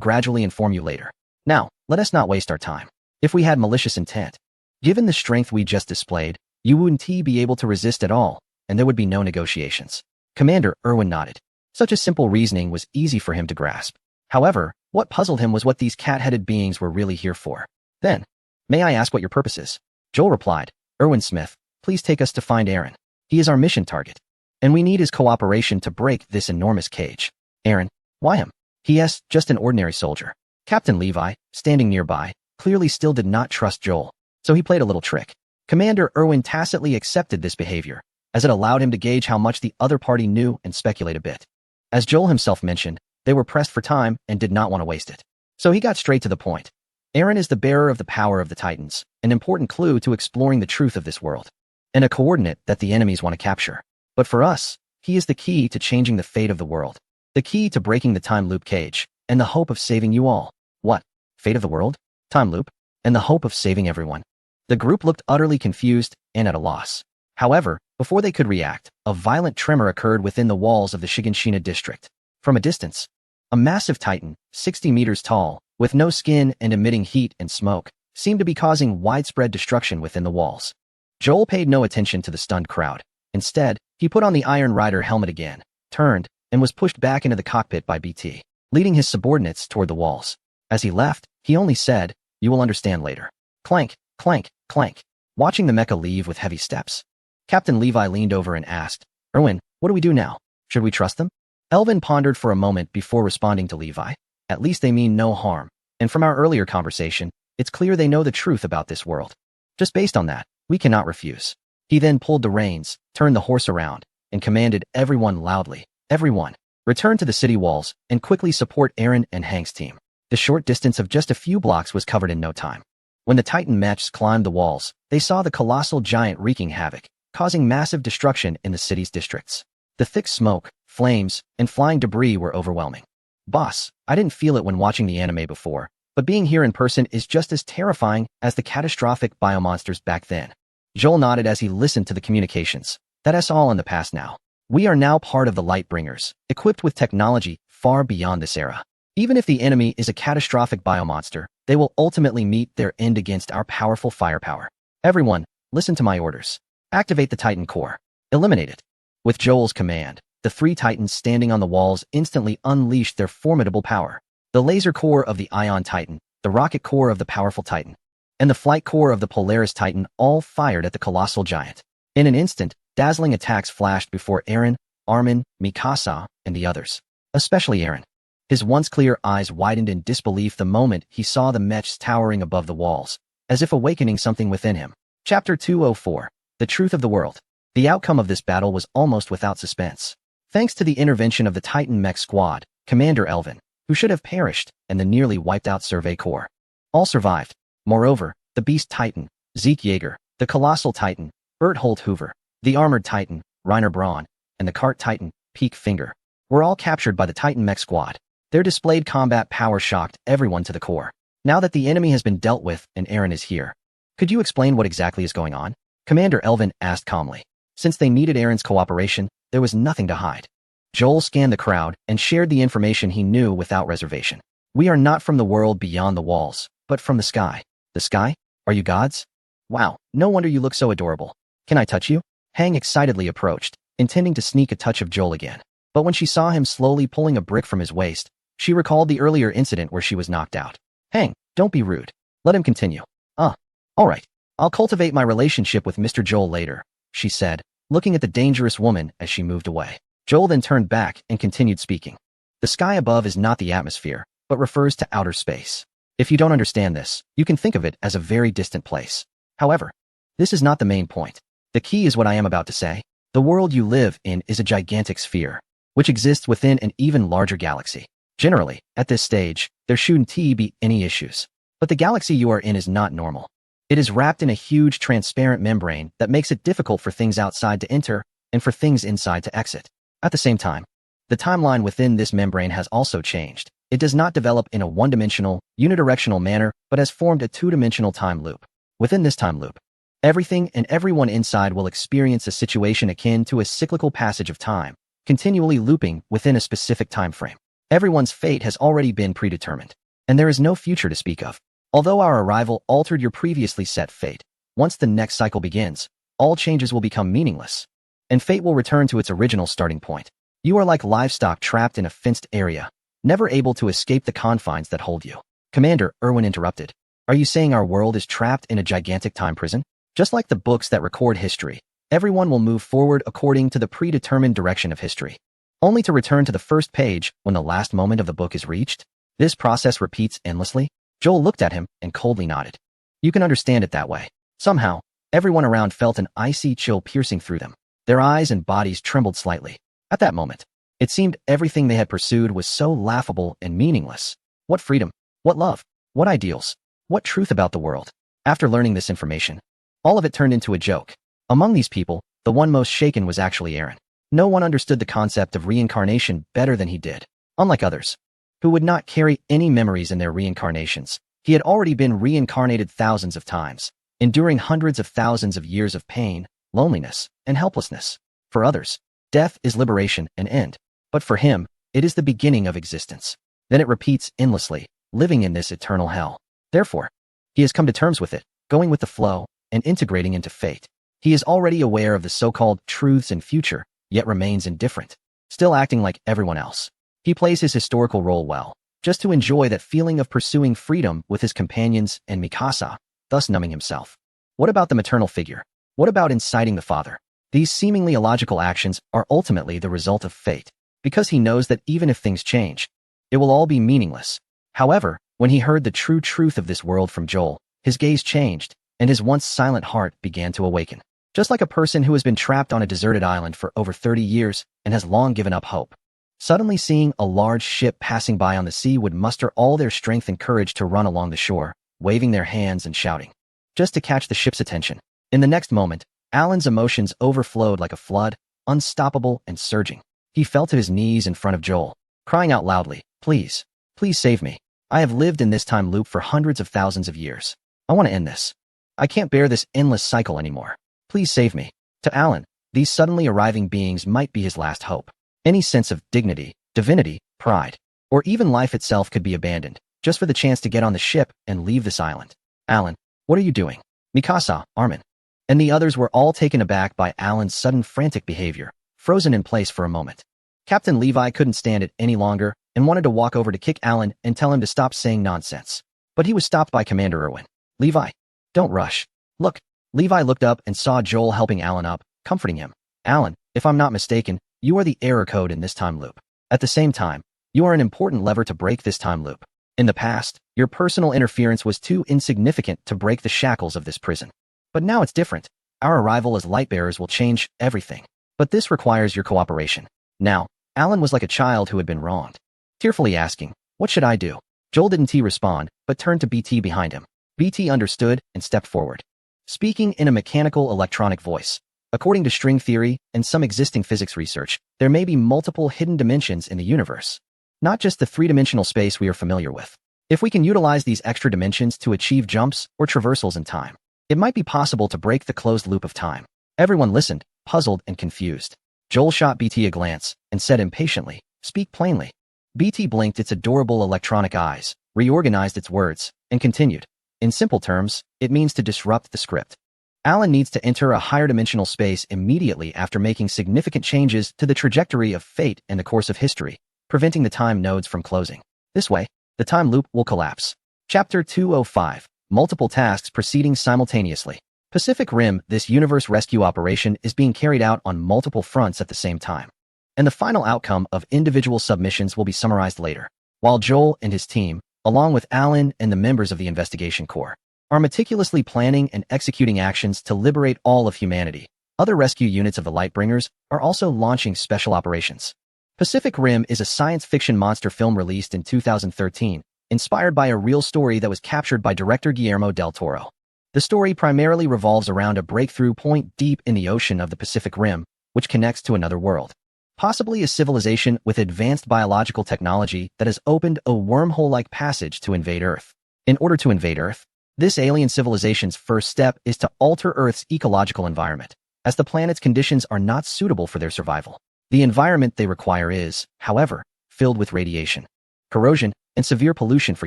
gradually inform you later. Now, let us not waste our time. If we had malicious intent, given the strength we just displayed, you wouldn't be able to resist at all, and there would be no negotiations. Commander Irwin nodded. Such a simple reasoning was easy for him to grasp. However, what puzzled him was what these cat-headed beings were really here for. Then, may I ask what your purpose is? Joel replied, Irwin Smith, please take us to find Aaron. He is our mission target, and we need his cooperation to break this enormous cage. Aaron, why him? He asked, just an ordinary soldier. Captain Levi, standing nearby, clearly still did not trust Joel, so he played a little trick. Commander Irwin tacitly accepted this behavior, as it allowed him to gauge how much the other party knew and speculate a bit. As Joel himself mentioned, they were pressed for time and did not want to waste it. So he got straight to the point. Aaron is the bearer of the power of the Titans, an important clue to exploring the truth of this world, and a coordinate that the enemies want to capture. But for us, he is the key to changing the fate of the world, the key to breaking the time loop cage, and the hope of saving you all. What? Fate of the world? Time loop? And the hope of saving everyone? The group looked utterly confused and at a loss. However, before they could react, a violent tremor occurred within the walls of the Shiganshina district. From a distance, a massive titan, 60 meters tall, with no skin and emitting heat and smoke, seemed to be causing widespread destruction within the walls. Joel paid no attention to the stunned crowd. Instead, he put on the Iron Rider helmet again, turned, and was pushed back into the cockpit by BT, leading his subordinates toward the walls. As he left, he only said, "You will understand later." Clank, clank, clank. Watching the mecha leave with heavy steps, Captain Levi leaned over and asked, Irwin, what do we do now? Should we trust them? Elvin pondered for a moment before responding to Levi. At least they mean no harm, and from our earlier conversation, it's clear they know the truth about this world. Just based on that, we cannot refuse. He then pulled the reins, turned the horse around, and commanded everyone loudly, everyone, return to the city walls and quickly support Aaron and Hank's team. The short distance of just a few blocks was covered in no time. When the Titan mechs climbed the walls, they saw the colossal giant wreaking havoc, causing massive destruction in the city's districts. The thick smoke, flames, and flying debris were overwhelming. Boss, I didn't feel it when watching the anime before, but being here in person is just as terrifying as the catastrophic biomonsters back then. Joel nodded as he listened to the communications. That's all in the past now. We are now part of the Lightbringers, equipped with technology far beyond this era. Even if the enemy is a catastrophic biomonster, they will ultimately meet their end against our powerful firepower. Everyone, listen to my orders. Activate the Titan core. Eliminate it. With Joel's command, the three Titans standing on the walls instantly unleashed their formidable power. The laser core of the Ion Titan, the rocket core of the powerful Titan, and the flight core of the Polaris Titan all fired at the colossal giant. In an instant, dazzling attacks flashed before Aaron, Armin, Mikasa, and the others. Especially Aaron. His once clear eyes widened in disbelief the moment he saw the mechs towering above the walls, as if awakening something within him. Chapter 204. The Truth of the World. The outcome of this battle was almost without suspense. Thanks to the intervention of the Titan mech squad, Commander Elvin, who should have perished, and the nearly wiped-out Survey Corps. All survived. Moreover, the Beast Titan, Zeke Yeager, the Colossal Titan, Berthold Hoover, the Armored Titan, Reiner Braun, and the Cart Titan, Peak Finger, were all captured by the Titan mech squad. Their displayed combat power shocked everyone to the core. Now that the enemy has been dealt with and Aaron is here, could you explain what exactly is going on? Commander Elvin asked calmly. Since they needed Aaron's cooperation, there was nothing to hide. Joel scanned the crowd and shared the information he knew without reservation. We are not from the world beyond the walls, but from the sky. The sky? Are you gods? Wow, no wonder you look so adorable. Can I touch you? Hang excitedly approached, intending to sneak a touch of Joel again. But when she saw him slowly pulling a brick from his waist, she recalled the earlier incident where she was knocked out. Hang, don't be rude. Let him continue. All right. I'll cultivate my relationship with Mr. Joel later, she said, looking at the dangerous woman as she moved away. Joel then turned back and continued speaking. The sky above is not the atmosphere, but refers to outer space. If you don't understand this, you can think of it as a very distant place. However, this is not the main point. The key is what I am about to say. The world you live in is a gigantic sphere, which exists within an even larger galaxy. Generally, at this stage, there shouldn't be any issues. But the galaxy you are in is not normal. It is wrapped in a huge transparent membrane that makes it difficult for things outside to enter and for things inside to exit. At the same time, the timeline within this membrane has also changed. It does not develop in a one-dimensional, unidirectional manner, but has formed a two-dimensional time loop. Within this time loop, everything and everyone inside will experience a situation akin to a cyclical passage of time, continually looping within a specific time frame. Everyone's fate has already been predetermined, and there is no future to speak of. Although our arrival altered your previously set fate, once the next cycle begins, all changes will become meaningless, and fate will return to its original starting point. You are like livestock trapped in a fenced area, never able to escape the confines that hold you. Commander Irwin interrupted. Are you saying our world is trapped in a gigantic time prison? Just like the books that record history, everyone will move forward according to the predetermined direction of history, only to return to the first page when the last moment of the book is reached? This process repeats endlessly? Joel looked at him and coldly nodded. You can understand it that way. Somehow, everyone around felt an icy chill piercing through them. Their eyes and bodies trembled slightly. At that moment, it seemed everything they had pursued was so laughable and meaningless. What freedom? What love? What ideals? What truth about the world? After learning this information, all of it turned into a joke. Among these people, the one most shaken was actually Aaron. No one understood the concept of reincarnation better than he did. Unlike others, who would not carry any memories in their reincarnations, he had already been reincarnated thousands of times, enduring hundreds of thousands of years of pain, loneliness, and helplessness. For others, death is liberation and end. But for him, it is the beginning of existence. Then it repeats endlessly, living in this eternal hell. Therefore, he has come to terms with it, going with the flow, and integrating into fate. He is already aware of the so-called truths and future, yet remains indifferent, still acting like everyone else. He plays his historical role well, just to enjoy that feeling of pursuing freedom with his companions and Mikasa, thus numbing himself. What about the maternal figure? What about inciting the father? These seemingly illogical actions are ultimately the result of fate, because he knows that even if things change, it will all be meaningless. However, when he heard the true truth of this world from Joel, his gaze changed, and his once silent heart began to awaken. Just like a person who has been trapped on a deserted island for over 30 years and has long given up hope, suddenly seeing a large ship passing by on the sea would muster all their strength and courage to run along the shore, waving their hands and shouting, just to catch the ship's attention. In the next moment, Alan's emotions overflowed like a flood, unstoppable and surging. He fell to his knees in front of Joel, crying out loudly, Please, please save me. I have lived in this time loop for hundreds of thousands of years. I want to end this. I can't bear this endless cycle anymore. Please save me. To Alan, these suddenly arriving beings might be his last hope. Any sense of dignity, divinity, pride, or even life itself could be abandoned, just for the chance to get on the ship and leave this island. Alan, what are you doing? Mikasa, Armin, and the others were all taken aback by Alan's sudden frantic behavior, frozen in place for a moment. Captain Levi couldn't stand it any longer and wanted to walk over to kick Alan and tell him to stop saying nonsense. But he was stopped by Commander Irwin. Levi, don't rush. Look. Levi looked up and saw Joel helping Alan up, comforting him. Alan, if I'm not mistaken, you are the error code in this time loop. At the same time, you are an important lever to break this time loop. In the past, your personal interference was too insignificant to break the shackles of this prison. But now it's different. Our arrival as lightbearers will change everything. But this requires your cooperation. Now, Alan was like a child who had been wronged, tearfully asking, What should I do? Joel didn't respond, but turned to BT behind him. BT understood and stepped forward, speaking in a mechanical electronic voice. According to string theory and some existing physics research, there may be multiple hidden dimensions in the universe, not just the three-dimensional space we are familiar with. If we can utilize these extra dimensions to achieve jumps or traversals in time, it might be possible to break the closed loop of time. Everyone listened, puzzled and confused. Joel shot BT a glance and said impatiently, Speak plainly. BT blinked its adorable electronic eyes, reorganized its words, and continued. In simple terms, it means to disrupt the script. Alan needs to enter a higher dimensional space immediately after making significant changes to the trajectory of fate and the course of history, preventing the time nodes from closing. This way, the time loop will collapse. Chapter 205. Multiple tasks proceeding simultaneously. Pacific Rim, this universe rescue operation is being carried out on multiple fronts at the same time, and the final outcome of individual submissions will be summarized later. While Joel and his team, along with Alan and the members of the investigation corps, are meticulously planning and executing actions to liberate all of humanity, other rescue units of the Lightbringers are also launching special operations. Pacific Rim is a science fiction monster film released in 2013, inspired by a real story that was captured by director Guillermo del Toro. The story primarily revolves around a breakthrough point deep in the ocean of the Pacific Rim, which connects to another world, possibly a civilization with advanced biological technology that has opened a wormhole-like passage to invade Earth. In order to invade Earth, this alien civilization's first step is to alter Earth's ecological environment, as the planet's conditions are not suitable for their survival. The environment they require is, however, filled with radiation, corrosion, and severe pollution for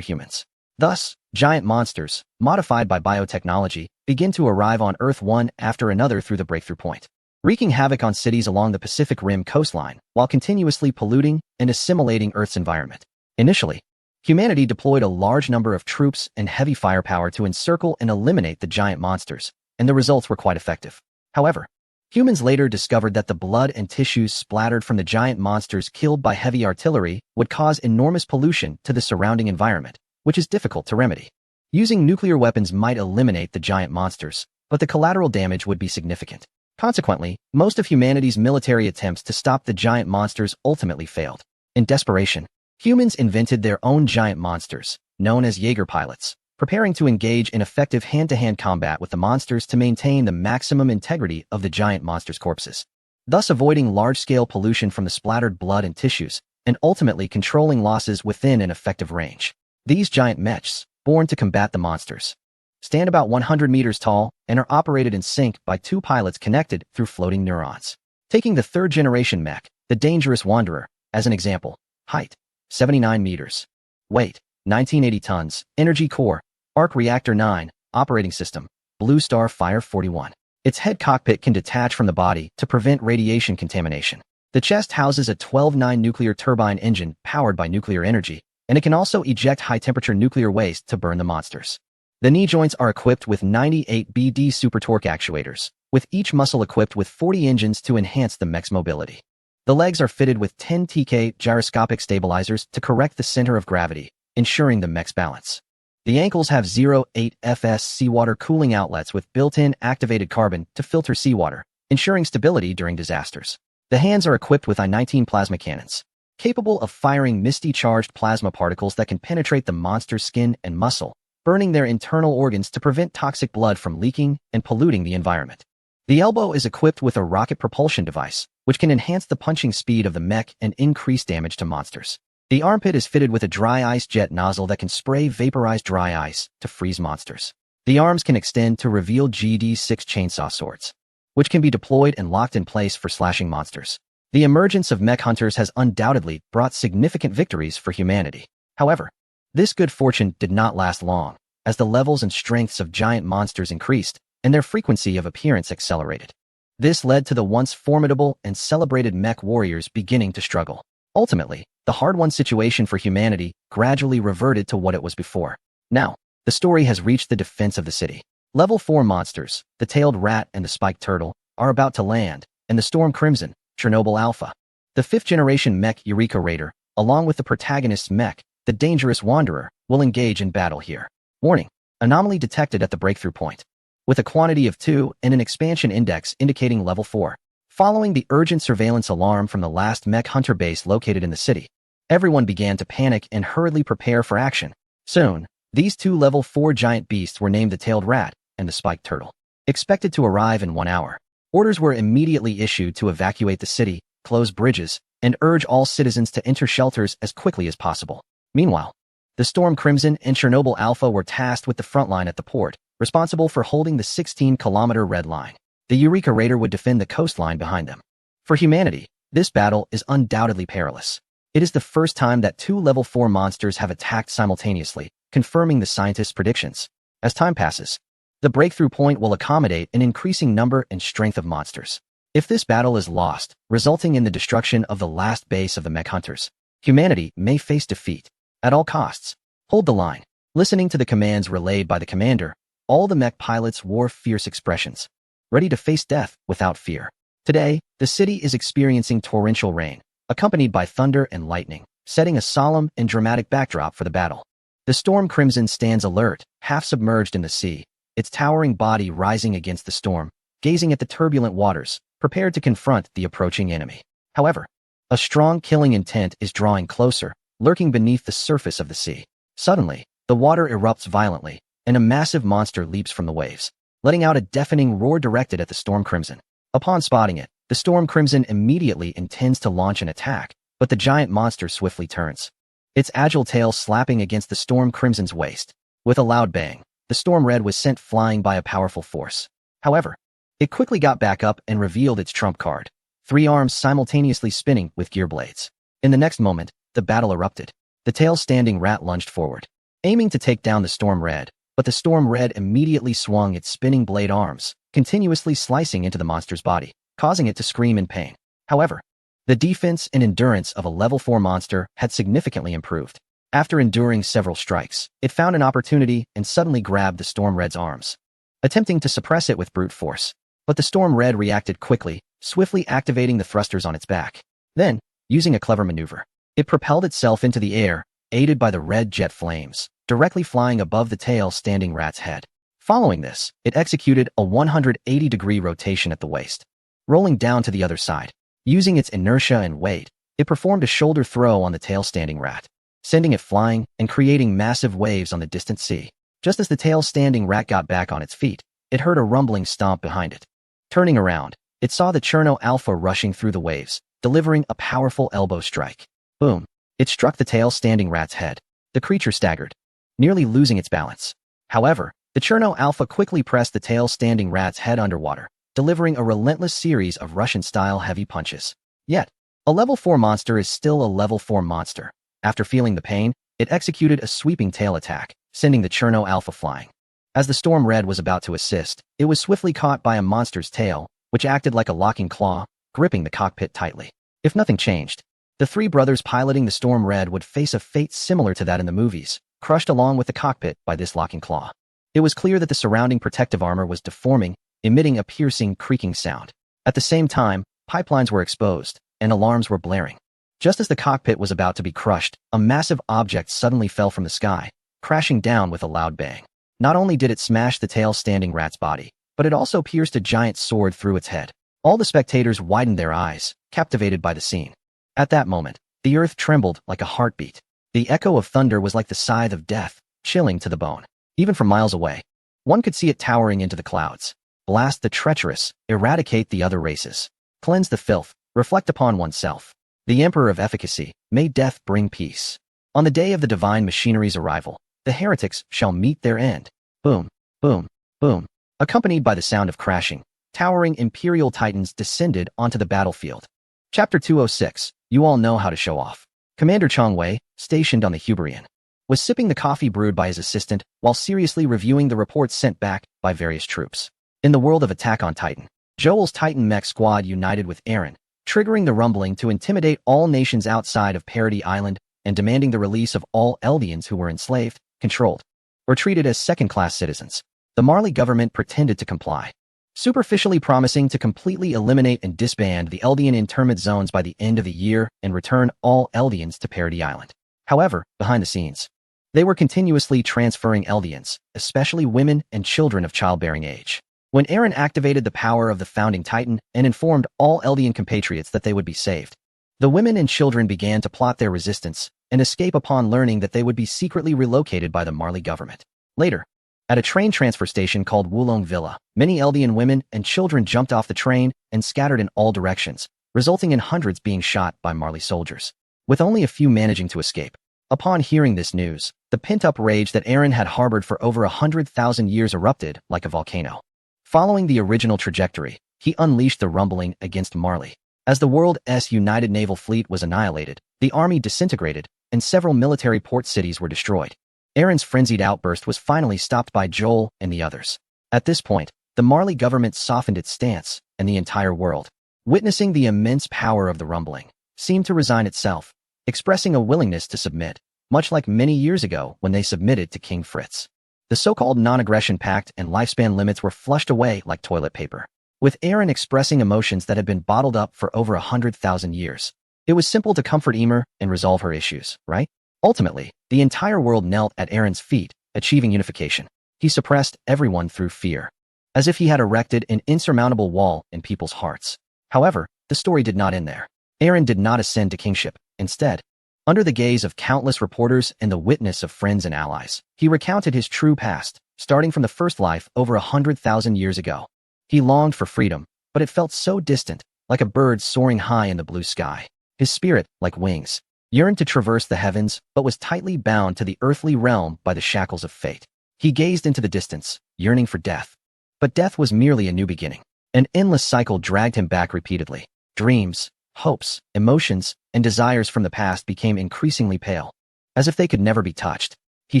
humans. Thus, giant monsters, modified by biotechnology, begin to arrive on Earth one after another through the breakthrough point, wreaking havoc on cities along the Pacific Rim coastline while continuously polluting and assimilating Earth's environment. Initially, humanity deployed a large number of troops and heavy firepower to encircle and eliminate the giant monsters, and the results were quite effective. However, humans later discovered that the blood and tissues splattered from the giant monsters killed by heavy artillery would cause enormous pollution to the surrounding environment, which is difficult to remedy. Using nuclear weapons might eliminate the giant monsters, but the collateral damage would be significant. Consequently, most of humanity's military attempts to stop the giant monsters ultimately failed. In desperation, humans invented their own giant monsters, known as Jaeger pilots, preparing to engage in effective hand-to-hand combat with the monsters to maintain the maximum integrity of the giant monsters' corpses, thus avoiding large-scale pollution from the splattered blood and tissues, and ultimately controlling losses within an effective range. These giant mechs, born to combat the monsters, stand about 100 meters tall and are operated in sync by two pilots connected through floating neurons. Taking the third-generation mech, the Dangerous Wanderer, as an example: height, 79 meters. Weight, 1980 tons. Energy core, Arc Reactor 9. Operating system, Blue Star Fire 41. Its head cockpit can detach from the body to prevent radiation contamination. The chest houses a 12-9 nuclear turbine engine powered by nuclear energy, and it can also eject high-temperature nuclear waste to burn the monsters. The knee joints are equipped with 98 BD super torque actuators, with each muscle equipped with 40 engines to enhance the mech's mobility. The legs are fitted with 10 TK gyroscopic stabilizers to correct the center of gravity, ensuring the mech's balance. The ankles have 0.8 FS seawater cooling outlets with built-in activated carbon to filter seawater, ensuring stability during disasters. The hands are equipped with I-19 plasma cannons, capable of firing misty-charged plasma particles that can penetrate the monster's skin and muscle, burning their internal organs to prevent toxic blood from leaking and polluting the environment. The elbow is equipped with a rocket propulsion device, which can enhance the punching speed of the mech and increase damage to monsters. The armpit is fitted with a dry ice jet nozzle that can spray vaporized dry ice to freeze monsters. The arms can extend to reveal GD6 chainsaw swords, which can be deployed and locked in place for slashing monsters. The emergence of mech hunters has undoubtedly brought significant victories for humanity. However, this good fortune did not last long, as the levels and strengths of giant monsters increased and their frequency of appearance accelerated. This led to the once formidable and celebrated mech warriors beginning to struggle. Ultimately, the hard-won situation for humanity gradually reverted to what it was before. Now, the story has reached the defense of the city. Level 4 monsters, the tailed rat and the spiked turtle, are about to land, and the Storm Crimson, Chernobyl Alpha, the 5th-generation mech Eureka Raider, along with the protagonist's mech, the Dangerous Wanderer, will engage in battle here. Warning: anomaly detected at the breakthrough point, with a quantity of 2 and an expansion index indicating level 4. Following the urgent surveillance alarm from the last mech hunter base located in the city, everyone began to panic and hurriedly prepare for action. Soon, these 2 level 4 giant beasts were named the Tailed Rat and the Spiked Turtle. Expected to arrive in 1 hour, orders were immediately issued to evacuate the city, close bridges, and urge all citizens to enter shelters as quickly as possible. Meanwhile, the Storm Crimson and Chernobyl Alpha were tasked with the front line at the port, responsible for holding the 16-kilometer red line. The Eureka Raider would defend the coastline behind them. For humanity, this battle is undoubtedly perilous. It is the first time that 2 level 4 monsters have attacked simultaneously, confirming the scientists' predictions. As time passes, the breakthrough point will accommodate an increasing number and strength of monsters. If this battle is lost, resulting in the destruction of the last base of the mech hunters, humanity may face defeat. At all costs, hold the line. Listening to the commands relayed by the commander, all the mech pilots wore fierce expressions, ready to face death without fear. Today, the city is experiencing torrential rain, accompanied by thunder and lightning, setting a solemn and dramatic backdrop for the battle. The Storm Crimson stands alert, half submerged in the sea, its towering body rising against the storm, gazing at the turbulent waters, prepared to confront the approaching enemy. However, a strong killing intent is drawing closer, lurking beneath the surface of the sea. Suddenly, the water erupts violently, and a massive monster leaps from the waves, letting out a deafening roar directed at the Storm Crimson. Upon spotting it, the Storm Crimson immediately intends to launch an attack, but the giant monster swiftly turns, its agile tail slapping against the Storm Crimson's waist. With a loud bang, the Storm Red was sent flying by a powerful force. However, it quickly got back up and revealed its trump card, 3 arms simultaneously spinning with gear blades. In the next moment, the battle erupted. The tail-standing rat lunged forward, aiming to take down the Storm Red, but the Storm Red immediately swung its spinning blade arms, continuously slicing into the monster's body, causing it to scream in pain. However, the defense and endurance of a level 4 monster had significantly improved. After enduring several strikes, it found an opportunity and suddenly grabbed the Storm Red's arms, attempting to suppress it with brute force. But the Storm Red reacted quickly, swiftly activating the thrusters on its back. Then, using a clever maneuver, it propelled itself into the air, aided by the red jet flames, directly flying above the tail-standing rat's head. Following this, it executed a 180-degree rotation at the waist, rolling down to the other side. Using its inertia and weight, it performed a shoulder throw on the tail-standing rat, sending it flying and creating massive waves on the distant sea. Just as the tail-standing rat got back on its feet, it heard a rumbling stomp behind it. Turning around, it saw the Cherno Alpha rushing through the waves, delivering a powerful elbow strike. Boom! It struck the tail-standing rat's head. The creature staggered, nearly losing its balance. However, the Cherno Alpha quickly pressed the tail-standing rat's head underwater, delivering a relentless series of Russian-style heavy punches. Yet, a level 4 monster is still a level 4 monster. After feeling the pain, it executed a sweeping tail attack, sending the Cherno Alpha flying. As the Storm Red was about to assist, it was swiftly caught by a monster's tail, which acted like a locking claw, gripping the cockpit tightly. If nothing changed, the three brothers piloting the Storm Red would face a fate similar to that in the movies, crushed along with the cockpit by this locking claw. It was clear that the surrounding protective armor was deforming, emitting a piercing, creaking sound. At the same time, pipelines were exposed, and alarms were blaring. Just as the cockpit was about to be crushed, a massive object suddenly fell from the sky, crashing down with a loud bang. Not only did it smash the tail-standing rat's body, but it also pierced a giant sword through its head. All the spectators widened their eyes, captivated by the scene. At that moment, the earth trembled like a heartbeat. The echo of thunder was like the scythe of death, chilling to the bone. Even from miles away, one could see it towering into the clouds. Blast the treacherous, eradicate the other races. Cleanse the filth, reflect upon oneself. The Emperor of Efficacy, may death bring peace. On the day of the divine machinery's arrival, the heretics shall meet their end. Boom, boom, boom. Accompanied by the sound of crashing, towering Imperial Titans descended onto the battlefield. Chapter 206, you all know how to show off. Commander Chong Wei, stationed on the Huberian, was sipping the coffee brewed by his assistant while seriously reviewing the reports sent back by various troops. In the world of Attack on Titan, Joel's Titan mech squad united with Eren, triggering the rumbling to intimidate all nations outside of Parity Island and demanding the release of all Eldians who were enslaved, controlled, or treated as second-class citizens. The Marley government pretended to comply, superficially promising to completely eliminate and disband the Eldian internment zones by the end of the year and return all Eldians to Parity Island. However, behind the scenes, they were continuously transferring Eldians, especially women and children of childbearing age. When Eren activated the power of the founding Titan and informed all Eldian compatriots that they would be saved, the women and children began to plot their resistance and escape upon learning that they would be secretly relocated by the Marley government. Later, at a train transfer station called Wulong Villa, many Eldian women and children jumped off the train and scattered in all directions, resulting in hundreds being shot by Marley soldiers, with only a few managing to escape. Upon hearing this news, the pent-up rage that Eren had harbored for over 100,000 years erupted like a volcano. Following the original trajectory, he unleashed the rumbling against Marley. As the world's united naval fleet was annihilated, the army disintegrated, and several military port cities were destroyed. Eren's frenzied outburst was finally stopped by Joel and the others. At this point, the Marley government softened its stance, and the entire world, witnessing the immense power of the rumbling, seemed to resign itself, expressing a willingness to submit, much like many years ago when they submitted to King Fritz. The so-called non-aggression pact and lifespan limits were flushed away like toilet paper, with Eren expressing emotions that had been bottled up for over 100,000 years. It was simple to comfort Ymir and resolve her issues, right? Ultimately, the entire world knelt at Eren's feet, achieving unification. He suppressed everyone through fear, as if he had erected an insurmountable wall in people's hearts. However, the story did not end there. Eren did not ascend to kingship. Instead, under the gaze of countless reporters and the witness of friends and allies, he recounted his true past, starting from the first life over 100,000 years ago. He longed for freedom, but it felt so distant, like a bird soaring high in the blue sky. His spirit, like wings, yearned to traverse the heavens, but was tightly bound to the earthly realm by the shackles of fate. He gazed into the distance, yearning for death. But death was merely a new beginning. An endless cycle dragged him back repeatedly. Dreams, hopes, emotions, and desires from the past became increasingly pale, as if they could never be touched. He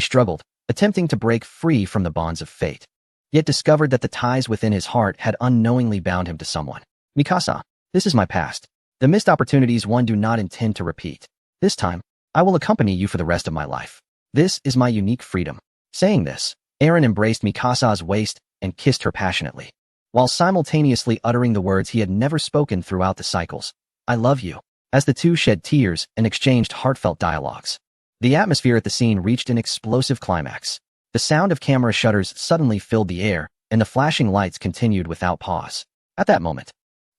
struggled, attempting to break free from the bonds of fate, yet discovered that the ties within his heart had unknowingly bound him to someone. Mikasa, this is my past. The missed opportunities one do not intend to repeat. This time, I will accompany you for the rest of my life. This is my unique freedom. Saying this, Eren embraced Mikasa's waist and kissed her passionately, while simultaneously uttering the words he had never spoken throughout the cycles. I love you. As the two shed tears and exchanged heartfelt dialogues, the atmosphere at the scene reached an explosive climax. The sound of camera shutters suddenly filled the air, and the flashing lights continued without pause. At that moment,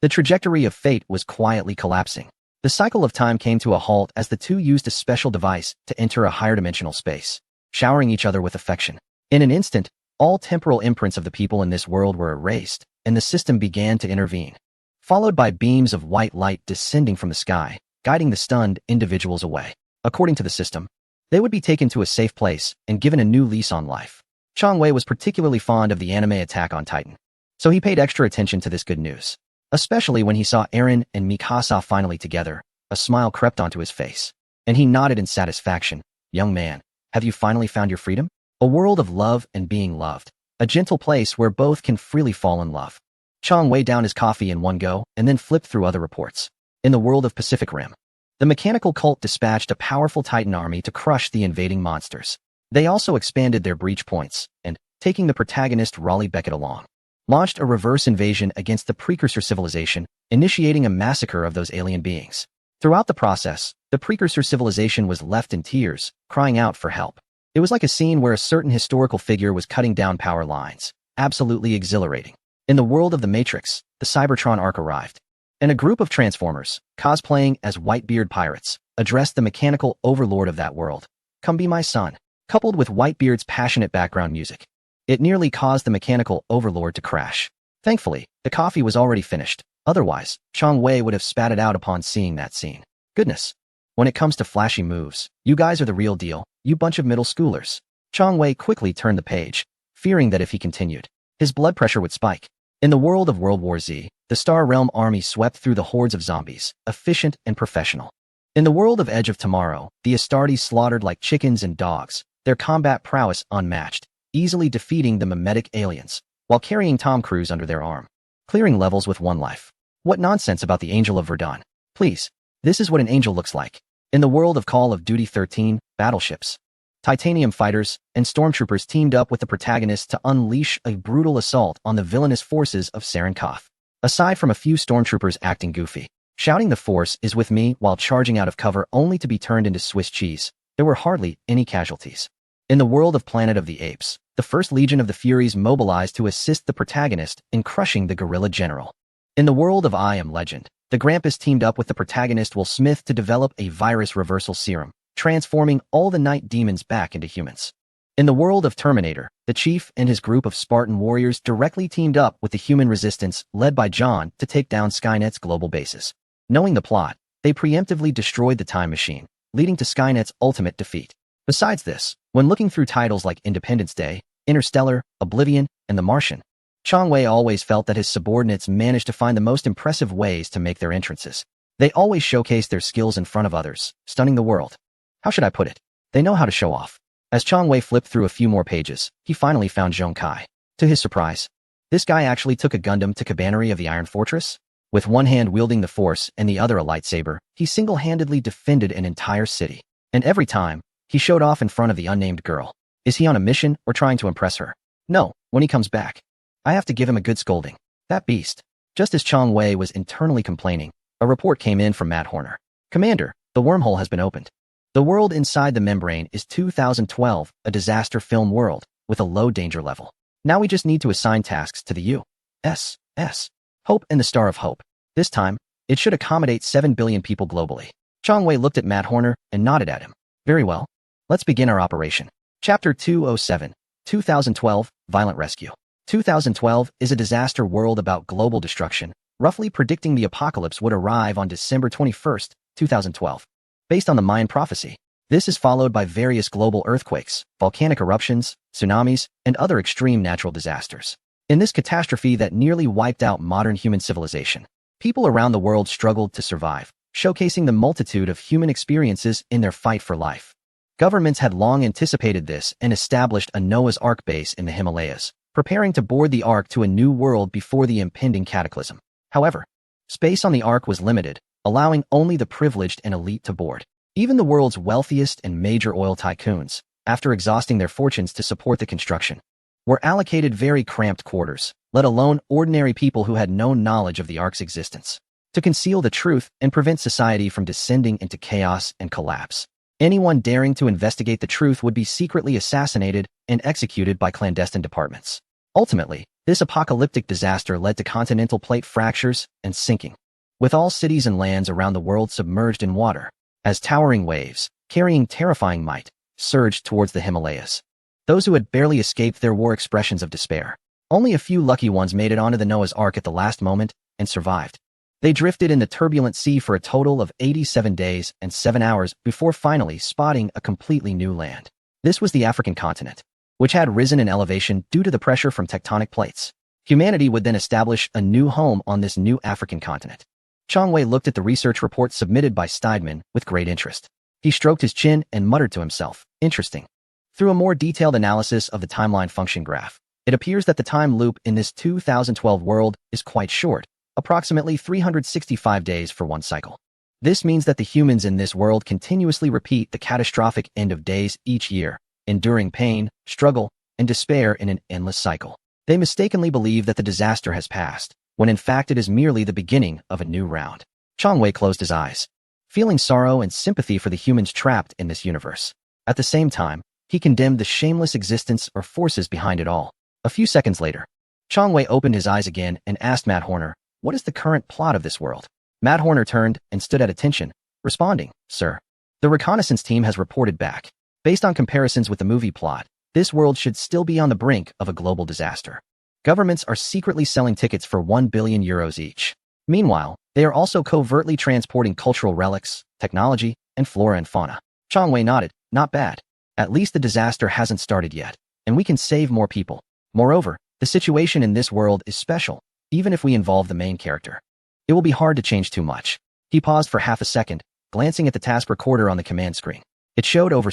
the trajectory of fate was quietly collapsing. The cycle of time came to a halt as the two used a special device to enter a higher dimensional space, showering each other with affection. In an instant, all temporal imprints of the people in this world were erased, and the system began to intervene, followed by beams of white light descending from the sky, guiding the stunned individuals away. According to the system, they would be taken to a safe place and given a new lease on life. Chang Wei was particularly fond of the anime Attack on Titan, so he paid extra attention to this good news. Especially when he saw Eren and Mikasa finally together, a smile crept onto his face, and he nodded in satisfaction. Young man, have you finally found your freedom? A world of love and being loved. A gentle place where both can freely fall in love. Chang Wei downed his coffee in one go and then flipped through other reports. In the world of Pacific Rim, the mechanical cult dispatched a powerful Titan army to crush the invading monsters. They also expanded their breach points and, taking the protagonist Raleigh Beckett along, launched a reverse invasion against the precursor civilization, initiating a massacre of those alien beings. Throughout the process, the precursor civilization was left in tears, crying out for help. It was like a scene where a certain historical figure was cutting down power lines. Absolutely exhilarating. In the world of the Matrix, the Cybertron arc arrived, and a group of Transformers, cosplaying as Whitebeard pirates, addressed the mechanical overlord of that world. Come be my son. Coupled with Whitebeard's passionate background music, it nearly caused the mechanical overlord to crash. Thankfully, the coffee was already finished. Otherwise, Chang Wei would have spat it out upon seeing that scene. Goodness. When it comes to flashy moves, you guys are the real deal, you bunch of middle schoolers. Chang Wei quickly turned the page, fearing that if he continued, his blood pressure would spike. In the world of World War Z, the Star Realm army swept through the hordes of zombies, efficient and professional. In the world of Edge of Tomorrow, the Astartes slaughtered like chickens and dogs, their combat prowess unmatched, easily defeating the mimetic aliens, while carrying Tom Cruise under their arm, clearing levels with one life. What nonsense about the Angel of Verdun. Please, this is what an angel looks like. In the world of Call of Duty 13, battleships, titanium fighters, and stormtroopers teamed up with the protagonist to unleash a brutal assault on the villainous forces of Saren Koth. Aside from a few stormtroopers acting goofy, shouting "The Force is with me" while charging out of cover only to be turned into Swiss cheese, there were hardly any casualties. In the world of Planet of the Apes, the First Legion of the Furies mobilized to assist the protagonist in crushing the gorilla general. In the world of I Am Legend, the Grampus teamed up with the protagonist Will Smith to develop a virus reversal serum, transforming all the night demons back into humans. In the world of Terminator, the Chief and his group of Spartan warriors directly teamed up with the human resistance led by John to take down Skynet's global bases. Knowing the plot, they preemptively destroyed the time machine, leading to Skynet's ultimate defeat. Besides this, when looking through titles like Independence Day, Interstellar, Oblivion, and The Martian, Chang Wei always felt that his subordinates managed to find the most impressive ways to make their entrances. They always showcased their skills in front of others, stunning the world. How should I put it? They know how to show off. As Chang Wei flipped through a few more pages, he finally found Zhong Kai. To his surprise, this guy actually took a Gundam to Cabannery of the Iron Fortress. With one hand wielding the Force and the other a lightsaber, he single-handedly defended an entire city. And every time, he showed off in front of the unnamed girl. Is he on a mission or trying to impress her? No, when he comes back, I have to give him a good scolding. That beast. Just as Chang Wei was internally complaining, a report came in from Matt Horner. Commander, the wormhole has been opened. The world inside the membrane is 2012, a disaster film world, with a low danger level. Now we just need to assign tasks to the U.S.S. Hope and the Star of Hope. This time, it should accommodate 7 billion people globally. Chang Wei looked at Matt Horner and nodded at him. Very well. Let's begin our operation. Chapter 207, 2012, Violent Rescue. 2012 is a disaster world about global destruction, roughly predicting the apocalypse would arrive on December 21, 2012. Based on the Mayan prophecy, this is followed by various global earthquakes, volcanic eruptions, tsunamis, and other extreme natural disasters. In this catastrophe that nearly wiped out modern human civilization, People around the world struggled to survive, showcasing the multitude of human experiences in their fight for life. Governments had long anticipated this and established a Noah's Ark base in the Himalayas, preparing to board the Ark to a new world before the impending cataclysm. However, space on the Ark was limited, allowing only the privileged and elite to board. Even the world's wealthiest and major oil tycoons, after exhausting their fortunes to support the construction, were allocated very cramped quarters, let alone ordinary people who had no knowledge of the Ark's existence. To conceal the truth and prevent society from descending into chaos and collapse, anyone daring to investigate the truth would be secretly assassinated and executed by clandestine departments. Ultimately, this apocalyptic disaster led to continental plate fractures and sinking, with all cities and lands around the world submerged in water, as towering waves, carrying terrifying might, surged towards the Himalayas. Those who had barely escaped there wore expressions of despair. Only a few lucky ones made it onto the Noah's Ark at the last moment and survived. They drifted in the turbulent sea for a total of 87 days and 7 hours before finally spotting a completely new land. This was the African continent, which had risen in elevation due to the pressure from tectonic plates. Humanity would then establish a new home on this new African continent. Chang Wei looked at the research report submitted by Steidman with great interest. He stroked his chin and muttered to himself, "Interesting." Through a more detailed analysis of the timeline function graph, it appears that the time loop in this 2012 world is quite short, approximately 365 days for one cycle. This means that the humans in this world continuously repeat the catastrophic end of days each year, enduring pain, struggle, and despair in an endless cycle. They mistakenly believe that the disaster has passed, when in fact it is merely the beginning of a new round. Chang Wei closed his eyes, feeling sorrow and sympathy for the humans trapped in this universe. At the same time, he condemned the shameless existence or forces behind it all. A few seconds later, Chang Wei opened his eyes again and asked Matt Horner, "What is the current plot of this world?" Matt Horner turned and stood at attention, responding, "Sir, the reconnaissance team has reported back. Based on comparisons with the movie plot, this world should still be on the brink of a global disaster. Governments are secretly selling tickets for €1 billion each. Meanwhile, they are also covertly transporting cultural relics, technology, and flora and fauna." Chang Wei nodded. "Not bad. At least the disaster hasn't started yet, and we can save more people. Moreover, the situation in this world is special, even if we involve the main character. It will be hard to change too much." He paused for half a second, glancing at the task recorder on the command screen. It showed over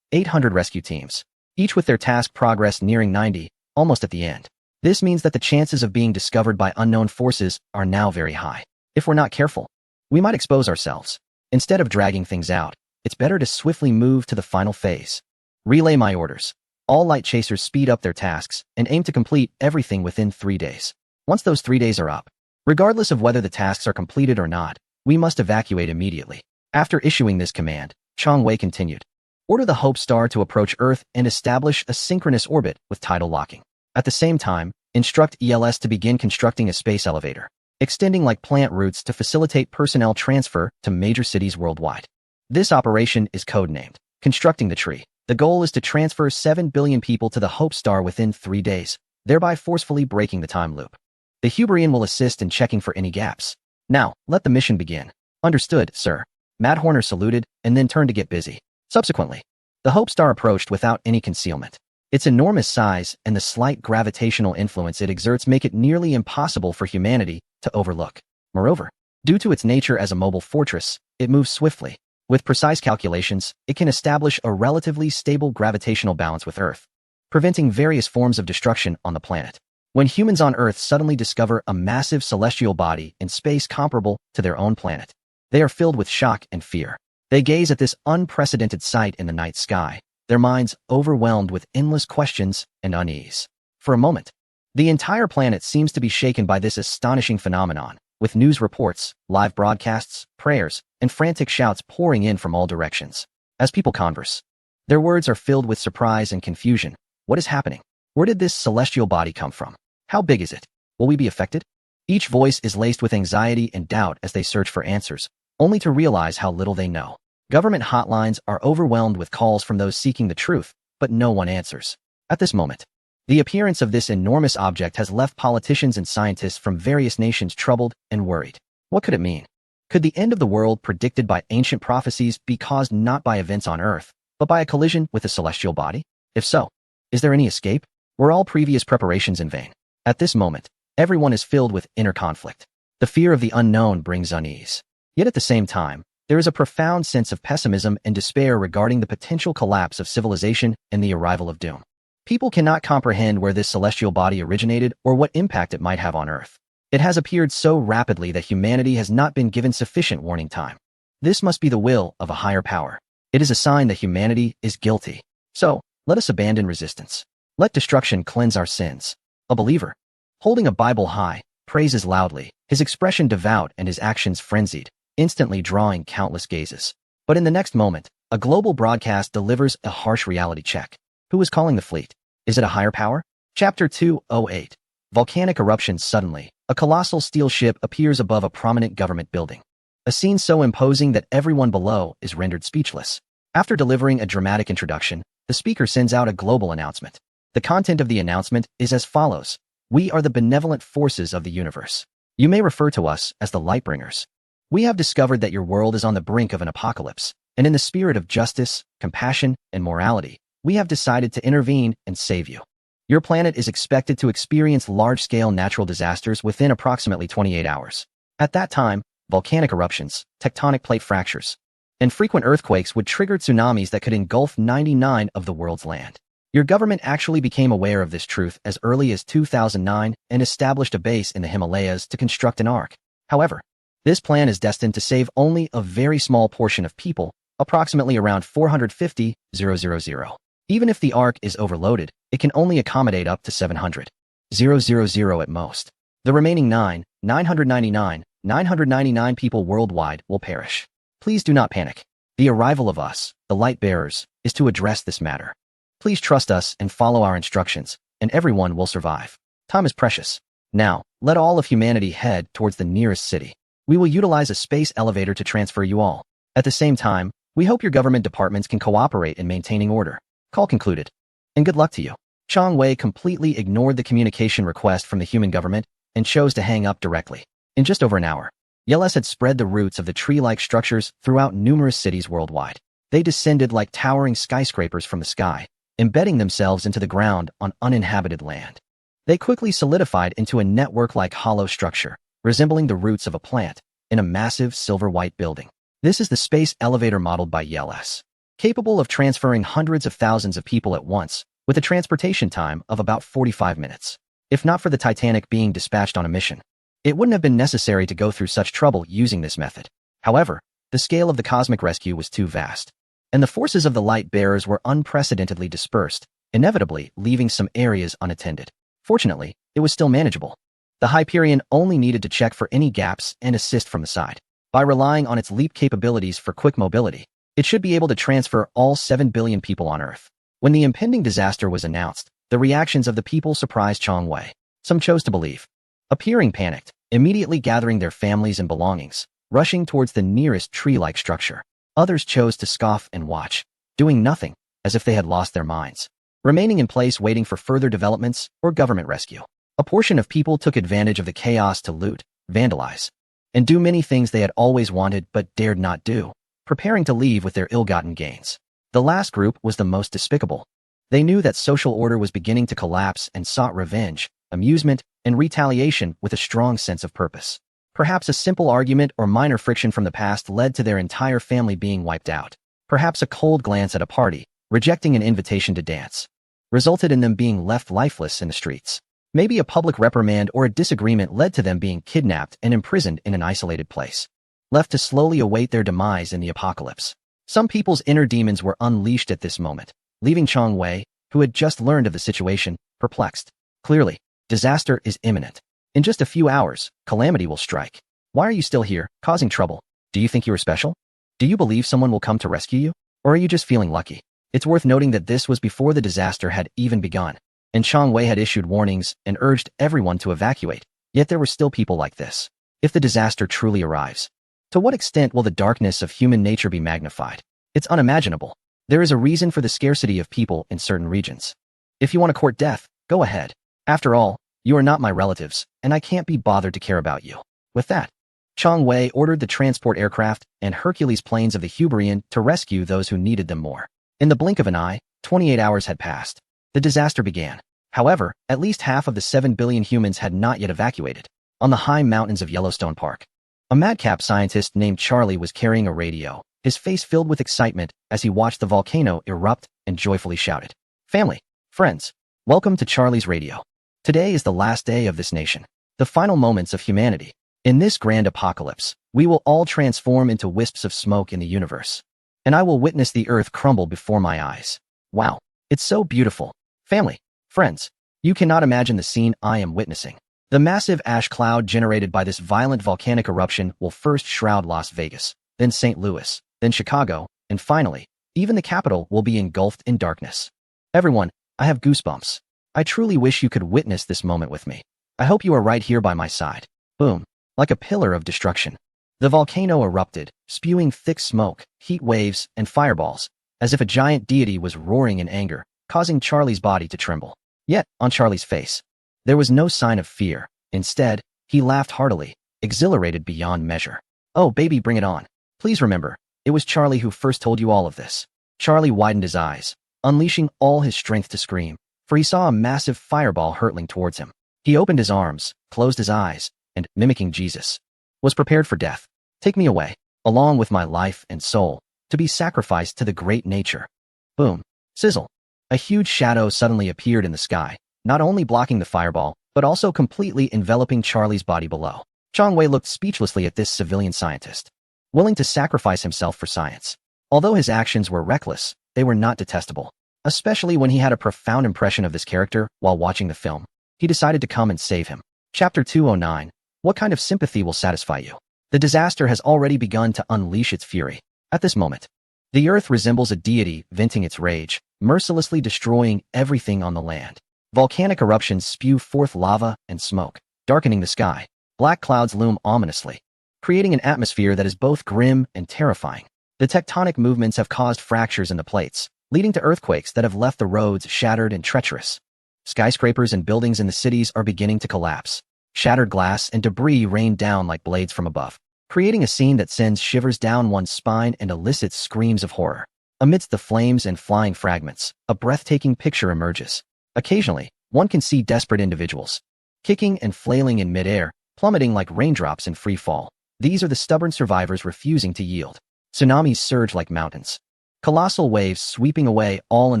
800 rescue teams, each with their task progress nearing 90, almost at the end. This means that the chances of being discovered by unknown forces are now very high. If we're not careful, we might expose ourselves. Instead of dragging things out, it's better to swiftly move to the final phase. Relay my orders. All light chasers speed up their tasks and aim to complete everything within 3 days. Once those 3 days are up, regardless of whether the tasks are completed or not, we must evacuate immediately. After issuing this command, Chang Wei continued, "Order the Hope Star to approach Earth and establish a synchronous orbit with tidal locking. At the same time, instruct ELS to begin constructing a space elevator, extending like plant roots to facilitate personnel transfer to major cities worldwide. This operation is codenamed Constructing the Tree. The goal is to transfer 7 billion people to the Hope Star within 3 days, thereby forcefully breaking the time loop. The Huberian will assist in checking for any gaps. Now, let the mission begin." "Understood, sir." Matt Horner saluted and then turned to get busy. Subsequently, the Hope Star approached without any concealment. Its enormous size and the slight gravitational influence it exerts make it nearly impossible for humanity to overlook. Moreover, due to its nature as a mobile fortress, it moves swiftly. With precise calculations, it can establish a relatively stable gravitational balance with Earth, preventing various forms of destruction on the planet. When humans on Earth suddenly discover a massive celestial body in space comparable to their own planet, they are filled with shock and fear. They gaze at this unprecedented sight in the night sky, their minds overwhelmed with endless questions and unease. For a moment, the entire planet seems to be shaken by this astonishing phenomenon, with news reports, live broadcasts, prayers, and frantic shouts pouring in from all directions. As people converse, their words are filled with surprise and confusion. What is happening? Where did this celestial body come from? How big is it? Will we be affected? Each voice is laced with anxiety and doubt as they search for answers, only to realize how little they know. Government hotlines are overwhelmed with calls from those seeking the truth, but no one answers. At this moment, the appearance of this enormous object has left politicians and scientists from various nations troubled and worried. What could it mean? Could the end of the world predicted by ancient prophecies be caused not by events on Earth, but by a collision with a celestial body? If so, is there any escape? Were all previous preparations in vain? At this moment, everyone is filled with inner conflict. The fear of the unknown brings unease. Yet at the same time, there is a profound sense of pessimism and despair regarding the potential collapse of civilization and the arrival of doom. People cannot comprehend where this celestial body originated or what impact it might have on Earth. It has appeared so rapidly that humanity has not been given sufficient warning time. This must be the will of a higher power. It is a sign that humanity is guilty. So, let us abandon resistance. Let destruction cleanse our sins. A believer, holding a Bible high, praises loudly, his expression devout and his actions frenzied, instantly drawing countless gazes. But in the next moment, a global broadcast delivers a harsh reality check. Who is calling the fleet? Is it a higher power? Chapter 208. Volcanic eruptions. Suddenly, a colossal steel ship appears above a prominent government building. A scene so imposing that everyone below is rendered speechless. After delivering a dramatic introduction, the speaker sends out a global announcement. The content of the announcement is as follows. We are the benevolent forces of the universe. You may refer to us as the Lightbringers. We have discovered that your world is on the brink of an apocalypse, and in the spirit of justice, compassion, and morality, we have decided to intervene and save you. Your planet is expected to experience large-scale natural disasters within approximately 28 hours. At that time, volcanic eruptions, tectonic plate fractures, and frequent earthquakes would trigger tsunamis that could engulf 99% of the world's land. Your government actually became aware of this truth as early as 2009 and established a base in the Himalayas to construct an ark. However, this plan is destined to save only a very small portion of people, approximately around 450,000. Even if the ark is overloaded, it can only accommodate up to 700,000 at most. The remaining 999 people worldwide will perish. Please do not panic. The arrival of us, the light bearers, is to address this matter. Please trust us and follow our instructions, and everyone will survive. Time is precious. Now, let all of humanity head towards the nearest city. We will utilize a space elevator to transfer you all. At the same time, we hope your government departments can cooperate in maintaining order. Call concluded. And good luck to you. Chang Wei completely ignored the communication request from the human government and chose to hang up directly. In just over an hour, Yeles had spread the roots of the tree-like structures throughout numerous cities worldwide. They descended like towering skyscrapers from the sky, embedding themselves into the ground on uninhabited land. They quickly solidified into a network-like hollow structure, resembling the roots of a plant, in a massive silver-white building. This is the space elevator modeled by Yeles, capable of transferring hundreds of thousands of people at once, with a transportation time of about 45 minutes. If not for the Titanic being dispatched on a mission, it wouldn't have been necessary to go through such trouble using this method. However, the scale of the cosmic rescue was too vast, and the forces of the light bearers were unprecedentedly dispersed, inevitably leaving some areas unattended. Fortunately, it was still manageable. The Hyperion only needed to check for any gaps and assist from the side. By relying on its leap capabilities for quick mobility, it should be able to transfer all 7 billion people on Earth. When the impending disaster was announced, the reactions of the people surprised Chang Wei. Some chose to believe, appearing panicked, immediately gathering their families and belongings, rushing towards the nearest tree-like structure. Others chose to scoff and watch, doing nothing, as if they had lost their minds, remaining in place waiting for further developments or government rescue. A portion of people took advantage of the chaos to loot, vandalize, and do many things they had always wanted but dared not do, preparing to leave with their ill-gotten gains. The last group was the most despicable. They knew that social order was beginning to collapse and sought revenge, amusement, and retaliation with a strong sense of purpose. Perhaps a simple argument or minor friction from the past led to their entire family being wiped out. Perhaps a cold glance at a party, rejecting an invitation to dance, resulted in them being left lifeless in the streets. Maybe a public reprimand or a disagreement led to them being kidnapped and imprisoned in an isolated place, left to slowly await their demise in the apocalypse. Some people's inner demons were unleashed at this moment, leaving Chang Wei, who had just learned of the situation, perplexed. Clearly, disaster is imminent. In just a few hours, calamity will strike. Why are you still here, causing trouble? Do you think you are special? Do you believe someone will come to rescue you? Or are you just feeling lucky? It's worth noting that this was before the disaster had even begun, and Chang Wei had issued warnings and urged everyone to evacuate, yet there were still people like this. If the disaster truly arrives, to what extent will the darkness of human nature be magnified? It's unimaginable. There is a reason for the scarcity of people in certain regions. If you want to court death, go ahead. After all, you are not my relatives, and I can't be bothered to care about you. With that, Chang Wei ordered the transport aircraft and Hercules planes of the Huberian to rescue those who needed them more. In the blink of an eye, 28 hours had passed. The disaster began. However, at least half of the 7 billion humans had not yet evacuated. on the high mountains of Yellowstone Park. A madcap scientist named Charlie was carrying a radio, his face filled with excitement as he watched the volcano erupt and joyfully shouted, "Family, friends, welcome to Charlie's Radio. Today is the last day of this nation, the final moments of humanity. In this grand apocalypse, we will all transform into wisps of smoke in the universe, and I will witness the earth crumble before my eyes. Wow, it's so beautiful. Family, friends, you cannot imagine the scene I am witnessing. The massive ash cloud generated by this violent volcanic eruption will first shroud Las Vegas, then St. Louis, then Chicago, and finally, even the capital will be engulfed in darkness. Everyone, I have goosebumps. I truly wish you could witness this moment with me. I hope you are right here by my side." Boom. Like a pillar of destruction, the volcano erupted, spewing thick smoke, heat waves, and fireballs, as if a giant deity was roaring in anger, causing Charlie's body to tremble. Yet, on Charlie's face, there was no sign of fear. Instead, he laughed heartily, exhilarated beyond measure. "Oh, baby, bring it on. Please remember, it was Charlie who first told you all of this." Charlie widened his eyes, unleashing all his strength to scream, for he saw a massive fireball hurtling towards him. He opened his arms, closed his eyes, and, mimicking Jesus, was prepared for death. "Take me away, along with my life and soul, to be sacrificed to the great nature." Boom. Sizzle. A huge shadow suddenly appeared in the sky, not only blocking the fireball, but also completely enveloping Charlie's body below. Chang Wei looked speechlessly at this civilian scientist, willing to sacrifice himself for science. Although his actions were reckless, they were not detestable. Especially when he had a profound impression of this character while watching the film, he decided to come and save him. Chapter 209. What kind of sympathy will satisfy you? The disaster has already begun to unleash its fury. At this moment, the earth resembles a deity venting its rage, mercilessly destroying everything on the land. Volcanic eruptions spew forth lava and smoke, darkening the sky. Black clouds loom ominously, creating an atmosphere that is both grim and terrifying. The tectonic movements have caused fractures in the plates, leading to earthquakes that have left the roads shattered and treacherous. Skyscrapers and buildings in the cities are beginning to collapse. Shattered glass and debris rain down like blades from above, creating a scene that sends shivers down one's spine and elicits screams of horror. Amidst the flames and flying fragments, a breathtaking picture emerges. Occasionally, one can see desperate individuals, kicking and flailing in midair, plummeting like raindrops in free fall. These are the stubborn survivors refusing to yield. Tsunamis surge like mountains, colossal waves sweeping away all in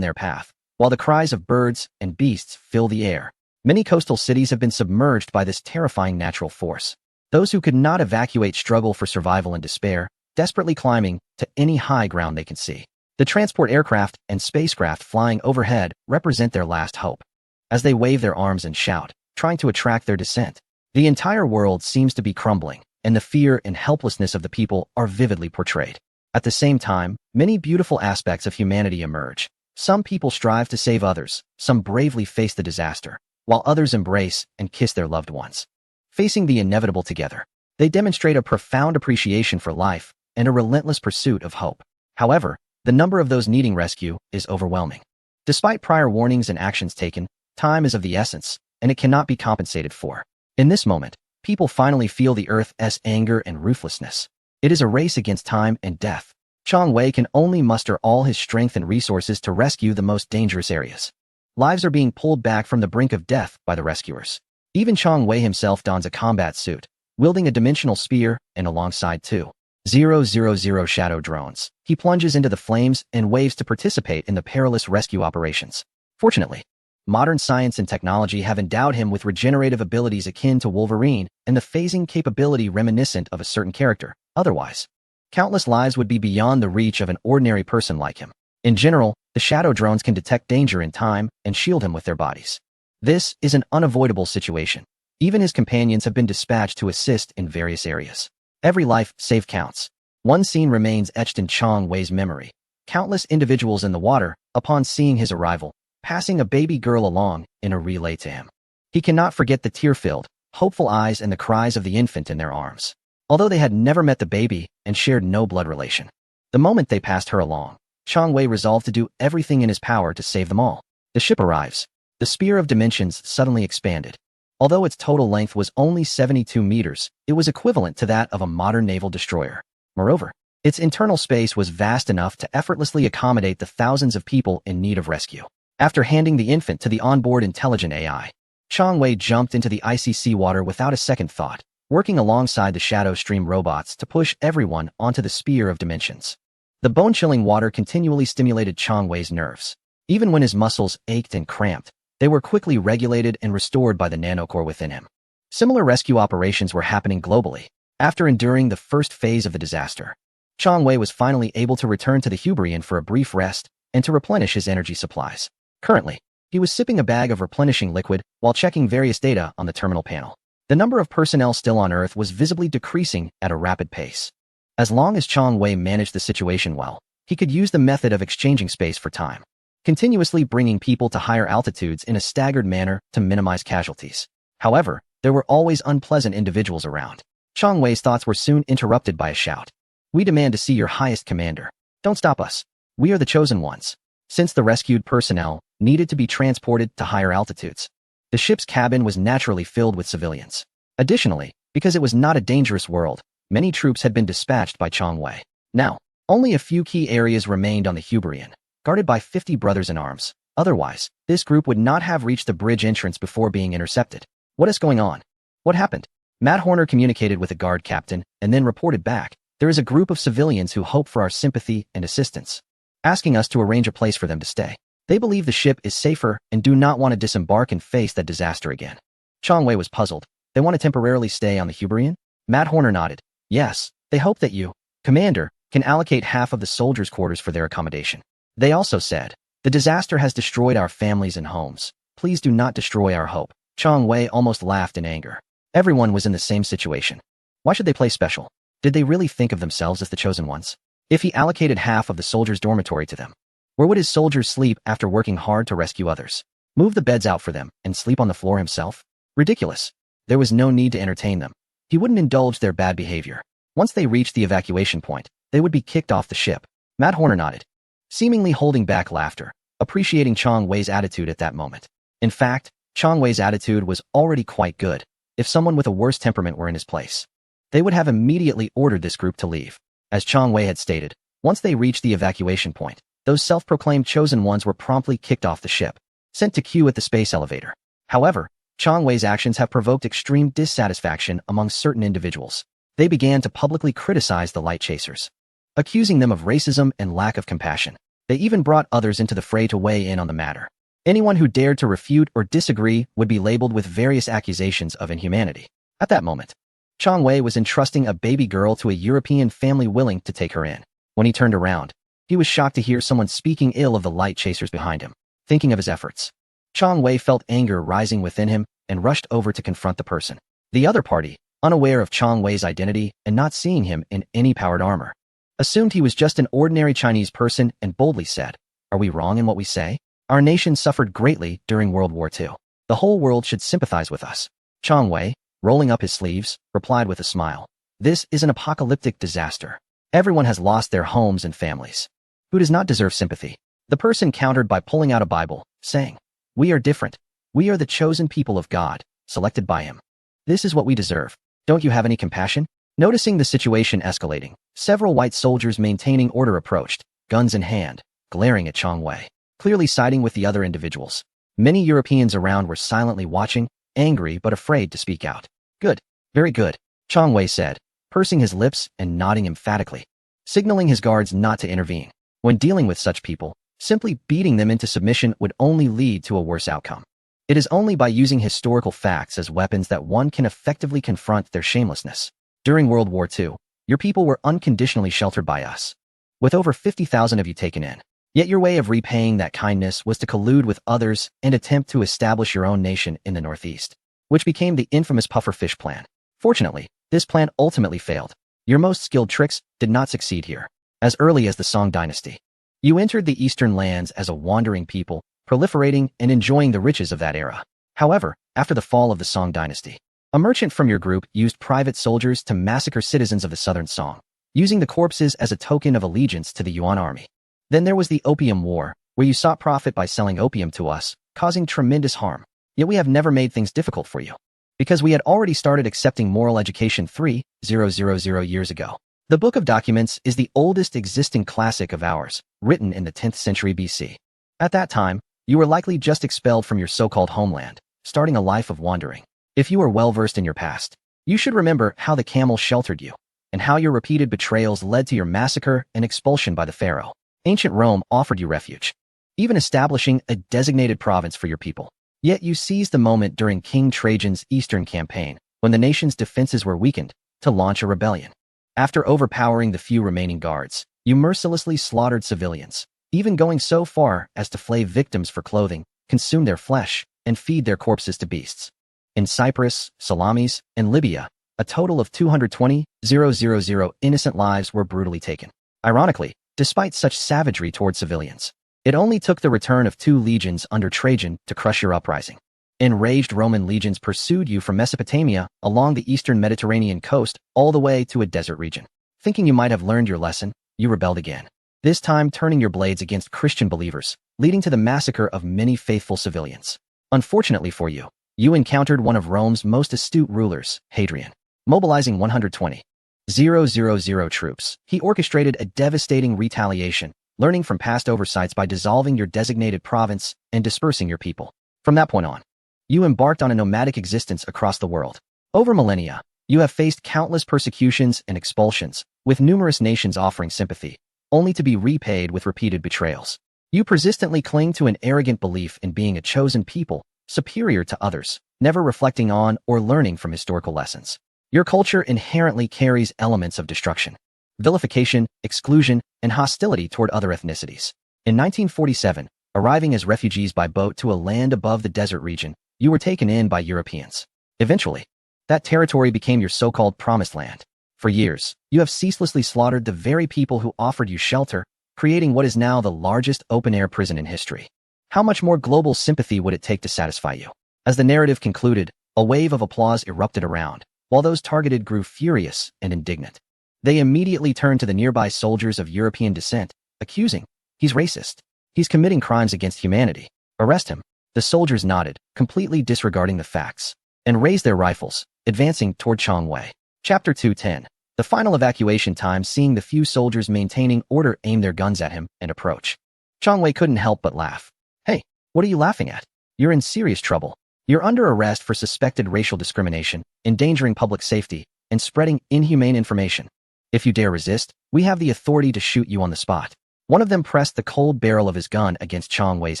their path, while the cries of birds and beasts fill the air. Many coastal cities have been submerged by this terrifying natural force. Those who could not evacuate struggle for survival and despair, desperately climbing to any high ground they can see. The transport aircraft and spacecraft flying overhead represent their last hope, as they wave their arms and shout, trying to attract their descent. The entire world seems to be crumbling, and the fear and helplessness of the people are vividly portrayed. At the same time, many beautiful aspects of humanity emerge. Some people strive to save others, some bravely face the disaster, while others embrace and kiss their loved ones. Facing the inevitable together, they demonstrate a profound appreciation for life and a relentless pursuit of hope. However, the number of those needing rescue is overwhelming. Despite prior warnings and actions taken, time is of the essence, and it cannot be compensated for. In this moment, people finally feel the Earth's anger and ruthlessness. It is a race against time and death. Chang Wei can only muster all his strength and resources to rescue the most dangerous areas. Lives are being pulled back from the brink of death by the rescuers. Even Chang Wei himself dons a combat suit, wielding a dimensional spear, and alongside 2,000 shadow drones, he plunges into the flames and waves to participate in the perilous rescue operations. Fortunately, modern science and technology have endowed him with regenerative abilities akin to Wolverine and the phasing capability reminiscent of a certain character. Otherwise, countless lives would be beyond the reach of an ordinary person like him. In general, the shadow drones can detect danger in time and shield him with their bodies. This is an unavoidable situation. Even his companions have been dispatched to assist in various areas. Every life saved counts. One scene remains etched in Chang Wei's memory. Countless individuals in the water, upon seeing his arrival, passing a baby girl along in a relay to him. He cannot forget the tear-filled, hopeful eyes and the cries of the infant in their arms. Although they had never met the baby and shared no blood relation, the moment they passed her along, Chang Wei resolved to do everything in his power to save them all. The ship arrives. The Spear of Dimensions suddenly expanded. Although its total length was only 72 meters, it was equivalent to that of a modern naval destroyer. Moreover, its internal space was vast enough to effortlessly accommodate the thousands of people in need of rescue. After handing the infant to the onboard intelligent AI, Chang Wei jumped into the icy seawater without a second thought, working alongside the Shadow Stream robots to push everyone onto the Spear of Dimensions. The bone-chilling water continually stimulated Chang Wei's nerves. Even when his muscles ached and cramped, they were quickly regulated and restored by the nanocore within him. Similar rescue operations were happening globally. After enduring the first phase of the disaster, Chang Wei was finally able to return to the Hubrian for a brief rest and to replenish his energy supplies. Currently, he was sipping a bag of replenishing liquid while checking various data on the terminal panel. The number of personnel still on Earth was visibly decreasing at a rapid pace. As long as Chang Wei managed the situation well, he could use the method of exchanging space for time, continuously bringing people to higher altitudes in a staggered manner to minimize casualties. However, there were always unpleasant individuals around. Chang Wei's thoughts were soon interrupted by a shout. "We demand to see your highest commander. Don't stop us. We are the chosen ones." Since the rescued personnel needed to be transported to higher altitudes, the ship's cabin was naturally filled with civilians. Additionally, because it was not a dangerous world, many troops had been dispatched by Chang Wei. Now, only a few key areas remained on the Hubrian, guarded by 50 brothers in arms. Otherwise, this group would not have reached the bridge entrance before being intercepted. "What is going on? What happened?" Matt Horner communicated with the guard captain and then reported back, "There is a group of civilians who hope for our sympathy and assistance, asking us to arrange a place for them to stay. They believe the ship is safer and do not want to disembark and face that disaster again." Chang Wei was puzzled. "They want to temporarily stay on the Hubrian?" Matt Horner nodded. "Yes, they hope that you, Commander, can allocate half of the soldiers' quarters for their accommodation. They also said, 'The disaster has destroyed our families and homes. Please do not destroy our hope.'" Chang Wei almost laughed in anger. Everyone was in the same situation. Why should they play special? Did they really think of themselves as the chosen ones? If he allocated half of the soldiers' dormitory to them, where would his soldiers sleep after working hard to rescue others? Move the beds out for them and sleep on the floor himself? Ridiculous. There was no need to entertain them. He wouldn't indulge their bad behavior. Once they reached the evacuation point, they would be kicked off the ship. Matt Horner nodded, seemingly holding back laughter, appreciating Chang Wei's attitude at that moment. In fact, Chang Wei's attitude was already quite good. If someone with a worse temperament were in his place, they would have immediately ordered this group to leave. As Chang Wei had stated, once they reached the evacuation point, those self-proclaimed chosen ones were promptly kicked off the ship, sent to queue at the space elevator. However, Chang Wei's actions have provoked extreme dissatisfaction among certain individuals. They began to publicly criticize the light chasers, accusing them of racism and lack of compassion. They even brought others into the fray to weigh in on the matter. Anyone who dared to refute or disagree would be labeled with various accusations of inhumanity. At that moment, Chang Wei was entrusting a baby girl to a European family willing to take her in. When he turned around, he was shocked to hear someone speaking ill of the light chasers behind him. Thinking of his efforts, Chang Wei felt anger rising within him and rushed over to confront the person. The other party, unaware of Chang Wei's identity and not seeing him in any powered armor, assumed he was just an ordinary Chinese person and boldly said, "Are we wrong in what we say? Our nation suffered greatly during World War II. The whole world should sympathize with us." Chang Wei, rolling up his sleeves, replied with a smile, "This is an apocalyptic disaster. Everyone has lost their homes and families. Who does not deserve sympathy?" The person countered by pulling out a Bible, saying, "We are different. We are the chosen people of God, selected by Him. This is what we deserve. Don't you have any compassion?" Noticing the situation escalating, several white soldiers maintaining order approached, guns in hand, glaring at Chang Wei, clearly siding with the other individuals. Many Europeans around were silently watching, angry but afraid to speak out. "Good. Very good," Chang Wei said, pursing his lips and nodding emphatically, signaling his guards not to intervene. When dealing with such people, simply beating them into submission would only lead to a worse outcome. It is only by using historical facts as weapons that one can effectively confront their shamelessness. During World War II, your people were unconditionally sheltered by us, with over 50,000 of you taken in. Yet your way of repaying that kindness was to collude with others and attempt to establish your own nation in the Northeast, which became the infamous pufferfish plan. Fortunately, this plan ultimately failed. Your most skilled tricks did not succeed here. As early as the Song dynasty, you entered the eastern lands as a wandering people, proliferating and enjoying the riches of that era. However, after the fall of the Song dynasty, a merchant from your group used private soldiers to massacre citizens of the southern Song, using the corpses as a token of allegiance to the Yuan army. Then there was the Opium War, where you sought profit by selling opium to us, causing tremendous harm. Yet we have never made things difficult for you, because we had already started accepting moral education 3,000 years ago. The Book of Documents is the oldest existing classic of ours, written in the 10th century BC. At that time, you were likely just expelled from your so-called homeland, starting a life of wandering. If you are well-versed in your past, you should remember how the camel sheltered you, and how your repeated betrayals led to your massacre and expulsion by the pharaoh. Ancient Rome offered you refuge, even establishing a designated province for your people. Yet you seized the moment during King Trajan's Eastern campaign, when the nation's defenses were weakened, to launch a rebellion. After overpowering the few remaining guards, you mercilessly slaughtered civilians, even going so far as to flay victims for clothing, consume their flesh, and feed their corpses to beasts. In Cyprus, Salamis, and Libya, a total of 220,000 innocent lives were brutally taken. Ironically, despite such savagery toward civilians, it only took the return of 2 legions under Trajan to crush your uprising. Enraged Roman legions pursued you from Mesopotamia along the eastern Mediterranean coast all the way to a desert region. Thinking you might have learned your lesson, you rebelled again, this time turning your blades against Christian believers, leading to the massacre of many faithful civilians. Unfortunately for you, you encountered one of Rome's most astute rulers, Hadrian. Mobilizing 120,000 troops, he orchestrated a devastating retaliation, learning from past oversights by dissolving your designated province and dispersing your people. From that point on, you embarked on a nomadic existence across the world. Over millennia, you have faced countless persecutions and expulsions, with numerous nations offering sympathy, only to be repaid with repeated betrayals. You persistently cling to an arrogant belief in being a chosen people, superior to others, never reflecting on or learning from historical lessons. Your culture inherently carries elements of destruction, vilification, exclusion, and hostility toward other ethnicities. In 1947, arriving as refugees by boat to a land above the desert region, you were taken in by Europeans. Eventually, that territory became your so-called promised land. For years, you have ceaselessly slaughtered the very people who offered you shelter, creating what is now the largest open-air prison in history. How much more global sympathy would it take to satisfy you? As the narrative concluded, a wave of applause erupted around, while those targeted grew furious and indignant. They immediately turned to the nearby soldiers of European descent, accusing, "He's racist. He's committing crimes against humanity. Arrest him." The soldiers nodded, completely disregarding the facts, and raised their rifles, advancing toward Changwei. Chapter 210. The final evacuation time. Seeing the few soldiers maintaining order aim their guns at him and approach, Changwei couldn't help but laugh. "Hey, what are you laughing at? You're in serious trouble. You're under arrest for suspected racial discrimination, endangering public safety, and spreading inhumane information. If you dare resist, we have the authority to shoot you on the spot." One of them pressed the cold barrel of his gun against Changwei's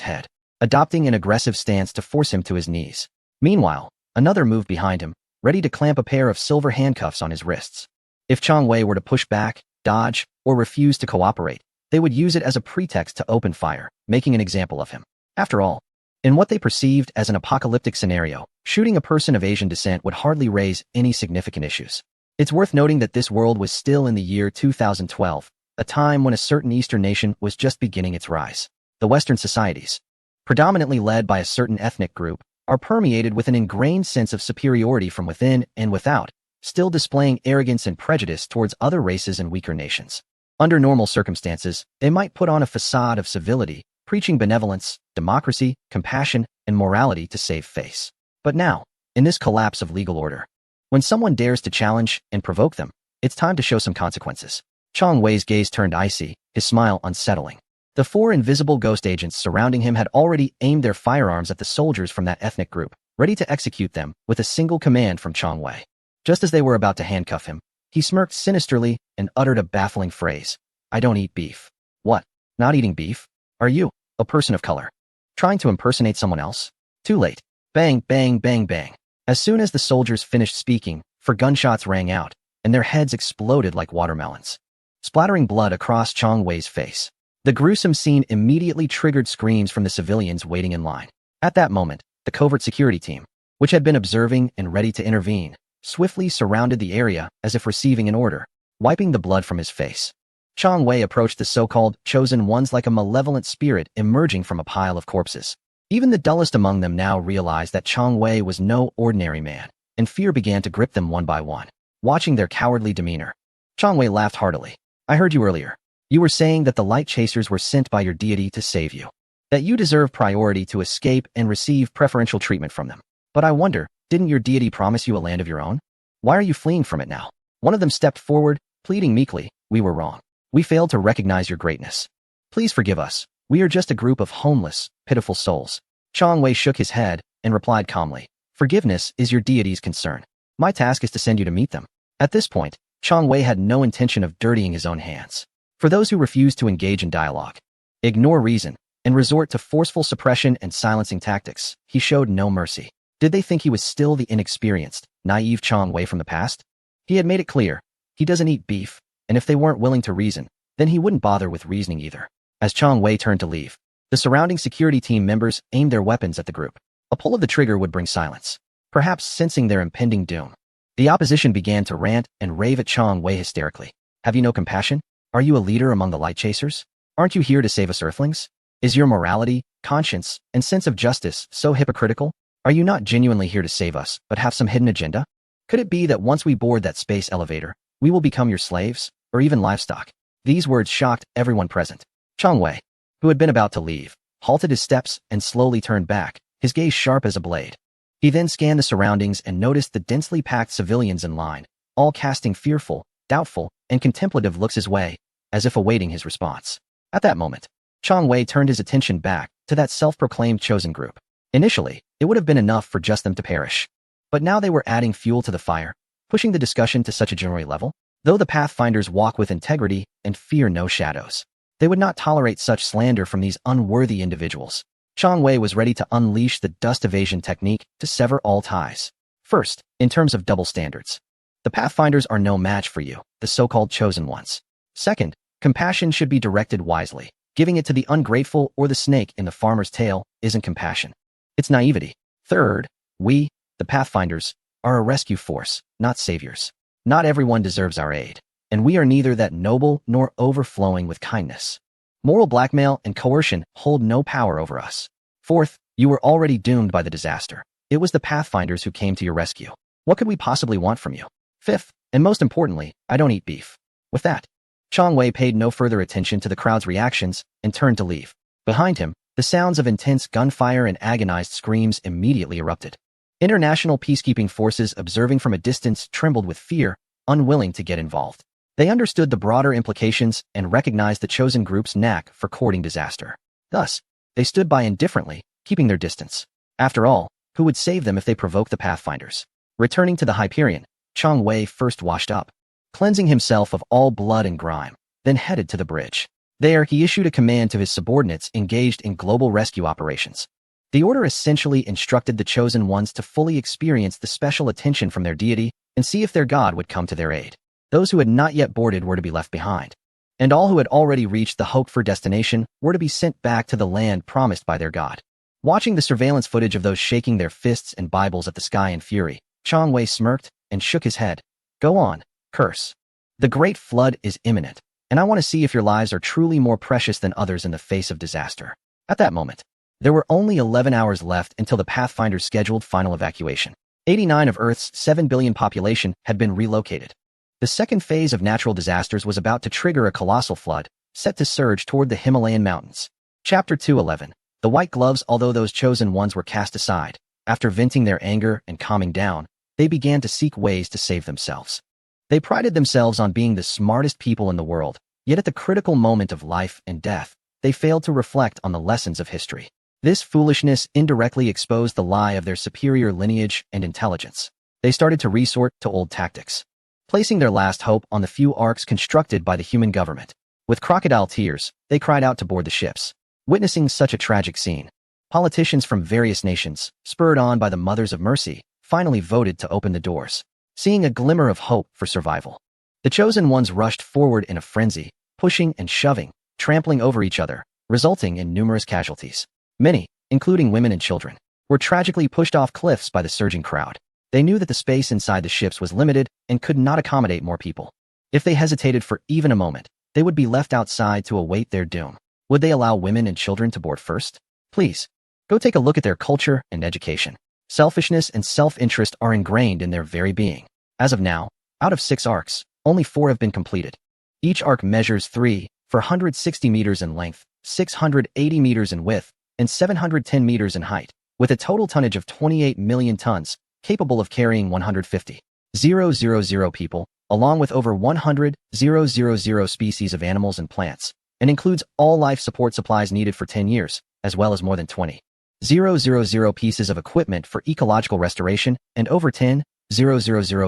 head, adopting an aggressive stance to force him to his knees. Meanwhile, another moved behind him, ready to clamp a pair of silver handcuffs on his wrists. If Changwei were to push back, dodge, or refuse to cooperate, they would use it as a pretext to open fire, making an example of him. After all, in what they perceived as an apocalyptic scenario, shooting a person of Asian descent would hardly raise any significant issues. It's worth noting that this world was still in the year 2012, a time when a certain Eastern nation was just beginning its rise. The Western societies, predominantly led by a certain ethnic group, are permeated with an ingrained sense of superiority from within and without, still displaying arrogance and prejudice towards other races and weaker nations. Under normal circumstances, they might put on a facade of civility, preaching benevolence, democracy, compassion, and morality to save face. But now, in this collapse of legal order, when someone dares to challenge and provoke them, it's time to show some consequences. Changwei's gaze turned icy, his smile unsettling. The 4 invisible ghost agents surrounding him had already aimed their firearms at the soldiers from that ethnic group, ready to execute them with a single command from Changwei. Just as they were about to handcuff him, he smirked sinisterly and uttered a baffling phrase. "I don't eat beef." "What? Not eating beef? Are you a person of color? Trying to impersonate someone else?" Too late. Bang, bang, bang, bang. As soon as the soldiers finished speaking, 4 gunshots rang out, and their heads exploded like watermelons, splattering blood across Changwei's face. The gruesome scene immediately triggered screams from the civilians waiting in line. At that moment, the covert security team, which had been observing and ready to intervene, swiftly surrounded the area as if receiving an order, wiping the blood from his face. Changwei approached the so-called chosen ones like a malevolent spirit emerging from a pile of corpses. Even the dullest among them now realized that Changwei was no ordinary man, and fear began to grip them one by one. Watching their cowardly demeanor, Changwei laughed heartily. "I heard you earlier. You were saying that the light chasers were sent by your deity to save you, that you deserve priority to escape and receive preferential treatment from them. But I wonder, didn't your deity promise you a land of your own? Why are you fleeing from it now?" One of them stepped forward, pleading meekly, "We were wrong. We failed to recognize your greatness. Please forgive us. We are just a group of homeless, pitiful souls." Changwei shook his head and replied calmly, "Forgiveness is your deity's concern. My task is to send you to meet them." At this point, Chang Wei had no intention of dirtying his own hands. For those who refuse to engage in dialogue, ignore reason, and resort to forceful suppression and silencing tactics, he showed no mercy. Did they think he was still the inexperienced, naive Chang Wei from the past? He had made it clear, he doesn't eat beef, and if they weren't willing to reason, then he wouldn't bother with reasoning either. As Chang Wei turned to leave, the surrounding security team members aimed their weapons at the group. A pull of the trigger would bring silence, perhaps sensing their impending doom. The opposition began to rant and rave at Chang Wei hysterically. "Have you no compassion? Are you a leader among the light chasers? Aren't you here to save us Earthlings? Is your morality, conscience, and sense of justice so hypocritical? Are you not genuinely here to save us, but have some hidden agenda? Could it be that once we board that space elevator, we will become your slaves, or even livestock?" These words shocked everyone present. Chang Wei, who had been about to leave, halted his steps and slowly turned back, his gaze sharp as a blade. He then scanned the surroundings and noticed the densely packed civilians in line, all casting fearful, doubtful, and contemplative looks his way, as if awaiting his response. At that moment, Chang Wei turned his attention back to that self-proclaimed chosen group. Initially, it would have been enough for just them to perish. But now they were adding fuel to the fire, pushing the discussion to such a general level. Though the Pathfinders walk with integrity and fear no shadows, they would not tolerate such slander from these unworthy individuals. Chang Wei was ready to unleash the dust evasion technique to sever all ties. First, in terms of double standards, the Pathfinders are no match for you, the so-called chosen ones. Second, compassion should be directed wisely. Giving it to the ungrateful or the snake in the farmer's tail isn't compassion. It's naivety. Third, we, the Pathfinders, are a rescue force, not saviors. Not everyone deserves our aid, and we are neither that noble nor overflowing with kindness. Moral blackmail and coercion hold no power over us. Fourth, you were already doomed by the disaster. It was the Pathfinders who came to your rescue. What could we possibly want from you? Fifth, and most importantly, I don't eat beef. With that, Chang Wei paid no further attention to the crowd's reactions and turned to leave. Behind him, the sounds of intense gunfire and agonized screams immediately erupted. International peacekeeping forces observing from a distance trembled with fear, unwilling to get involved. They understood the broader implications and recognized the chosen group's knack for courting disaster. Thus, they stood by indifferently, keeping their distance. After all, who would save them if they provoked the Pathfinders? Returning to the Hyperion, Chang Wei first washed up, cleansing himself of all blood and grime, then headed to the bridge. There, he issued a command to his subordinates engaged in global rescue operations. The order essentially instructed the chosen ones to fully experience the special attention from their deity and see if their god would come to their aid. Those who had not yet boarded were to be left behind, and all who had already reached the hoped-for destination were to be sent back to the land promised by their god. Watching the surveillance footage of those shaking their fists and Bibles at the sky in fury, Chang Wei smirked and shook his head. "Go on, curse. The great flood is imminent, and I want to see if your lives are truly more precious than others in the face of disaster." At that moment, there were only 11 hours left until the Pathfinder's scheduled final evacuation. 89 of Earth's 7 billion population had been relocated. The second phase of natural disasters was about to trigger a colossal flood, set to surge toward the Himalayan mountains. Chapter 211. The White Gloves. Although those chosen ones were cast aside, after venting their anger and calming down, they began to seek ways to save themselves. They prided themselves on being the smartest people in the world, yet at the critical moment of life and death, they failed to reflect on the lessons of history. This foolishness indirectly exposed the lie of their superior lineage and intelligence. They started to resort to old tactics, placing their last hope on the few arcs constructed by the human government. With crocodile tears, they cried out to board the ships. Witnessing such a tragic scene, politicians from various nations, spurred on by the Mothers of Mercy, finally voted to open the doors, seeing a glimmer of hope for survival. The chosen ones rushed forward in a frenzy, pushing and shoving, trampling over each other, resulting in numerous casualties. Many, including women and children, were tragically pushed off cliffs by the surging crowd. They knew that the space inside the ships was limited and could not accommodate more people. If they hesitated for even a moment, they would be left outside to await their doom. Would they allow women and children to board first? Please, go take a look at their culture and education. Selfishness and self-interest are ingrained in their very being. As of now, out of 6 arcs, only 4 have been completed. Each arc measures 460 meters in length, 680 meters in width, and 710 meters in height, with a total tonnage of 28 million tons, capable of carrying 150,000 people, along with over 100,000 species of animals and plants, and includes all life support supplies needed for 10 years, as well as more than 20 pieces of equipment for ecological restoration, and over 10,000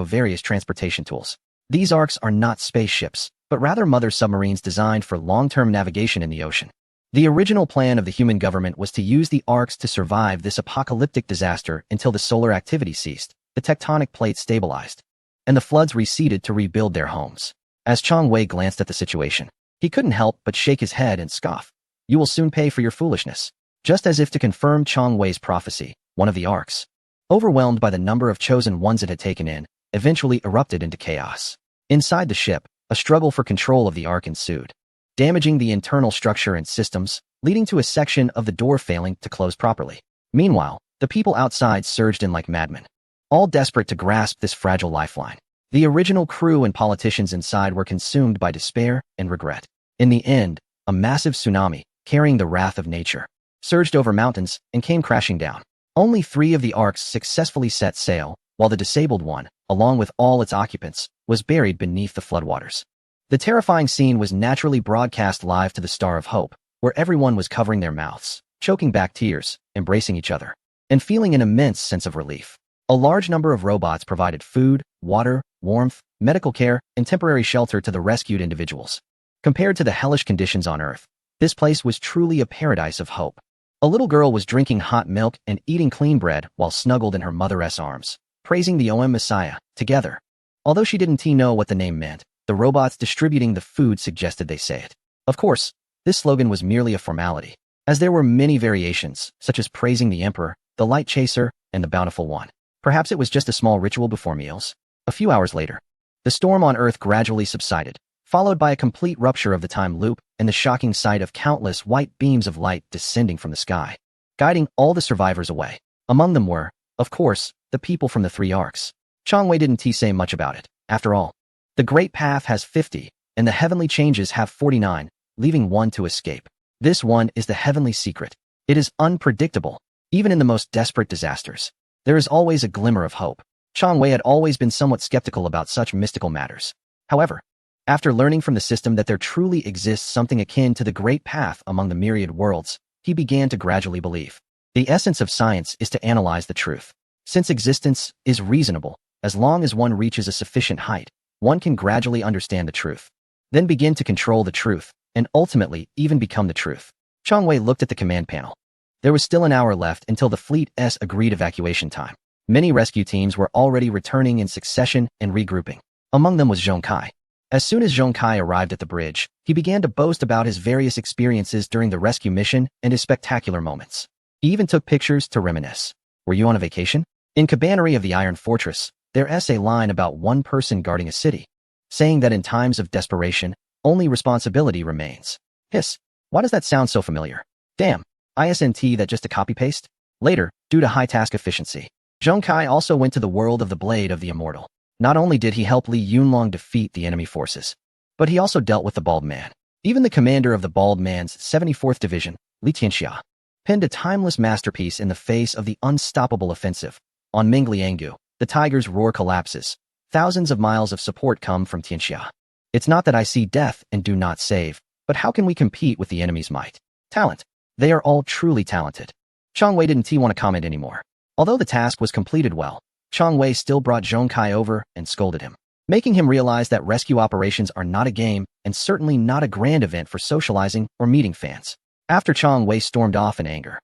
various transportation tools. These arcs are not spaceships, but rather mother submarines designed for long-term navigation in the ocean. The original plan of the human government was to use the arcs to survive this apocalyptic disaster until the solar activity ceased, the tectonic plates stabilized, and the floods receded to rebuild their homes. As Chang Wei glanced at the situation, he couldn't help but shake his head and scoff. You will soon pay for your foolishness. Just as if to confirm Chang Wei's prophecy, one of the arcs, overwhelmed by the number of chosen ones it had taken in, eventually erupted into chaos. Inside the ship, a struggle for control of the arc ensued, damaging the internal structure and systems, leading to a section of the door failing to close properly. Meanwhile, the people outside surged in like madmen, all desperate to grasp this fragile lifeline. The original crew and politicians inside were consumed by despair and regret. In the end, a massive tsunami, carrying the wrath of nature, surged over mountains and came crashing down. Only 3 of the arcs successfully set sail, while the disabled one, along with all its occupants, was buried beneath the floodwaters. The terrifying scene was naturally broadcast live to the Star of Hope, where everyone was covering their mouths, choking back tears, embracing each other, and feeling an immense sense of relief. A large number of robots provided food, water, warmth, medical care, and temporary shelter to the rescued individuals. Compared to the hellish conditions on Earth, this place was truly a paradise of hope. A little girl was drinking hot milk and eating clean bread while snuggled in her mother's arms, praising the OM Messiah, together. Although she didn't know what the name meant, the robots distributing the food suggested they say it. Of course, this slogan was merely a formality, as there were many variations, such as praising the Emperor, the Light Chaser, and the Bountiful One. Perhaps it was just a small ritual before meals. A few hours later, the storm on Earth gradually subsided, followed by a complete rupture of the time loop and the shocking sight of countless white beams of light descending from the sky, guiding all the survivors away. Among them were, of course, the people from the 3 arcs. Chang Wei didn't say much about it. After all, the Great Path has 50, and the Heavenly Changes have 49, leaving one to escape. This one is the Heavenly Secret. It is unpredictable. Even in the most desperate disasters, there is always a glimmer of hope. Chang Wei had always been somewhat skeptical about such mystical matters. However, after learning from the system that there truly exists something akin to the Great Path among the myriad worlds, he began to gradually believe. The essence of science is to analyze the truth. Since existence is reasonable, as long as one reaches a sufficient height, one can gradually understand the truth, then begin to control the truth, and ultimately even become the truth. Chang Wei looked at the command panel. There was still an hour left until the fleet's agreed evacuation time. Many rescue teams were already returning in succession and regrouping. Among them was Zhong Kai. As soon as Zhong Kai arrived at the bridge, he began to boast about his various experiences during the rescue mission and his spectacular moments. He even took pictures to reminisce. Were you on a vacation? In Cabannery of the Iron Fortress, there's a line about one person guarding a city, saying that in times of desperation, only responsibility remains. Hiss. Why does that sound so familiar? Damn. Isn't that just a copy-paste? Later, due to high task efficiency, Zhong Kai also went to the world of the Blade of the Immortal. Not only did he help Li Yunlong defeat the enemy forces, but he also dealt with the Bald Man. Even the commander of the Bald Man's 74th Division, Li Tianxia, penned a timeless masterpiece in the face of the unstoppable offensive. On Mingliangu, the tiger's roar collapses. Thousands of miles of support come from Tianxia. It's not that I see death and do not save, but how can we compete with the enemy's might? Talent. They are all truly talented. Chang Wei didn't want to comment anymore. Although the task was completed well, Chang Wei still brought Zhong Kai over and scolded him, making him realize that rescue operations are not a game and certainly not a grand event for socializing or meeting fans. After Chang Wei stormed off in anger,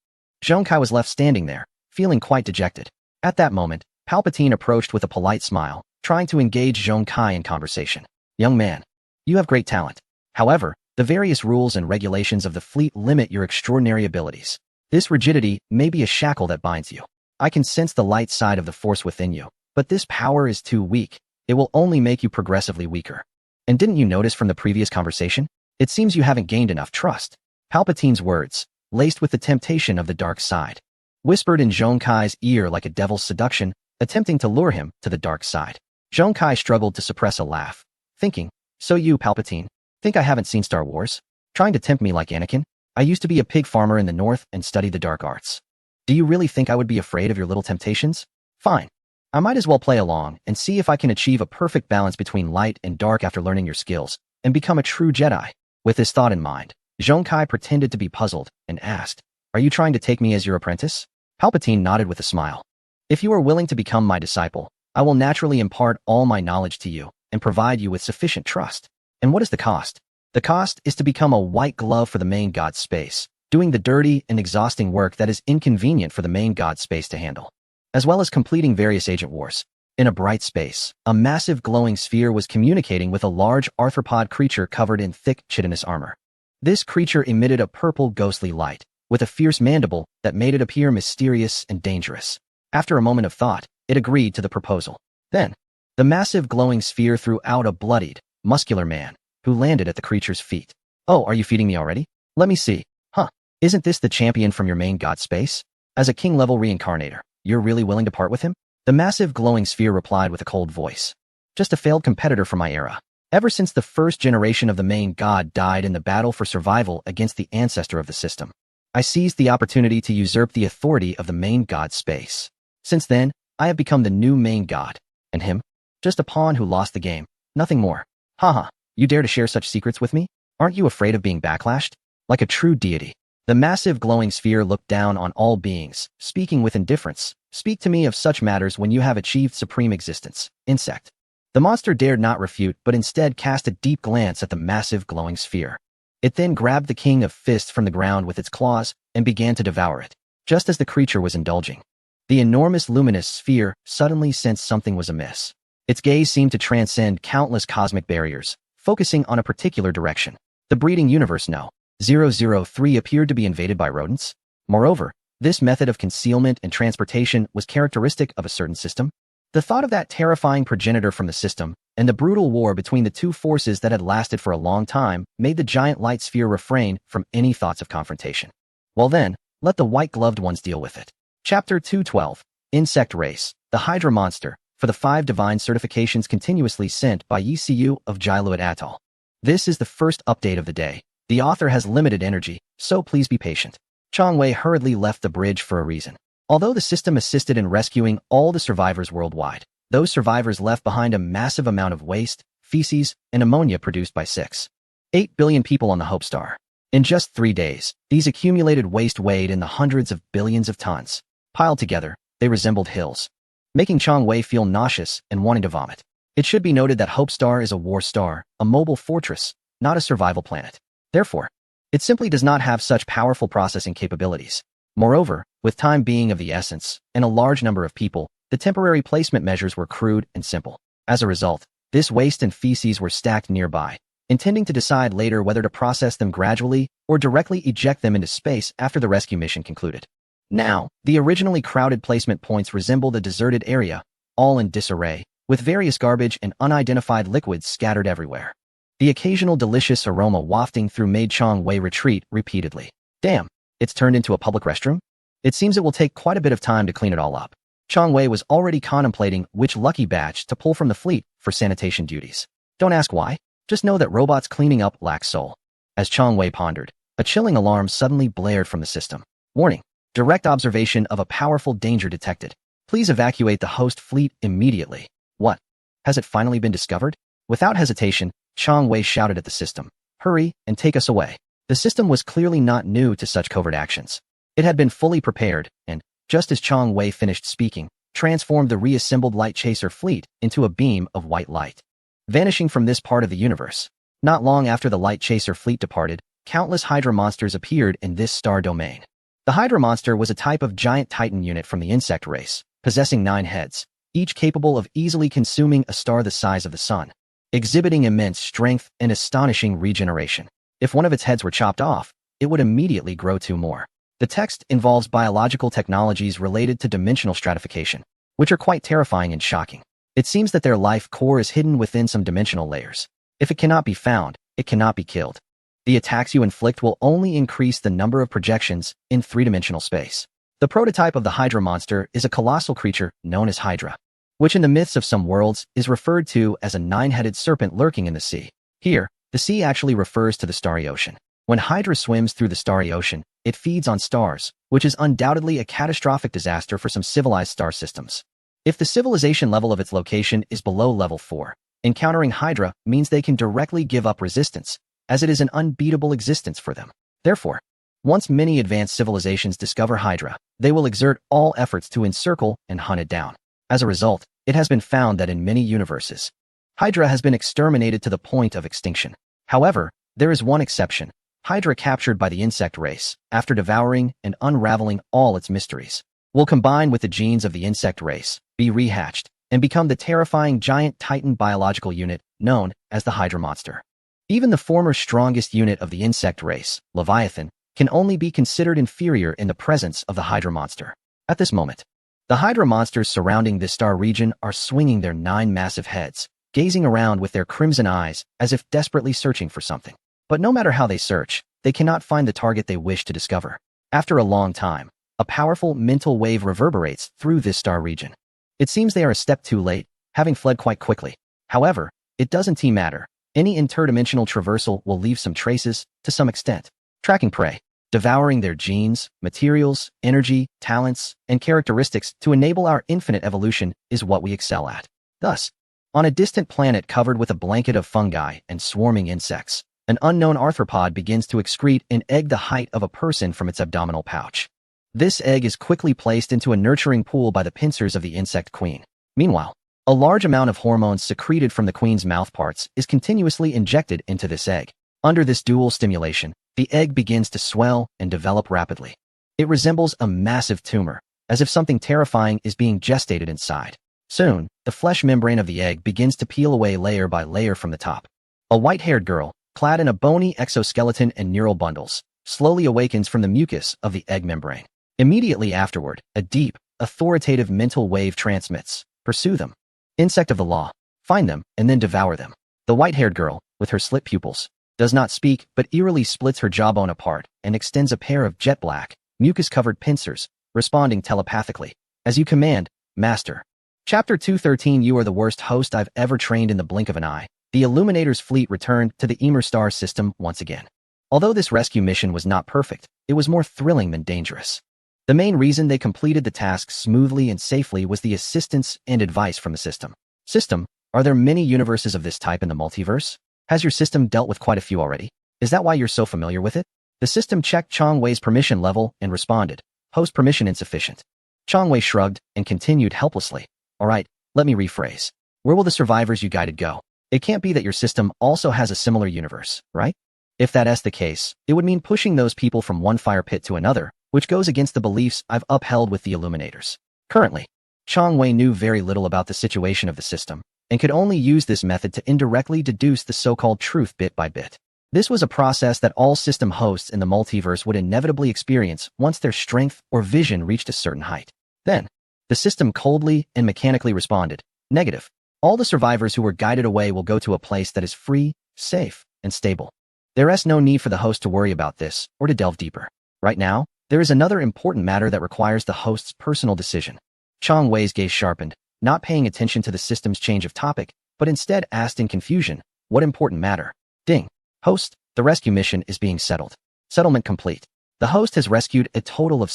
Zhong Kai was left standing there, feeling quite dejected. At that moment, Palpatine approached with a polite smile, trying to engage Zhong Kai in conversation. Young man, you have great talent. However, the various rules and regulations of the fleet limit your extraordinary abilities. This rigidity may be a shackle that binds you. I can sense the light side of the Force within you, but this power is too weak. It will only make you progressively weaker. And didn't you notice from the previous conversation? It seems you haven't gained enough trust. Palpatine's words, laced with the temptation of the dark side, whispered in Zhong Kai's ear like a devil's seduction, attempting to lure him to the dark side. Zhong Kai struggled to suppress a laugh, thinking, so you, Palpatine, think I haven't seen Star Wars? Trying to tempt me like Anakin? I used to be a pig farmer in the north and study the dark arts. Do you really think I would be afraid of your little temptations? Fine. I might as well play along and see if I can achieve a perfect balance between light and dark after learning your skills and become a true Jedi. With this thought in mind, Zhong Kai pretended to be puzzled and asked, Are you trying to take me as your apprentice? Palpatine nodded with a smile. If you are willing to become my disciple, I will naturally impart all my knowledge to you and provide you with sufficient trust. And what is the cost? The cost is to become a white glove for the main god space, doing the dirty and exhausting work that is inconvenient for the main god space to handle, as well as completing various agent wars. In a bright space, a massive glowing sphere was communicating with a large arthropod creature covered in thick chitinous armor. This creature emitted a purple ghostly light, with a fierce mandible that made it appear mysterious and dangerous. After a moment of thought, it agreed to the proposal. Then, the massive glowing sphere threw out a bloodied, muscular man, who landed at the creature's feet. Oh, are you feeding me already? Let me see. Huh, isn't this the champion from your main god space? As a king-level reincarnator, you're really willing to part with him? The massive glowing sphere replied with a cold voice. Just a failed competitor from my era. Ever since the first generation of the main god died in the battle for survival against the ancestor of the system, I seized the opportunity to usurp the authority of the main god space. Since then, I have become the new main god, and him? Just a pawn who lost the game, nothing more. Haha, you dare to share such secrets with me? Aren't you afraid of being backlashed? Like a true deity. The massive glowing sphere looked down on all beings, speaking with indifference. Speak to me of such matters when you have achieved supreme existence, insect. The monster dared not refute, but instead cast a deep glance at the massive glowing sphere. It then grabbed the king of fists from the ground with its claws and began to devour it, just as the creature was indulging. The enormous luminous sphere suddenly sensed something was amiss. Its gaze seemed to transcend countless cosmic barriers, focusing on a particular direction. The breeding universe No. 003 appeared to be invaded by rodents. Moreover, this method of concealment and transportation was characteristic of a certain system. The thought of that terrifying progenitor from the system and the brutal war between the two forces that had lasted for a long time made the giant light sphere refrain from any thoughts of confrontation. Well then, let the white-gloved ones deal with it. Chapter 212, Insect Race, the Hydra Monster, for the 5 divine certifications continuously sent by ECU of Jailuit Atoll. This is the first update of the day. The author has limited energy, so please be patient. Chong Wei hurriedly left the bridge for a reason. Although the system assisted in rescuing all the survivors worldwide, those survivors left behind a massive amount of waste, feces, and ammonia produced by 6.8 billion people on the Hope Star. In just 3 days, these accumulated waste weighed in the hundreds of billions of tons. Piled together, they resembled hills, making Chong Wei feel nauseous and wanting to vomit. It should be noted that Hope Star is a war star, a mobile fortress, not a survival planet. Therefore, it simply does not have such powerful processing capabilities. Moreover, with time being of the essence and a large number of people, the temporary placement measures were crude and simple. As a result, this waste and feces were stacked nearby, intending to decide later whether to process them gradually or directly eject them into space after the rescue mission concluded. Now, the originally crowded placement points resembled a deserted area, all in disarray, with various garbage and unidentified liquids scattered everywhere. The occasional delicious aroma wafting through made Chong Wei retreat repeatedly. Damn, it's turned into a public restroom? It seems it will take quite a bit of time to clean it all up. Chong Wei was already contemplating which lucky batch to pull from the fleet for sanitation duties. Don't ask why, just know that robots cleaning up lack soul. As Chong Wei pondered, a chilling alarm suddenly blared from the system. Warning, direct observation of a powerful danger detected. Please evacuate the host fleet immediately. What? Has it finally been discovered? Without hesitation, Chong Wei shouted at the system, hurry and take us away. The system was clearly not new to such covert actions. It had been fully prepared and, just as Chong Wei finished speaking, transformed the reassembled light chaser fleet into a beam of white light, vanishing from this part of the universe. Not long after the light chaser fleet departed, countless Hydra monsters appeared in this star domain. The Hydra monster was a type of giant titan unit from the insect race, possessing 9 heads, each capable of easily consuming a star the size of the sun, exhibiting immense strength and astonishing regeneration. If one of its heads were chopped off, it would immediately grow 2 more. The text involves biological technologies related to dimensional stratification, which are quite terrifying and shocking. It seems that their life core is hidden within some dimensional layers. If it cannot be found, it cannot be killed. The attacks you inflict will only increase the number of projections in 3-dimensional space. The prototype of the Hydra monster is a colossal creature known as Hydra, which in the myths of some worlds is referred to as a 9-headed serpent lurking in the sea. Here, the sea actually refers to the starry ocean. When Hydra swims through the starry ocean, it feeds on stars, which is undoubtedly a catastrophic disaster for some civilized star systems. If the civilization level of its location is below level 4, encountering Hydra means they can directly give up resistance, as it is an unbeatable existence for them. Therefore, Once many advanced civilizations discover Hydra, they will exert all efforts to encircle and hunt it down. As a result, it has been found that in many universes, Hydra has been exterminated to the point of extinction. However, there is one exception. Hydra captured by the insect race, after devouring and unraveling all its mysteries, will combine with the genes of the insect race, be rehatched, and become the terrifying giant titan biological unit known as the Hydra monster. Even the former strongest unit of the insect race, Leviathan, can only be considered inferior in the presence of the Hydra monster. At this moment, the Hydra monsters surrounding this star region are swinging their 9 massive heads, gazing around with their crimson eyes as if desperately searching for something. But no matter how they search, they cannot find the target they wish to discover. After a long time, a powerful mental wave reverberates through this star region. It seems they are a step too late, having fled quite quickly. However, it doesn't matter. Any interdimensional traversal will leave some traces, to some extent. Tracking prey, devouring their genes, materials, energy, talents, and characteristics to enable our infinite evolution is what we excel at. Thus, on a distant planet covered with a blanket of fungi and swarming insects, an unknown arthropod begins to excrete an egg the height of a person from its abdominal pouch. This egg is quickly placed into a nurturing pool by the pincers of the insect queen. Meanwhile, a large amount of hormones secreted from the queen's mouthparts is continuously injected into this egg. Under this dual stimulation, the egg begins to swell and develop rapidly. It resembles a massive tumor, as if something terrifying is being gestated inside. Soon, the flesh membrane of the egg begins to peel away layer by layer from the top. A white-haired girl, clad in a bony exoskeleton and neural bundles, slowly awakens from the mucus of the egg membrane. Immediately afterward, a deep, authoritative mental wave transmits. Pursue them. Insect of the law. Find them, and then devour them. The white-haired girl, with her slit pupils, does not speak but eerily splits her jawbone apart and extends a pair of jet-black, mucus-covered pincers, responding telepathically. As you command, Master. Chapter 213. You are the worst host I've ever trained. In the blink of an eye, the Illuminator's fleet returned to the Emer star system once again. Although this rescue mission was not perfect, it was more thrilling than dangerous. The main reason they completed the task smoothly and safely was the assistance and advice from the system. System, are there many universes of this type in the multiverse? Has your system dealt with quite a few already? Is that why you're so familiar with it? The system checked Chong Wei's permission level and responded, host permission insufficient. Chong Wei shrugged and continued helplessly. All right, let me rephrase. Where will the survivors you guided go? It can't be that your system also has a similar universe, right? If that's the case, it would mean pushing those people from one fire pit to another, which goes against the beliefs I've upheld with the Illuminators. Currently, Chong Wei knew very little about the situation of the system, and could only use this method to indirectly deduce the so-called truth bit by bit. This was a process that all system hosts in the multiverse would inevitably experience once their strength or vision reached a certain height. Then, the system coldly and mechanically responded, negative. All the survivors who were guided away will go to a place that is free, safe, and stable. There is no need for the host to worry about this or to delve deeper. Right now, there is another important matter that requires the host's personal decision. Chong Wei's gaze sharpened, not paying attention to the system's change of topic, but instead asked in confusion, what important matter? Ding. Host, the rescue mission is being settled. Settlement complete. The host has rescued a total of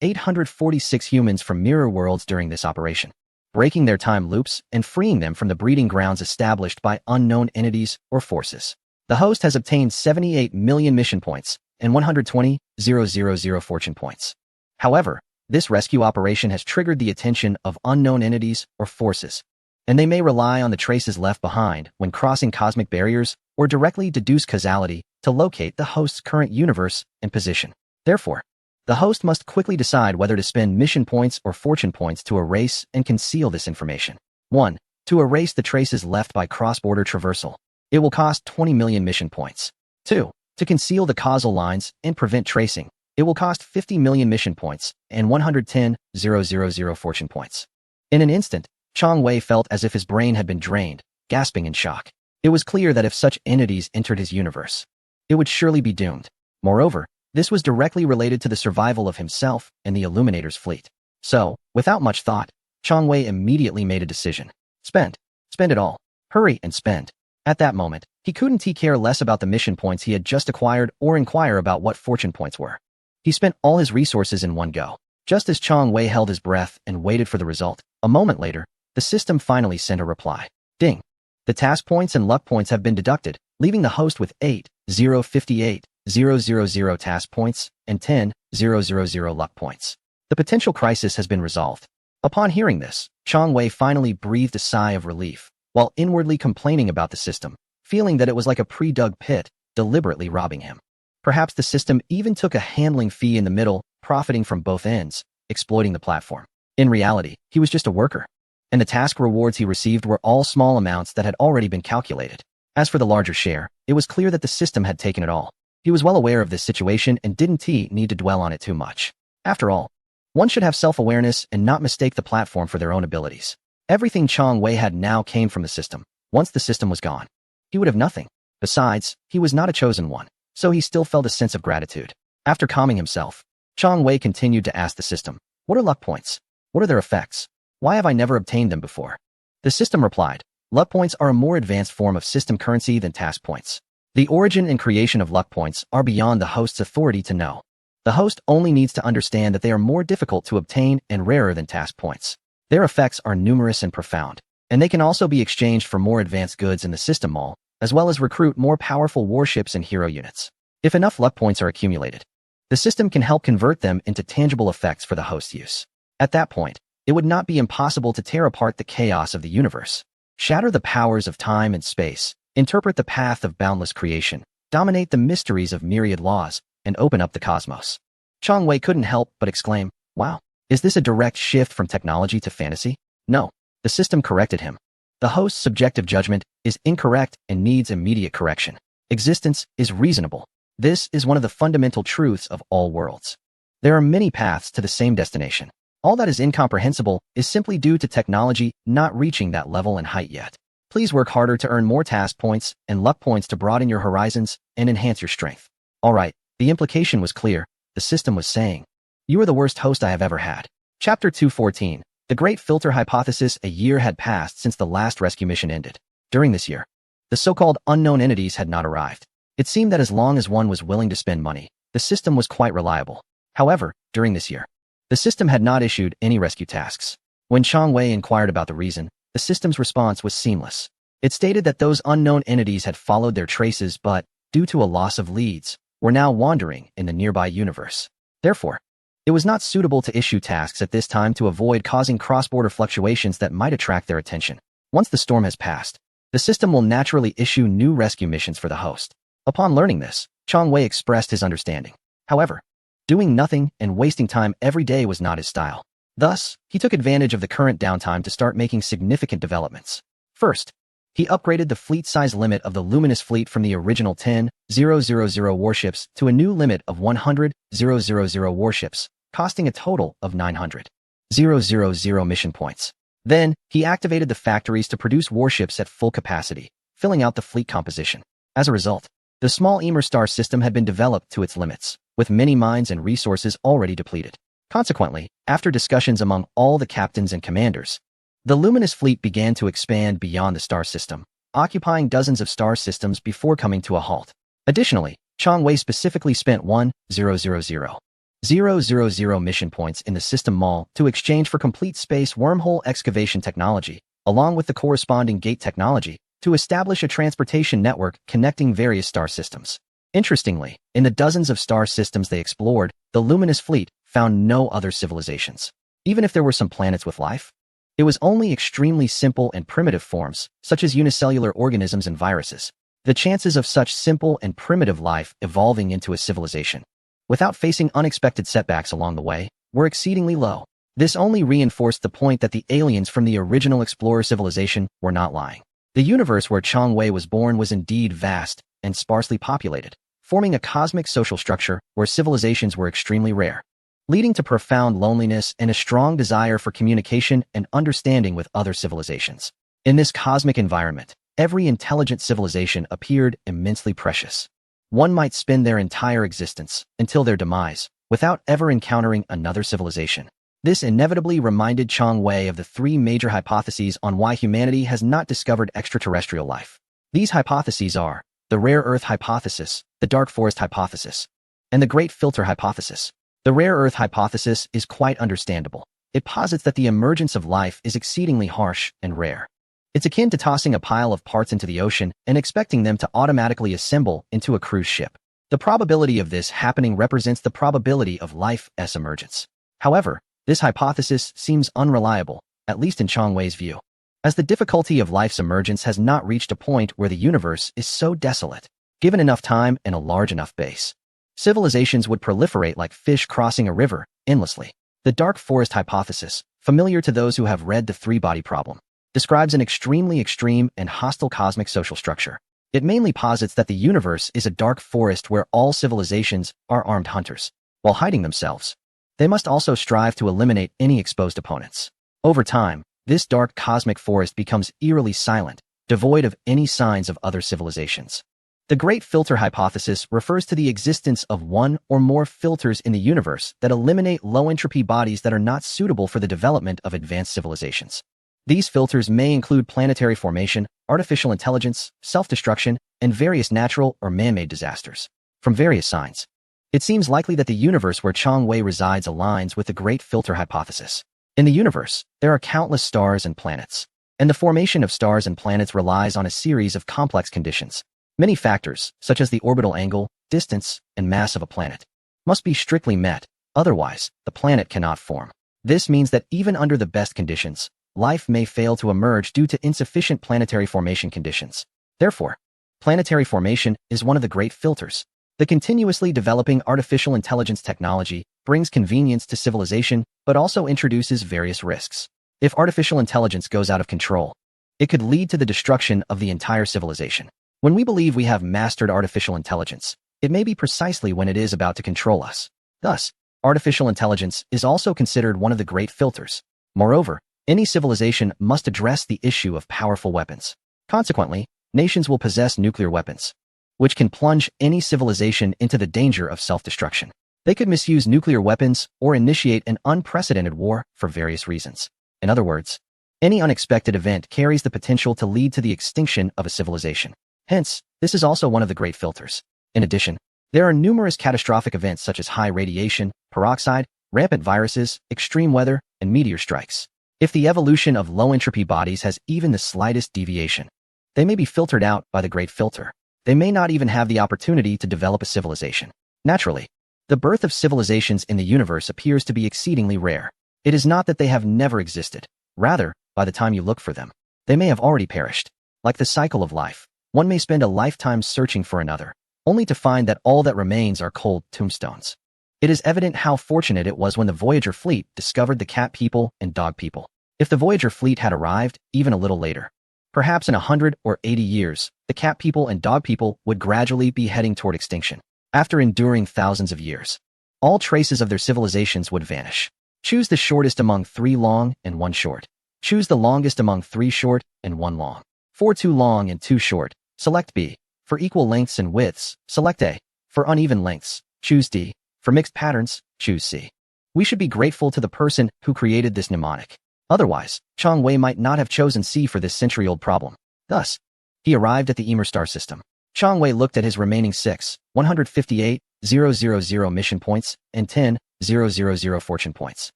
846 humans from mirror worlds during this operation, breaking their time loops and freeing them from the breeding grounds established by unknown entities or forces. The host has obtained 78 million mission points and 120,000 fortune points. However, this rescue operation has triggered the attention of unknown entities or forces, and they may rely on the traces left behind when crossing cosmic barriers or directly deduce causality to locate the host's current universe and position. Therefore, the host must quickly decide whether to spend mission points or fortune points to erase and conceal this information. 1. To erase the traces left by cross-border traversal. It will cost 20 million mission points. 2. To conceal the causal lines and prevent tracing. It will cost 50 million mission points and 110,000 fortune points. In an instant, Chong Wei felt as if his brain had been drained, gasping in shock. It was clear that if such entities entered his universe, it would surely be doomed. Moreover, this was directly related to the survival of himself and the Illuminator's fleet. So, without much thought, Chong Wei immediately made a decision. Spend. Spend it all. Hurry and spend. At that moment, he couldn't care less about the mission points he had just acquired or inquire about what fortune points were. He spent all his resources in one go. Just as Chong Wei held his breath and waited for the result, a moment later, the system finally sent a reply. Ding. The task points and luck points have been deducted, leaving the host with 8,058 10,000 task points and 10,000 luck points. The potential crisis has been resolved. Upon hearing this, Chang Wei finally breathed a sigh of relief, while inwardly complaining about the system, feeling that it was like a pre-dug pit, deliberately robbing him. Perhaps the system even took a handling fee in the middle, profiting from both ends, exploiting the platform. In reality, he was just a worker, and the task rewards he received were all small amounts that had already been calculated. As for the larger share, it was clear that the system had taken it all. He was well aware of this situation and didn't need to dwell on it too much. After all, one should have self-awareness and not mistake the platform for their own abilities. Everything Chang Wei had now came from the system. Once the system was gone, he would have nothing. Besides, he was not a chosen one, so he still felt a sense of gratitude. After calming himself, Chang Wei continued to ask the system, "What are luck points? What are their effects? Why have I never obtained them before?" The system replied, "Luck points are a more advanced form of system currency than task points. The origin and creation of luck points are beyond the host's authority to know. The host only needs to understand that they are more difficult to obtain and rarer than task points. Their effects are numerous and profound, and they can also be exchanged for more advanced goods in the system mall, as well as recruit more powerful warships and hero units. If enough luck points are accumulated, the system can help convert them into tangible effects for the host's use. At that point, it would not be impossible to tear apart the chaos of the universe, shatter the powers of time and space, interpret the path of boundless creation, dominate the mysteries of myriad laws, and open up the cosmos." Chang Wei couldn't help but exclaim, "Wow, is this a direct shift from technology to fantasy?" No, the system corrected him. The host's subjective judgment is incorrect and needs immediate correction. Existence is reasonable. This is one of the fundamental truths of all worlds. There are many paths to the same destination. All that is incomprehensible is simply due to technology not reaching that level and height yet. Please work harder to earn more task points and luck points to broaden your horizons and enhance your strength. All right, the implication was clear. The system was saying, "You are the worst host I have ever had." Chapter 214. The Great Filter Hypothesis. A year had passed since the last rescue mission ended. During this year, the so-called unknown entities had not arrived. It seemed that as long as one was willing to spend money, the system was quite reliable. However, during this year, the system had not issued any rescue tasks. When Chang Wei inquired about the reason, the system's response was seamless. It stated that those unknown entities had followed their traces but, due to a loss of leads, were now wandering in the nearby universe. Therefore, it was not suitable to issue tasks at this time to avoid causing cross-border fluctuations that might attract their attention. Once the storm has passed, the system will naturally issue new rescue missions for the host. Upon learning this, Chang Wei expressed his understanding. However, doing nothing and wasting time every day was not his style. Thus, he took advantage of the current downtime to start making significant developments. First, he upgraded the fleet size limit of the Luminous Fleet from the original 10,000 warships to a new limit of 100,000 warships, costing a total of 900,000 mission points. Then, he activated the factories to produce warships at full capacity, filling out the fleet composition. As a result, the small Emer star system had been developed to its limits, with many mines and resources already depleted. Consequently, after discussions among all the captains and commanders, the Luminous Fleet began to expand beyond the star system, occupying dozens of star systems before coming to a halt. Additionally, Chang Wei specifically spent 1,000,000 mission points in the system mall to exchange for complete space wormhole excavation technology, along with the corresponding gate technology, to establish a transportation network connecting various star systems. Interestingly, in the dozens of star systems they explored, the Luminous Fleet found no other civilizations. Even if there were some planets with life, it was only extremely simple and primitive forms, such as unicellular organisms and viruses. The chances of such simple and primitive life evolving into a civilization, without facing unexpected setbacks along the way, were exceedingly low. This only reinforced the point that the aliens from the original explorer civilization were not lying. The universe where Chang Wei was born was indeed vast and sparsely populated, forming a cosmic social structure where civilizations were extremely rare, leading to profound loneliness and a strong desire for communication and understanding with other civilizations. In this cosmic environment, every intelligent civilization appeared immensely precious. One might spend their entire existence, until their demise, without ever encountering another civilization. This inevitably reminded Chang Wei of the three major hypotheses on why humanity has not discovered extraterrestrial life. These hypotheses are the rare earth hypothesis, the dark forest hypothesis, and the great filter hypothesis. The rare earth hypothesis is quite understandable. It posits that the emergence of life is exceedingly harsh and rare. It's akin to tossing a pile of parts into the ocean and expecting them to automatically assemble into a cruise ship. The probability of this happening represents the probability of life's emergence. However, this hypothesis seems unreliable, at least in Chang Wei's view, as the difficulty of life's emergence has not reached a point where the universe is so desolate. Given enough time and a large enough base, civilizations would proliferate like fish crossing a river, endlessly. The dark forest hypothesis, familiar to those who have read The Three-Body Problem, describes an extremely extreme and hostile cosmic social structure. It mainly posits that the universe is a dark forest where all civilizations are armed hunters. While hiding themselves, they must also strive to eliminate any exposed opponents. Over time, this dark cosmic forest becomes eerily silent, devoid of any signs of other civilizations. The Great Filter hypothesis refers to the existence of one or more filters in the universe that eliminate low-entropy bodies that are not suitable for the development of advanced civilizations. These filters may include planetary formation, artificial intelligence, self-destruction, and various natural or man-made disasters. From various signs, it seems likely that the universe where Chang Wei resides aligns with the Great Filter hypothesis. In the universe, there are countless stars and planets, and the formation of stars and planets relies on a series of complex conditions. Many factors, such as the orbital angle, distance, and mass of a planet, must be strictly met, otherwise, the planet cannot form. This means that even under the best conditions, life may fail to emerge due to insufficient planetary formation conditions. Therefore, planetary formation is one of the great filters. The continuously developing artificial intelligence technology brings convenience to civilization, but also introduces various risks. If artificial intelligence goes out of control, it could lead to the destruction of the entire civilization. When we believe we have mastered artificial intelligence, it may be precisely when it is about to control us. Thus, artificial intelligence is also considered one of the great filters. Moreover, any civilization must address the issue of powerful weapons. Consequently, nations will possess nuclear weapons, which can plunge any civilization into the danger of self-destruction. They could misuse nuclear weapons or initiate an unprecedented war for various reasons. In other words, any unexpected event carries the potential to lead to the extinction of a civilization. Hence, this is also one of the great filters. In addition, there are numerous catastrophic events such as high radiation, peroxide, rampant viruses, extreme weather, and meteor strikes. If the evolution of low-entropy bodies has even the slightest deviation, they may be filtered out by the great filter. They may not even have the opportunity to develop a civilization. Naturally, the birth of civilizations in the universe appears to be exceedingly rare. It is not that they have never existed. Rather, by the time you look for them, they may have already perished. Like the cycle of life, one may spend a lifetime searching for another, only to find that all that remains are cold tombstones. It is evident how fortunate it was when the Voyager fleet discovered the cat people and dog people. If the Voyager fleet had arrived, even a little later, perhaps in 100 or 80 years, the cat people and dog people would gradually be heading toward extinction. After enduring thousands of years, all traces of their civilizations would vanish. Choose the shortest among 3 long and 1 short. Choose the longest among 3 short and 1 long. For 2 long and 2 short, select B. For equal lengths and widths, select A. For uneven lengths, choose D. For mixed patterns, choose C. We should be grateful to the person who created this mnemonic. Otherwise, Chang Wei might not have chosen C for this century-old problem. Thus, he arrived at the Emer star system. Chang Wei looked at his remaining 158,000 mission points and 10,000 fortune points.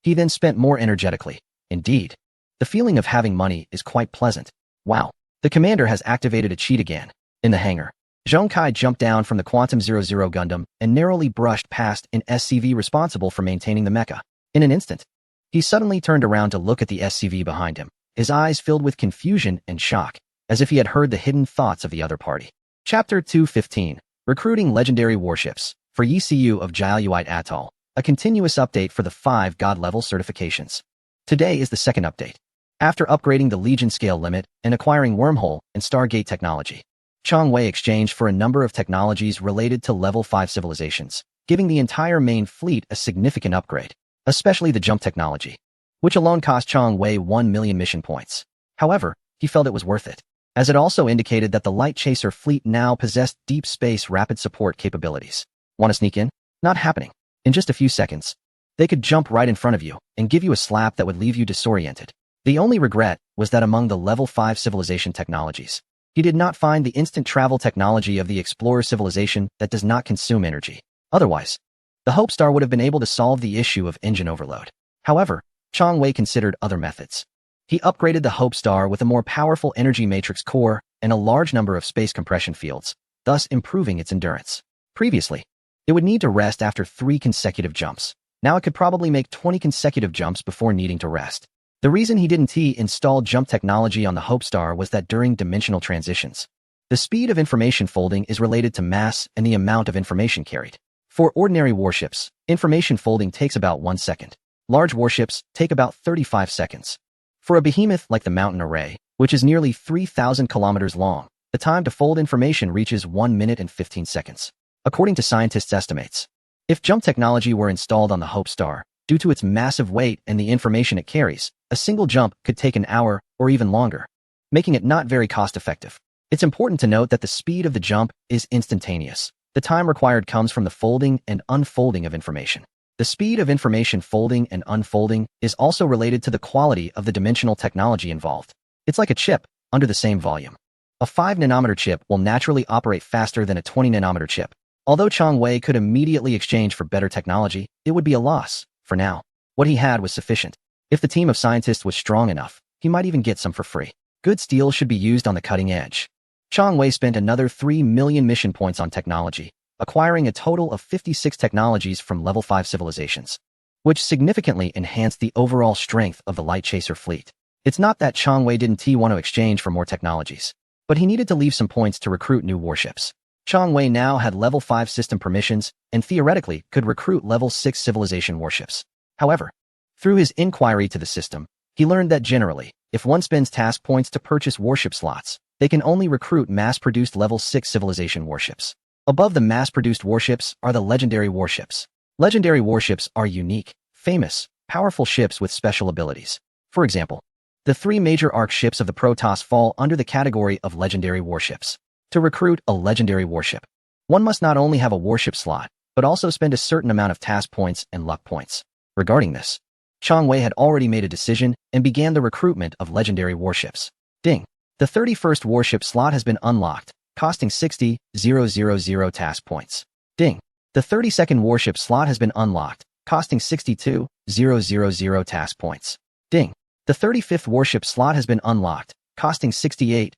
He then spent more energetically. Indeed, the feeling of having money is quite pleasant. Wow. The commander has activated a cheat again. In the hangar, Zhong Kai jumped down from the Quantum 00 Gundam and narrowly brushed past an SCV responsible for maintaining the mecha. In an instant, he suddenly turned around to look at the SCV behind him, his eyes filled with confusion and shock, as if he had heard the hidden thoughts of the other party. Chapter 215, Recruiting Legendary Warships, for ECU of Jiaoyuite Atoll, a continuous update for the 5 God-level certifications. Today is the second update. After upgrading the Legion scale limit and acquiring Wormhole and Stargate technology, Chang Wei exchanged for a number of technologies related to level 5 civilizations, giving the entire main fleet a significant upgrade, especially the jump technology, which alone cost Chang Wei 1 million mission points. However, he felt it was worth it, as it also indicated that the Light Chaser fleet now possessed deep space rapid support capabilities. Want to sneak in? Not happening. In just a few seconds, they could jump right in front of you and give you a slap that would leave you disoriented. The only regret was that among the level 5 civilization technologies, he did not find the instant travel technology of the Explorer civilization that does not consume energy. Otherwise, the Hope Star would have been able to solve the issue of engine overload. However, Chang Wei considered other methods. He upgraded the Hope Star with a more powerful energy matrix core and a large number of space compression fields, thus improving its endurance. Previously, it would need to rest after 3 consecutive jumps. Now it could probably make 20 consecutive jumps before needing to rest. The reason he didn't install jump technology on the Hope Star was that during dimensional transitions, the speed of information folding is related to mass and the amount of information carried. For ordinary warships, information folding takes about 1 second. Large warships take about 35 seconds. For a behemoth like the Mountain Array, which is nearly 3,000 kilometers long, the time to fold information reaches 1 minute and 15 seconds. According to scientists' estimates, if jump technology were installed on the Hope Star, due to its massive weight and the information it carries, a single jump could take an hour or even longer, making it not very cost-effective. It's important to note that the speed of the jump is instantaneous. The time required comes from the folding and unfolding of information. The speed of information folding and unfolding is also related to the quality of the dimensional technology involved. It's like a chip under the same volume. A 5-nanometer chip will naturally operate faster than a 20-nanometer chip. Although Chang Wei could immediately exchange for better technology, it would be a loss. For now, what he had was sufficient. If the team of scientists was strong enough, he might even get some for free. Good steel should be used on the cutting edge. Chang Wei spent another 3 million mission points on technology, acquiring a total of 56 technologies from level 5 civilizations, which significantly enhanced the overall strength of the Light Chaser fleet. It's not that Chang Wei didn't want to exchange for more technologies, but he needed to leave some points to recruit new warships. Chang Wei now had level 5 system permissions and theoretically could recruit level 6 civilization warships. However, through his inquiry to the system, he learned that generally, if one spends task points to purchase warship slots, they can only recruit mass-produced level 6 civilization warships. Above the mass-produced warships are the legendary warships. Legendary warships are unique, famous, powerful ships with special abilities. For example, the 3 major arc ships of the Protoss fall under the category of legendary warships. To recruit a legendary warship, one must not only have a warship slot, but also spend a certain amount of task points and luck points. Regarding this, Chang Wei had already made a decision and began the recruitment of legendary warships. Ding! The 31st warship slot has been unlocked, costing 60,000 task points. Ding! The 32nd warship slot has been unlocked, costing 62,000 task points. Ding! The 35th warship slot has been unlocked, costing 68,000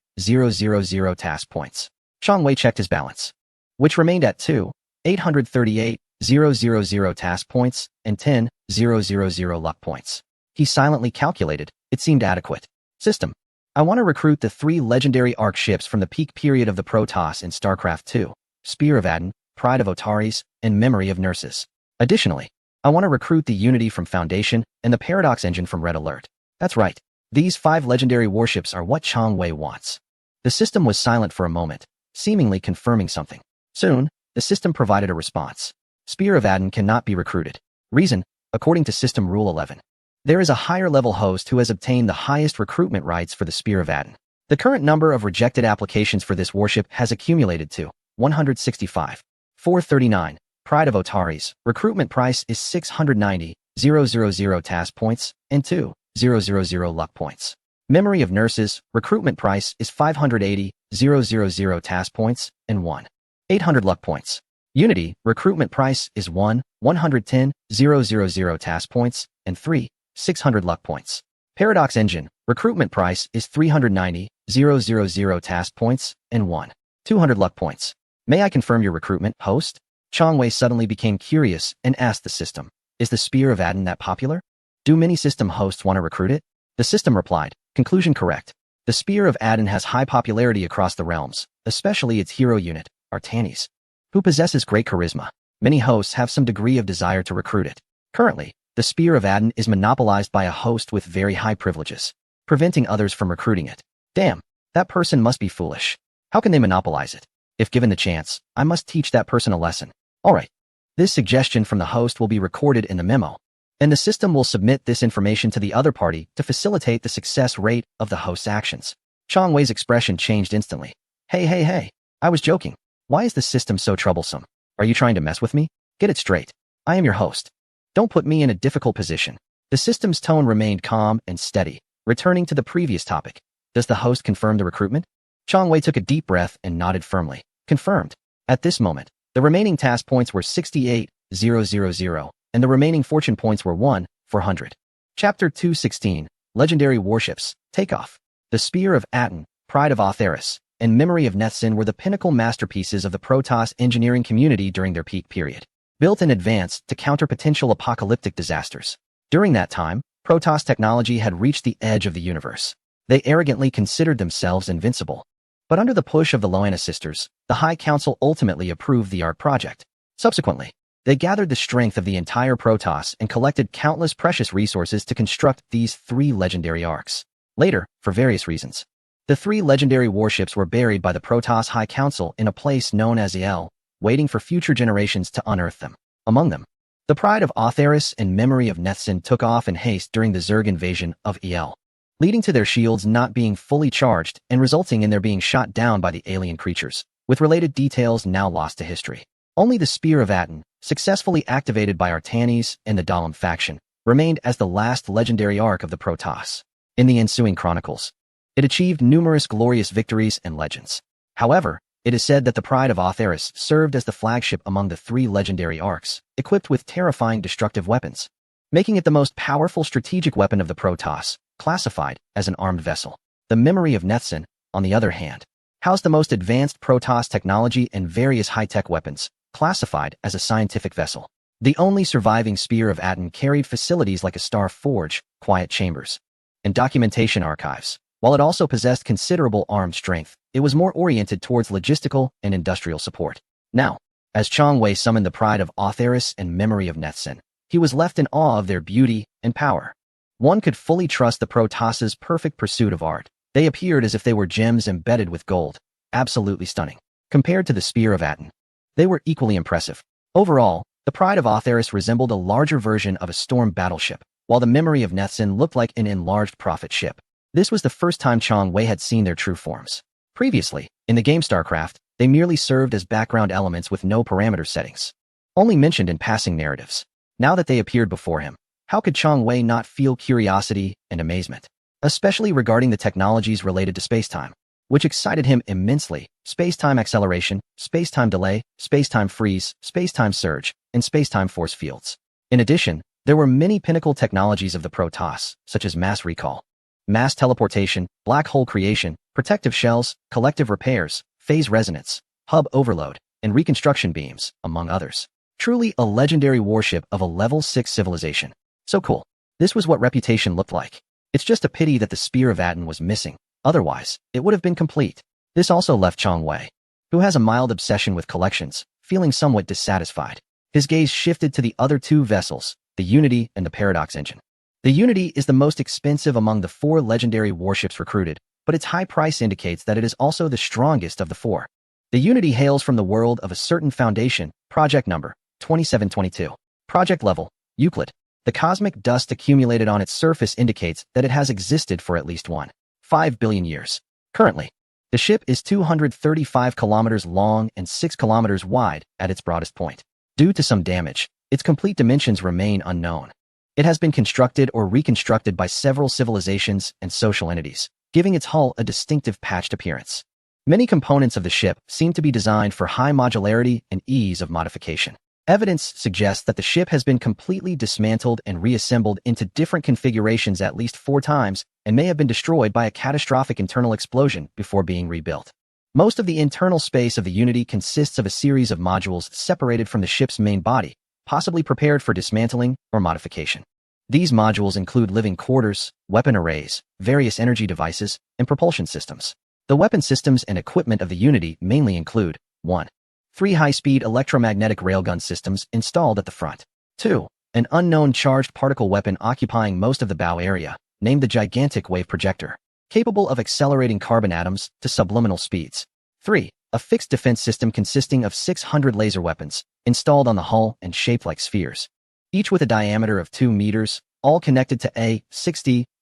task points. Chang Wei checked his balance, which remained at 2,838,000 task points and 10,000 luck points. He silently calculated. It seemed adequate. System. I want to recruit the 3 legendary arc ships from the peak period of the Protoss in StarCraft II, Spear of Aden, Pride of Otaris, and Memory of Nurses. Additionally, I want to recruit the Unity from Foundation and the Paradox Engine from Red Alert. That's right. These 5 legendary warships are what Chang Wei wants. The system was silent for a moment, seemingly confirming something. Soon, the system provided a response. Spear of Aden cannot be recruited. Reason, according to System Rule 11. There is a higher-level host who has obtained the highest recruitment rights for the Spear of Aden. The current number of rejected applications for this warship has accumulated to 165. 439. Pride of Otaris. Recruitment price is 690,000 task points and 2,000 luck points. Memory of Nurses. Recruitment price is 580,000 task points and 1,800 luck points. Unity. Recruitment price is 1,110,000 task points and 3,600 luck points. Paradox Engine. Recruitment price is 390,000 task points and 1,200 luck points. May I confirm your recruitment, host? Chang Wei suddenly became curious and asked the system, is the Spear of Aden that popular? Do many system hosts want to recruit it? The system replied, conclusion correct. The Spear of Aden has high popularity across the realms, especially its hero unit, Artanis, who possesses great charisma. Many hosts have some degree of desire to recruit it. Currently, the Spear of Aden is monopolized by a host with very high privileges, preventing others from recruiting it. Damn, that person must be foolish. How can they monopolize it? If given the chance, I must teach that person a lesson. Alright. This suggestion from the host will be recorded in the memo, and the system will submit this information to the other party to facilitate the success rate of the host's actions. Chang Wei's expression changed instantly. Hey, I was joking. Why is the system so troublesome? Are you trying to mess with me? Get it straight. I am your host. Don't put me in a difficult position. The system's tone remained calm and steady, returning to the previous topic. Does the host confirm the recruitment? Chang Wei took a deep breath and nodded firmly. Confirmed. At this moment, the remaining task points were 68,000, and the remaining fortune points were 1,400. Chapter 216, Legendary Warships, Takeoff. The Spear of Aten, Pride of Otaris, and Memory of Netsin were the pinnacle masterpieces of the Protoss engineering community during their peak period, built in advance to counter potential apocalyptic disasters. During that time, Protoss technology had reached the edge of the universe. They arrogantly considered themselves invincible. But under the push of the Loana sisters, the High Council ultimately approved the ARC project. Subsequently, they gathered the strength of the entire Protoss and collected countless precious resources to construct these 3 legendary arcs. Later, for various reasons, the 3 legendary warships were buried by the Protoss High Council in a place known as El, waiting for future generations to unearth them. Among them, the Pride of Otheris and Memory of Netsin took off in haste during the Zerg invasion of El, leading to their shields not being fully charged and resulting in their being shot down by the alien creatures, with related details now lost to history. Only the Spear of Aten, successfully activated by Artanis and the Dalam faction, remained as the last legendary arc of the Protoss. In the ensuing chronicles, it achieved numerous glorious victories and legends. However, it is said that the Pride of Otheris served as the flagship among the 3 legendary arcs, equipped with terrifying destructive weapons, making it the most powerful strategic weapon of the Protoss, classified as an armed vessel. The Memory of Netsin, on the other hand, housed the most advanced Protoss technology and various high-tech weapons, classified as a scientific vessel. The only surviving Spear of Aten carried facilities like a star forge, quiet chambers, and documentation archives. While it also possessed considerable armed strength, it was more oriented towards logistical and industrial support. Now, as Chang Wei summoned the Pride of Otheris and Memory of Netsin, he was left in awe of their beauty and power. One could fully trust the Protoss's perfect pursuit of art. They appeared as if they were gems embedded with gold, absolutely stunning. Compared to the Spear of Aten, they were equally impressive. Overall, the Pride of Otheris resembled a larger version of a storm battleship, while the Memory of Netsin looked like an enlarged prophet ship. This was the first time Chang Wei had seen their true forms. Previously, in the game StarCraft, they merely served as background elements with no parameter settings, only mentioned in passing narratives. Now that they appeared before him, how could Chang Wei not feel curiosity and amazement, especially regarding the technologies related to spacetime, which excited him immensely: spacetime acceleration, spacetime delay, spacetime freeze, spacetime surge, and spacetime force fields. In addition, there were many pinnacle technologies of the Protoss, such as mass recall, mass teleportation, black hole creation, protective shells, collective repairs, phase resonance, hub overload, and reconstruction beams, among others. Truly a legendary warship of a level 6 civilization. So cool. This was what Reputation looked like. It's just a pity that the Spear of Aten was missing. Otherwise, it would have been complete. This also left Chang Wei, who has a mild obsession with collections, feeling somewhat dissatisfied. His gaze shifted to the other 2 vessels, the Unity and the Paradox engine. The Unity is the most expensive among the 4 legendary warships recruited, but its high price indicates that it is also the strongest of the 4. The Unity hails from the world of a certain foundation, project number 2722. Project level, Euclid. The cosmic dust accumulated on its surface indicates that it has existed for at least 1.5 billion years. Currently, the ship is 235 kilometers long and 6 kilometers wide at its broadest point. Due to some damage, its complete dimensions remain unknown. It has been constructed or reconstructed by several civilizations and social entities, giving its hull a distinctive patched appearance. Many components of the ship seem to be designed for high modularity and ease of modification. Evidence suggests that the ship has been completely dismantled and reassembled into different configurations at least 4 times and may have been destroyed by a catastrophic internal explosion before being rebuilt. Most of the internal space of the Unity consists of a series of modules separated from the ship's main body, possibly prepared for dismantling or modification. These modules include living quarters, weapon arrays, various energy devices, and propulsion systems. The weapon systems and equipment of the Unity mainly include 1. 3 high-speed electromagnetic railgun systems installed at the front. 2. An unknown charged particle weapon occupying most of the bow area, named the Gigantic Wave Projector, capable of accelerating carbon atoms to subliminal speeds. 3. A fixed defense system consisting of 600 laser weapons, installed on the hull and shaped like spheres, each with a diameter of 2 meters, all connected to a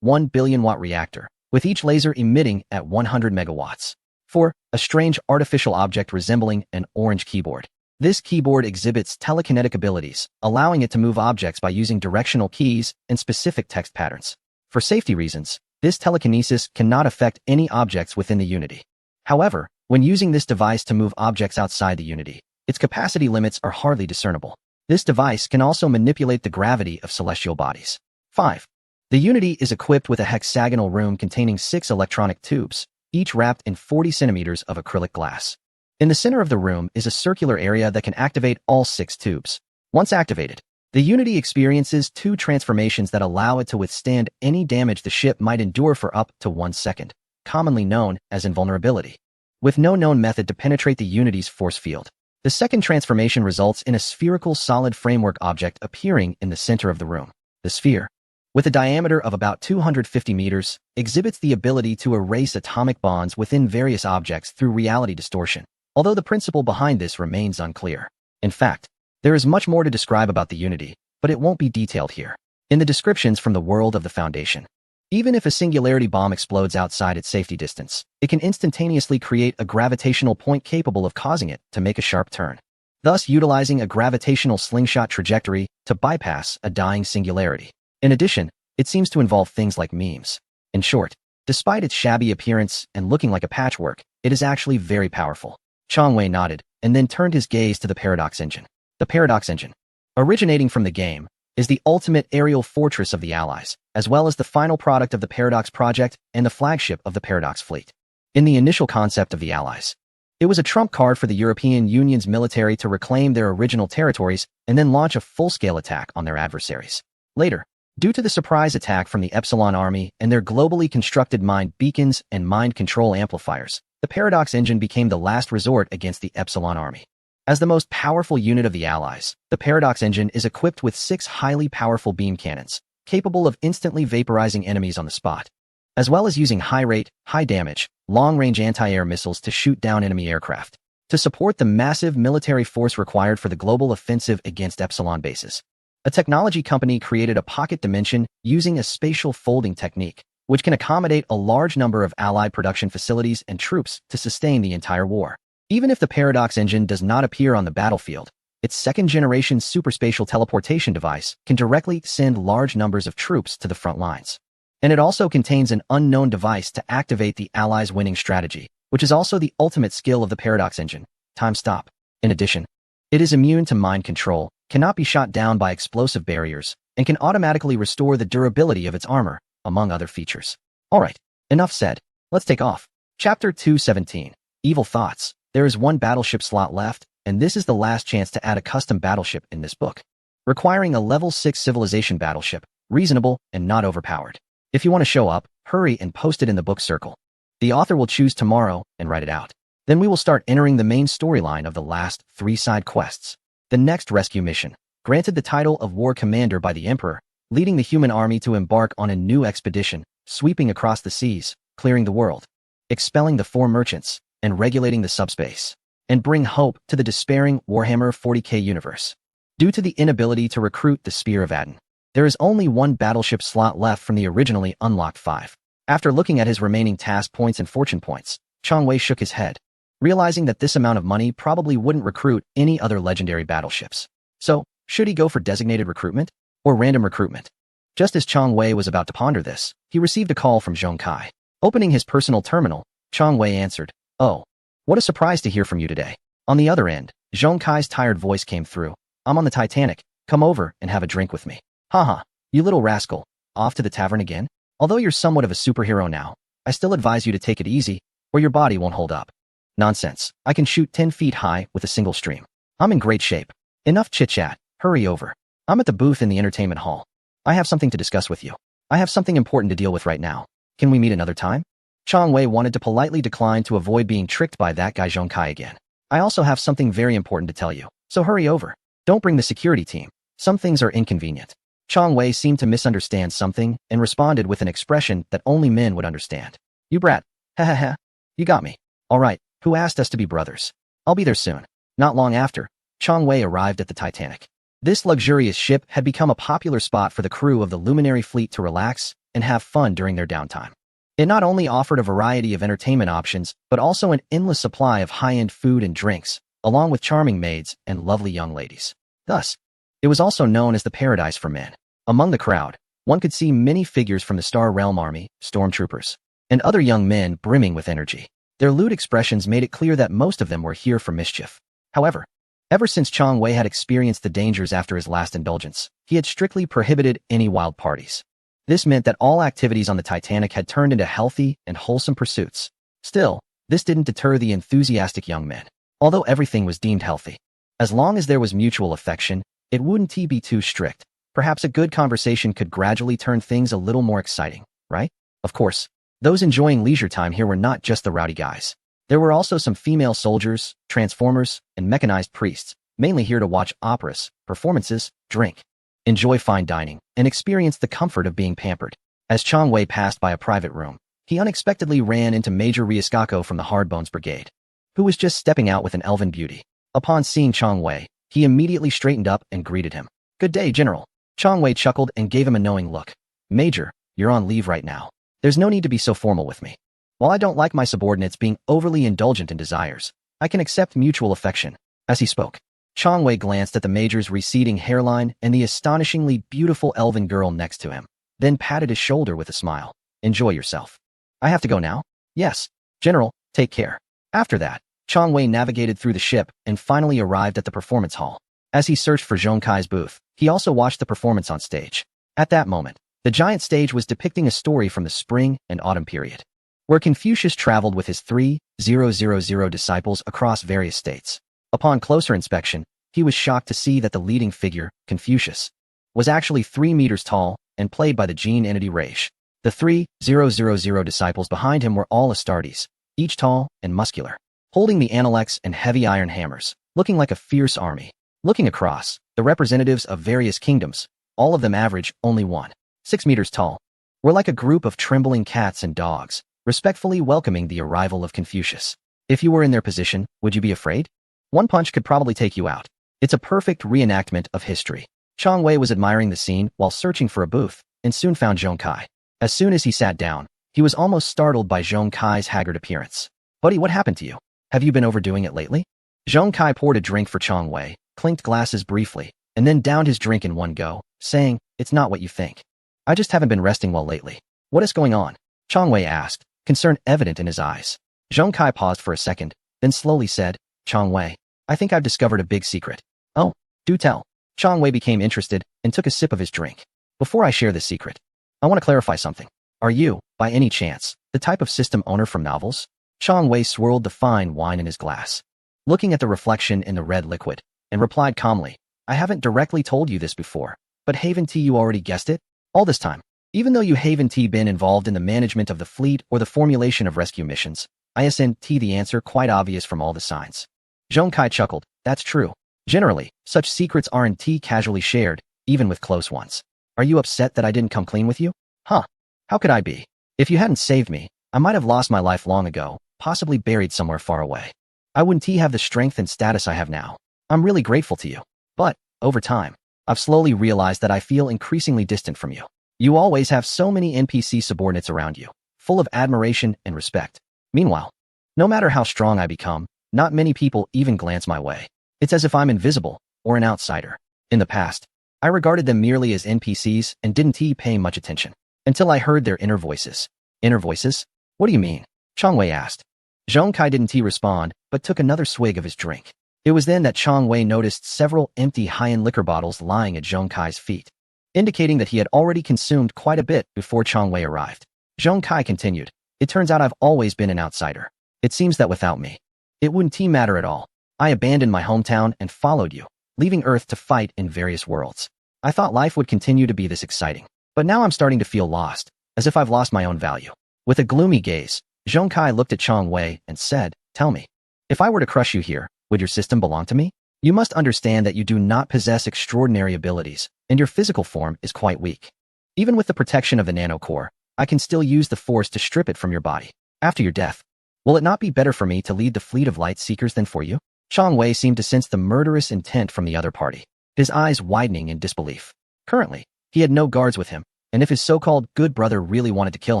1 billion watt reactor, with each laser emitting at 100 megawatts. 4. A strange artificial object resembling an orange keyboard. This keyboard exhibits telekinetic abilities, allowing it to move objects by using directional keys and specific text patterns. For safety reasons, this telekinesis cannot affect any objects within the Unity. However, when using this device to move objects outside the Unity, its capacity limits are hardly discernible. This device can also manipulate the gravity of celestial bodies. 5. The Unity is equipped with a hexagonal room containing 6 electronic tubes, each wrapped in 40 centimeters of acrylic glass. In the center of the room is a circular area that can activate all 6 tubes. Once activated, the Unity experiences 2 transformations that allow it to withstand any damage the ship might endure for up to 1 second, commonly known as invulnerability. With no known method to penetrate the Unity's force field, the second transformation results in a spherical solid framework object appearing in the center of the room. The sphere, with a diameter of about 250 meters, exhibits the ability to erase atomic bonds within various objects through reality distortion, although the principle behind this remains unclear. In fact, there is much more to describe about the Unity, but it won't be detailed here. In the descriptions from the world of the Foundation, even if a singularity bomb explodes outside its safety distance, it can instantaneously create a gravitational point capable of causing it to make a sharp turn, thus utilizing a gravitational slingshot trajectory to bypass a dying singularity. In addition, it seems to involve things like memes. In short, despite its shabby appearance and looking like a patchwork, it is actually very powerful. Chong Wei nodded and then turned his gaze to the Paradox Engine. The Paradox Engine, originating from the game, is the ultimate aerial fortress of the Allies, as well as the final product of the Paradox Project and the flagship of the Paradox Fleet. In the initial concept of the Allies, it was a trump card for the European Union's military to reclaim their original territories and then launch a full-scale attack on their adversaries. Later, due to the surprise attack from the Epsilon Army and their globally constructed mind beacons and mind control amplifiers, the Paradox Engine became the last resort against the Epsilon Army. As the most powerful unit of the Allies, the Paradox Engine is equipped with 6 highly powerful beam cannons, capable of instantly vaporizing enemies on the spot, as well as using high-rate, high-damage, long-range anti-air missiles to shoot down enemy aircraft, to support the massive military force required for the global offensive against Epsilon bases. A technology company created a pocket dimension using a spatial folding technique, which can accommodate a large number of Allied production facilities and troops to sustain the entire war. Even if the Paradox Engine does not appear on the battlefield, its second-generation superspatial teleportation device can directly send large numbers of troops to the front lines. And it also contains an unknown device to activate the Allies' winning strategy, which is also the ultimate skill of the Paradox Engine, time stop. In addition, it is immune to mind control, cannot be shot down by explosive barriers, and can automatically restore the durability of its armor, among other features. Alright, enough said. Let's take off. Chapter 217. Evil Thoughts. There is 1 battleship slot left, and this is the last chance to add a custom battleship in this book, requiring a level 6 civilization battleship, reasonable and not overpowered. If you want to show up, hurry and post it in the book circle. The author will choose tomorrow and write it out. Then we will start entering the main storyline of the last 3 side quests. The next rescue mission, granted the title of War Commander by the Emperor, leading the human army to embark on a new expedition, sweeping across the seas, clearing the world, expelling the 4 merchants, and regulating the subspace, and bring hope to the despairing Warhammer 40k universe. Due to the inability to recruit the Spear of Aden, there is only 1 battleship slot left from the originally unlocked 5. After looking at his remaining task points and fortune points, Chong Wei shook his head, realizing that this amount of money probably wouldn't recruit any other legendary battleships. So, should he go for designated recruitment or random recruitment? Just as Chong Wei was about to ponder this, he received a call from Zhong Kai. Opening his personal terminal, Chong Wei answered, "Oh, what a surprise to hear from you today." On the other end, Zhong Kai's tired voice came through. "I'm on the Titanic. Come over and have a drink with me." "Haha, you little rascal. Off to the tavern again? Although you're somewhat of a superhero now, I still advise you to take it easy, or your body won't hold up." "Nonsense. I can shoot 10 feet high with a single stream. I'm in great shape. Enough chit-chat. Hurry over. I'm at the booth in the entertainment hall. I have something to discuss with you. I have something important to deal with right now. Can we meet another time?" Chong Wei wanted to politely decline to avoid being tricked by that guy Zhong Kai again. "I also have something very important to tell you, so hurry over. Don't bring the security team. Some things are inconvenient." Chong Wei seemed to misunderstand something and responded with an expression that only men would understand. "You brat. Ha ha ha. You got me. All right, who asked us to be brothers? I'll be there soon." Not long after, Chong Wei arrived at the Titanic. This luxurious ship had become a popular spot for the crew of the Luminary Fleet to relax and have fun during their downtime. It not only offered a variety of entertainment options, but also an endless supply of high-end food and drinks, along with charming maids and lovely young ladies. Thus, it was also known as the paradise for men. Among the crowd, one could see many figures from the Star Realm Army, stormtroopers, and other young men brimming with energy. Their lewd expressions made it clear that most of them were here for mischief. However, ever since Chong Wei had experienced the dangers after his last indulgence, he had strictly prohibited any wild parties. This meant that all activities on the Titanic had turned into healthy and wholesome pursuits, Still, this didn't deter the enthusiastic young men, although everything was deemed healthy. As long as there was mutual affection, it wouldn't be too strict. Perhaps a good conversation could gradually turn things a little more exciting, right? Of course, those enjoying leisure time here were not just the rowdy guys. There were also some female soldiers, transformers, and mechanized priests, mainly here to watch operas, performances, drink, enjoy fine dining, and experience the comfort of being pampered. As Chong Wei passed by a private room, he unexpectedly ran into Major Ryuskako from the Hardbones Brigade, who was just stepping out with an elven beauty. Upon seeing Chong Wei, he immediately straightened up and greeted him. "Good day, General." Chong Wei chuckled and gave him a knowing look. "Major, you're on leave right now. There's no need to be so formal with me. While I don't like my subordinates being overly indulgent in desires, I can accept mutual affection." As he spoke, Chong Wei glanced at the Major's receding hairline and the astonishingly beautiful elven girl next to him, then patted his shoulder with a smile. "Enjoy yourself." "I have to go now?" "Yes. General, take care." After that, Chong Wei navigated through the ship and finally arrived at the performance hall. As he searched for Zhong Kai's booth, he also watched the performance on stage. At that moment, the giant stage was depicting a story from the spring and autumn period, where Confucius traveled with his 3,000 disciples across various states. Upon closer inspection, he was shocked to see that the leading figure, Confucius, was actually 3 meters tall and played by the gene entity Raish. The 3,000 disciples behind him were all Astartes, each tall and muscular, holding the Analects and heavy iron hammers, looking like a fierce army. Looking across, the representatives of various kingdoms, all of them average only 1.6 meters tall, were like a group of trembling cats and dogs, respectfully welcoming the arrival of Confucius. If you were in their position, would you be afraid? One punch could probably take you out. It's a perfect reenactment of history. Chong Wei was admiring the scene while searching for a booth, and soon found Zhong Kai. As soon as he sat down, he was almost startled by Zhong Kai's haggard appearance. "Buddy, what happened to you? Have you been overdoing it lately?" Zhong Kai poured a drink for Chong Wei, clinked glasses briefly, and then downed his drink in one go, saying, "It's not what you think. I just haven't been resting well lately." "What is going on?" Chong Wei asked, concern evident in his eyes. Zhong Kai paused for a second, then slowly said, "Chong Wei, I think I've discovered a big secret." "Oh, do tell." Chong Wei became interested and took a sip of his drink. "Before I share this secret, I want to clarify something. Are you, by any chance, the type of system owner from novels?" Chong Wei swirled the fine wine in his glass, looking at the reflection in the red liquid, and replied calmly, "I haven't directly told you this before, but Haven T, you already guessed it? All this time, even though you Haven T been involved in the management of the fleet or the formulation of rescue missions, isn't the answer quite obvious from all the signs?" Zhong Kai chuckled. "That's true. Generally, such secrets aren't casually shared, even with close ones. Are you upset that I didn't come clean with you?" "Huh. How could I be? If you hadn't saved me, I might have lost my life long ago, possibly buried somewhere far away. I wouldn't have the strength and status I have now. I'm really grateful to you. But, over time, I've slowly realized that I feel increasingly distant from you. You always have so many NPC subordinates around you, full of admiration and respect. Meanwhile, no matter how strong I become, not many people even glance my way. It's as if I'm invisible, or an outsider. In the past, I regarded them merely as NPCs and didn't pay much attention, until I heard their inner voices." "Inner voices? What do you mean?" Chong Wei asked. Zhong Kai didn't respond, but took another swig of his drink. It was then that Chong Wei noticed several empty high-end liquor bottles lying at Zhong Kai's feet, indicating that he had already consumed quite a bit before Chong Wei arrived. Zhong Kai continued, "It turns out I've always been an outsider. It seems that without me, it wouldn't matter at all. I abandoned my hometown and followed you, leaving Earth to fight in various worlds. I thought life would continue to be this exciting, but now I'm starting to feel lost, as if I've lost my own value." With a gloomy gaze, Zhong Kai looked at Chong Wei and said, "Tell me, if I were to crush you here, would your system belong to me? You must understand that you do not possess extraordinary abilities, and your physical form is quite weak. Even with the protection of the nanocore, I can still use the force to strip it from your body. After your death, will it not be better for me to lead the fleet of light seekers than for you?" Chong Wei seemed to sense the murderous intent from the other party, his eyes widening in disbelief. Currently, he had no guards with him, and if his so-called good brother really wanted to kill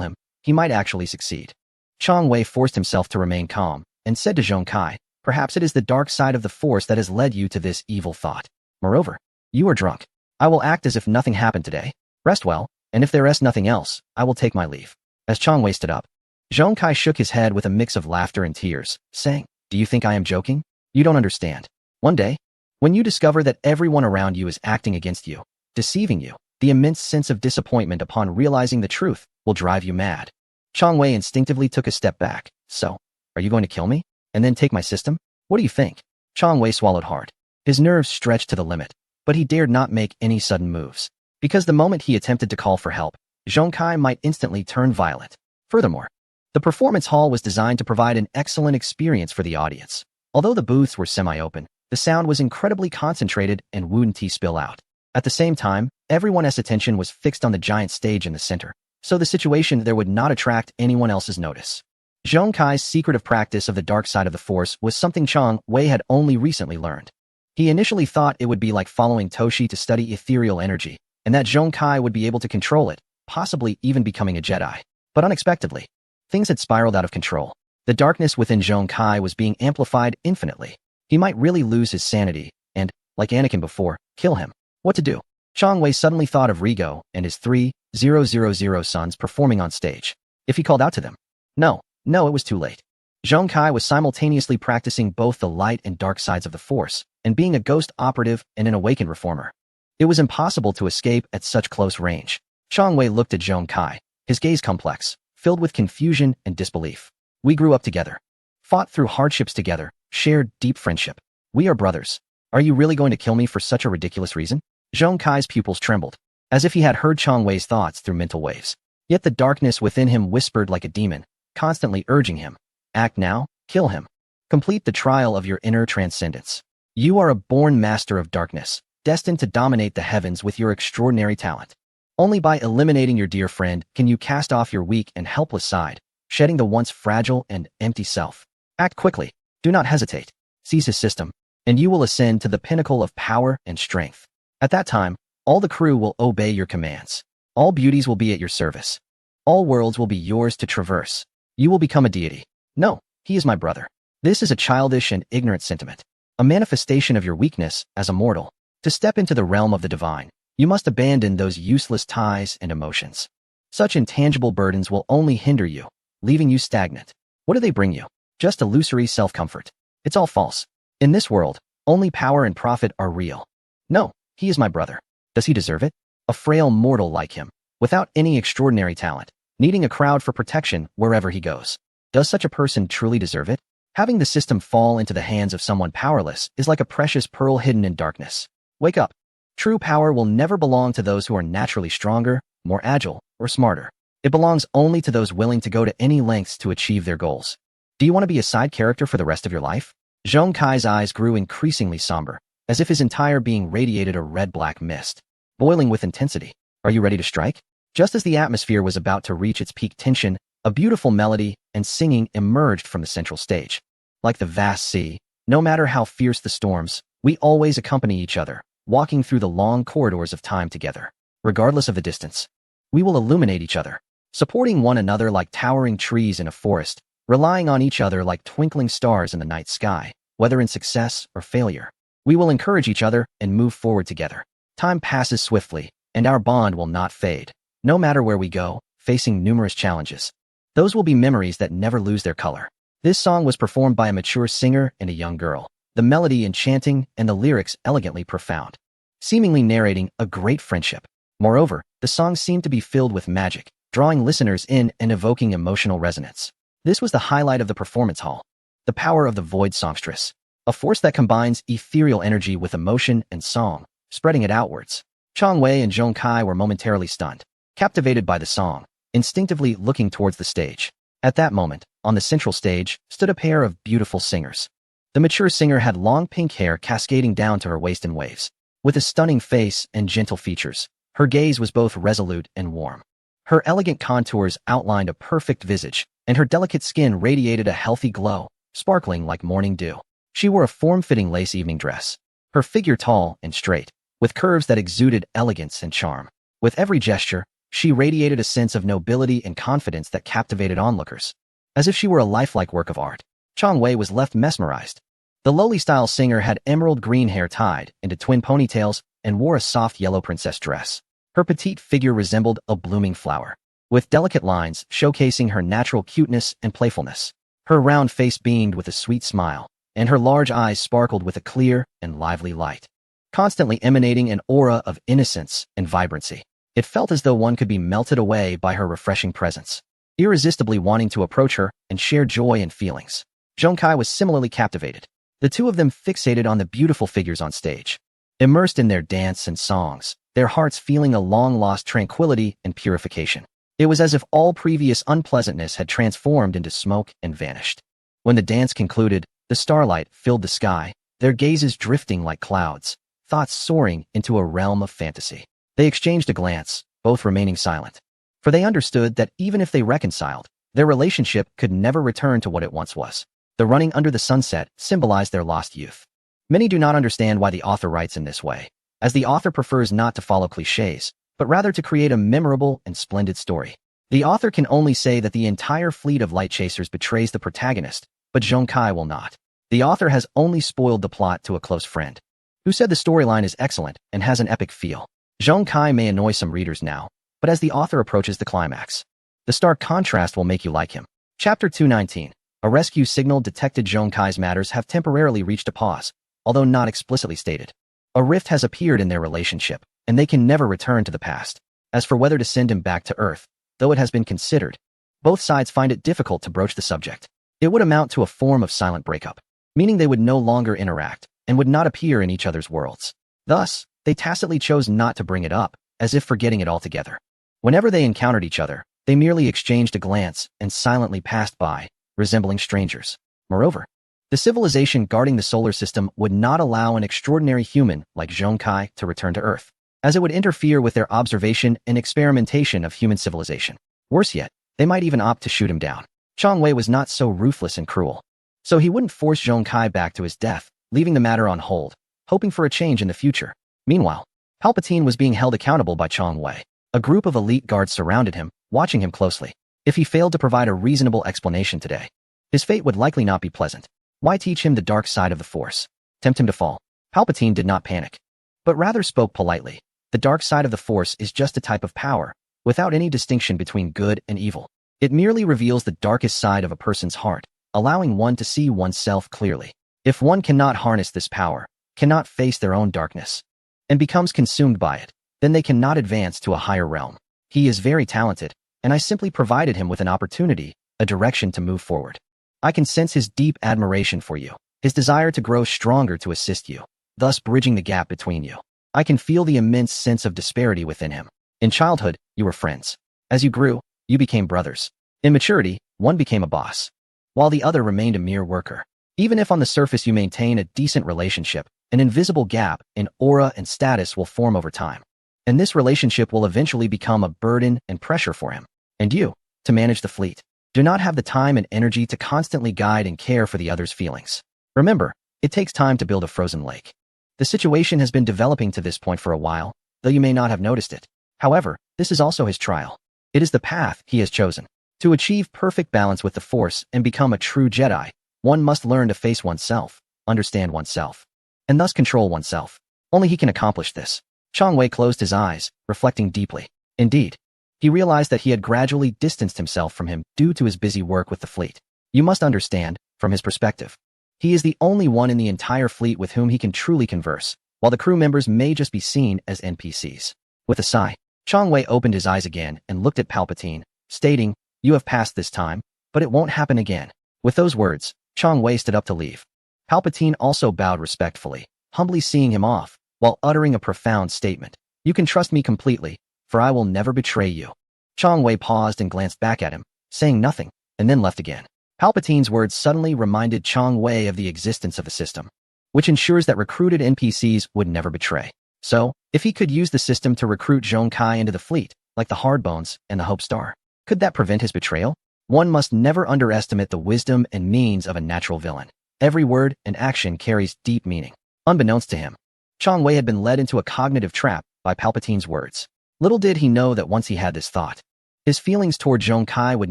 him, he might actually succeed. Chong Wei forced himself to remain calm, and said to Zhong Kai, "Perhaps it is the dark side of the force that has led you to this evil thought. Moreover, you are drunk. I will act as if nothing happened today. Rest well, and if there is nothing else, I will take my leave." As Chong Wei stood up, Zhong Kai shook his head with a mix of laughter and tears, saying, "Do you think I am joking? You don't understand. One day, when you discover that everyone around you is acting against you, deceiving you, the immense sense of disappointment upon realizing the truth will drive you mad." Chong Wei instinctively took a step back, So, are you going to kill me? And then take my system? What do you think? Chang Wei swallowed hard. His nerves stretched to the limit, but he dared not make any sudden moves, because the moment he attempted to call for help, Zhong Kai might instantly turn violent. Furthermore, the performance hall was designed to provide an excellent experience for the audience. Although the booths were semi-open, the sound was incredibly concentrated and wouldn't spill out. At the same time, everyone's attention was fixed on the giant stage in the center, so the situation there would not attract anyone else's notice. Zhong Kai's secretive practice of the dark side of the Force was something Chang Wei had only recently learned. He initially thought it would be like following Toshi to study ethereal energy, and that Zhong Kai would be able to control it, possibly even becoming a Jedi. But unexpectedly, things had spiraled out of control. The darkness within Zhong Kai was being amplified infinitely. He might really lose his sanity and, like Anakin before, kill him. What to do? Chang Wei suddenly thought of Rigo and his 3000 sons performing on stage. If he called out to them? No, it was too late. Zhong Kai was simultaneously practicing both the light and dark sides of the Force, and being a ghost operative and an awakened reformer. It was impossible to escape at such close range. Chang Wei looked at Zhong Kai, his gaze complex, filled with confusion and disbelief. We grew up together, fought through hardships together, shared deep friendship. We are brothers. Are you really going to kill me for such a ridiculous reason? Zhong Kai's pupils trembled, as if he had heard Chang Wei's thoughts through mental waves. Yet the darkness within him whispered like a demon, constantly urging him. Act now, kill him. Complete the trial of your inner transcendence. You are a born master of darkness, destined to dominate the heavens with your extraordinary talent. Only by eliminating your dear friend can you cast off your weak and helpless side, shedding the once fragile and empty self. Act quickly. Do not hesitate. Seize his system, and you will ascend to the pinnacle of power and strength. At that time, all the crew will obey your commands. All beauties will be at your service. All worlds will be yours to traverse. You will become a deity. No, he is my brother. This is a childish and ignorant sentiment, a manifestation of your weakness as a mortal. To step into the realm of the divine, you must abandon those useless ties and emotions. Such intangible burdens will only hinder you, leaving you stagnant. What do they bring you? Just illusory self-comfort. It's all false. In this world, only power and profit are real. No, he is my brother. Does he deserve it? A frail mortal like him, without any extraordinary talent, needing a crowd for protection wherever he goes. Does such a person truly deserve it? Having the system fall into the hands of someone powerless is like a precious pearl hidden in darkness. Wake up. True power will never belong to those who are naturally stronger, more agile, or smarter. It belongs only to those willing to go to any lengths to achieve their goals. Do you want to be a side character for the rest of your life? Zhong Kai's eyes grew increasingly somber, as if his entire being radiated a red-black mist, boiling with intensity. Are you ready to strike? Just as the atmosphere was about to reach its peak tension, a beautiful melody and singing emerged from the central stage. Like the vast sea, no matter how fierce the storms, we always accompany each other, walking through the long corridors of time together. Regardless of the distance, we will illuminate each other, supporting one another like towering trees in a forest, relying on each other like twinkling stars in the night sky, whether in success or failure. We will encourage each other and move forward together. Time passes swiftly, and our bond will not fade, no matter where we go, facing numerous challenges. Those will be memories that never lose their color. This song was performed by a mature singer and a young girl, the melody enchanting and the lyrics elegantly profound, seemingly narrating a great friendship. Moreover, the song seemed to be filled with magic, drawing listeners in and evoking emotional resonance. This was the highlight of the performance hall. The power of the Void Songstress, a force that combines ethereal energy with emotion and song, spreading it outwards. Chang Wei and Zhong Kai were momentarily stunned, captivated by the song, instinctively looking towards the stage. At that moment, on the central stage, stood a pair of beautiful singers. The mature singer had long pink hair cascading down to her waist in waves. With a stunning face and gentle features, her gaze was both resolute and warm. Her elegant contours outlined a perfect visage, and her delicate skin radiated a healthy glow, sparkling like morning dew. She wore a form-fitting lace evening dress, her figure tall and straight, with curves that exuded elegance and charm. With every gesture, she radiated a sense of nobility and confidence that captivated onlookers. As if she were a lifelike work of art, Chang Wei was left mesmerized. The lowly-style singer had emerald green hair tied into twin ponytails and wore a soft yellow princess dress. Her petite figure resembled a blooming flower, with delicate lines showcasing her natural cuteness and playfulness. Her round face beamed with a sweet smile, and her large eyes sparkled with a clear and lively light, constantly emanating an aura of innocence and vibrancy. It felt as though one could be melted away by her refreshing presence. irresistibly wanting to approach her and share joy and feelings. Zhong Kai was similarly captivated. The two of them fixated on the beautiful figures on stage. Immersed in their dance and songs, their hearts feeling a long-lost tranquility and purification. It was as if all previous unpleasantness had transformed into smoke and vanished. When the dance concluded, the starlight filled the sky, their gazes drifting like clouds, thoughts soaring into a realm of fantasy. They exchanged a glance, both remaining silent. For they understood that even if they reconciled, their relationship could never return to what it once was. The running under the sunset symbolized their lost youth. Many do not understand why the author writes in this way, as the author prefers not to follow cliches, but rather to create a memorable and splendid story. The author can only say that the entire fleet of light chasers betrays the protagonist, but Zhong Kai will not. The author has only spoiled the plot to a close friend, who said the storyline is excellent and has an epic feel. Zhong Kai may annoy some readers now, but as the author approaches the climax, the stark contrast will make you like him. Chapter 219. A rescue signal detected. Zhong Kai's matters have temporarily reached a pause, although not explicitly stated. A rift has appeared in their relationship, and they can never return to the past. As for whether to send him back to Earth, though it has been considered, both sides find it difficult to broach the subject. It would amount to a form of silent breakup, meaning they would no longer interact and would not appear in each other's worlds. Thus, they tacitly chose not to bring it up, as if forgetting it altogether. Whenever they encountered each other, they merely exchanged a glance and silently passed by, resembling strangers. Moreover, the civilization guarding the solar system would not allow an extraordinary human like Zhong Kai to return to Earth, as it would interfere with their observation and experimentation of human civilization. Worse yet, they might even opt to shoot him down. Chang Wei was not so ruthless and cruel, so he wouldn't force Zhong Kai back to his death, leaving the matter on hold, hoping for a change in the future. Meanwhile, Palpatine was being held accountable by Chang Wei. A group of elite guards surrounded him, watching him closely. If he failed to provide a reasonable explanation today, his fate would likely not be pleasant. Why teach him the dark side of the Force? Tempt him to fall? Palpatine did not panic, but rather spoke politely. The dark side of the Force is just a type of power, without any distinction between good and evil. It merely reveals the darkest side of a person's heart, allowing one to see oneself clearly. If one cannot harness this power, cannot face their own darkness, and becomes consumed by it, then they cannot advance to a higher realm. He is very talented, and I simply provided him with an opportunity, a direction to move forward. I can sense his deep admiration for you, his desire to grow stronger to assist you, thus bridging the gap between you. I can feel the immense sense of disparity within him. In childhood, you were friends. As you grew, you became brothers. In maturity, one became a boss, while the other remained a mere worker. Even if on the surface you maintain a decent relationship, an invisible gap in aura and status will form over time, and this relationship will eventually become a burden and pressure for him. And you, to manage the fleet, do not have the time and energy to constantly guide and care for the other's feelings. Remember, it takes time to build a frozen lake. The situation has been developing to this point for a while, though you may not have noticed it. However, this is also his trial. It is the path he has chosen. To achieve perfect balance with the Force and become a true Jedi, one must learn to face oneself, understand oneself, and thus control oneself. Only he can accomplish this. Chang Wei closed his eyes, reflecting deeply. Indeed, he realized that he had gradually distanced himself from him due to his busy work with the fleet. You must understand, from his perspective, he is the only one in the entire fleet with whom he can truly converse, while the crew members may just be seen as NPCs. With a sigh, Chang Wei opened his eyes again and looked at Palpatine, stating, "You have passed this time, but it won't happen again." With those words, Chang Wei stood up to leave. Palpatine also bowed respectfully, humbly seeing him off, while uttering a profound statement. "You can trust me completely, for I will never betray you." Chang Wei paused and glanced back at him, saying nothing, and then left again. Palpatine's words suddenly reminded Chang Wei of the existence of a system, which ensures that recruited NPCs would never betray. So, if he could use the system to recruit Zhong Kai into the fleet, like the Hardbones and the Hope Star, could that prevent his betrayal? One must never underestimate the wisdom and means of a natural villain. Every word and action carries deep meaning. Unbeknownst to him, Chang Wei had been led into a cognitive trap by Palpatine's words. Little did he know that once he had this thought, his feelings toward Zhong Kai would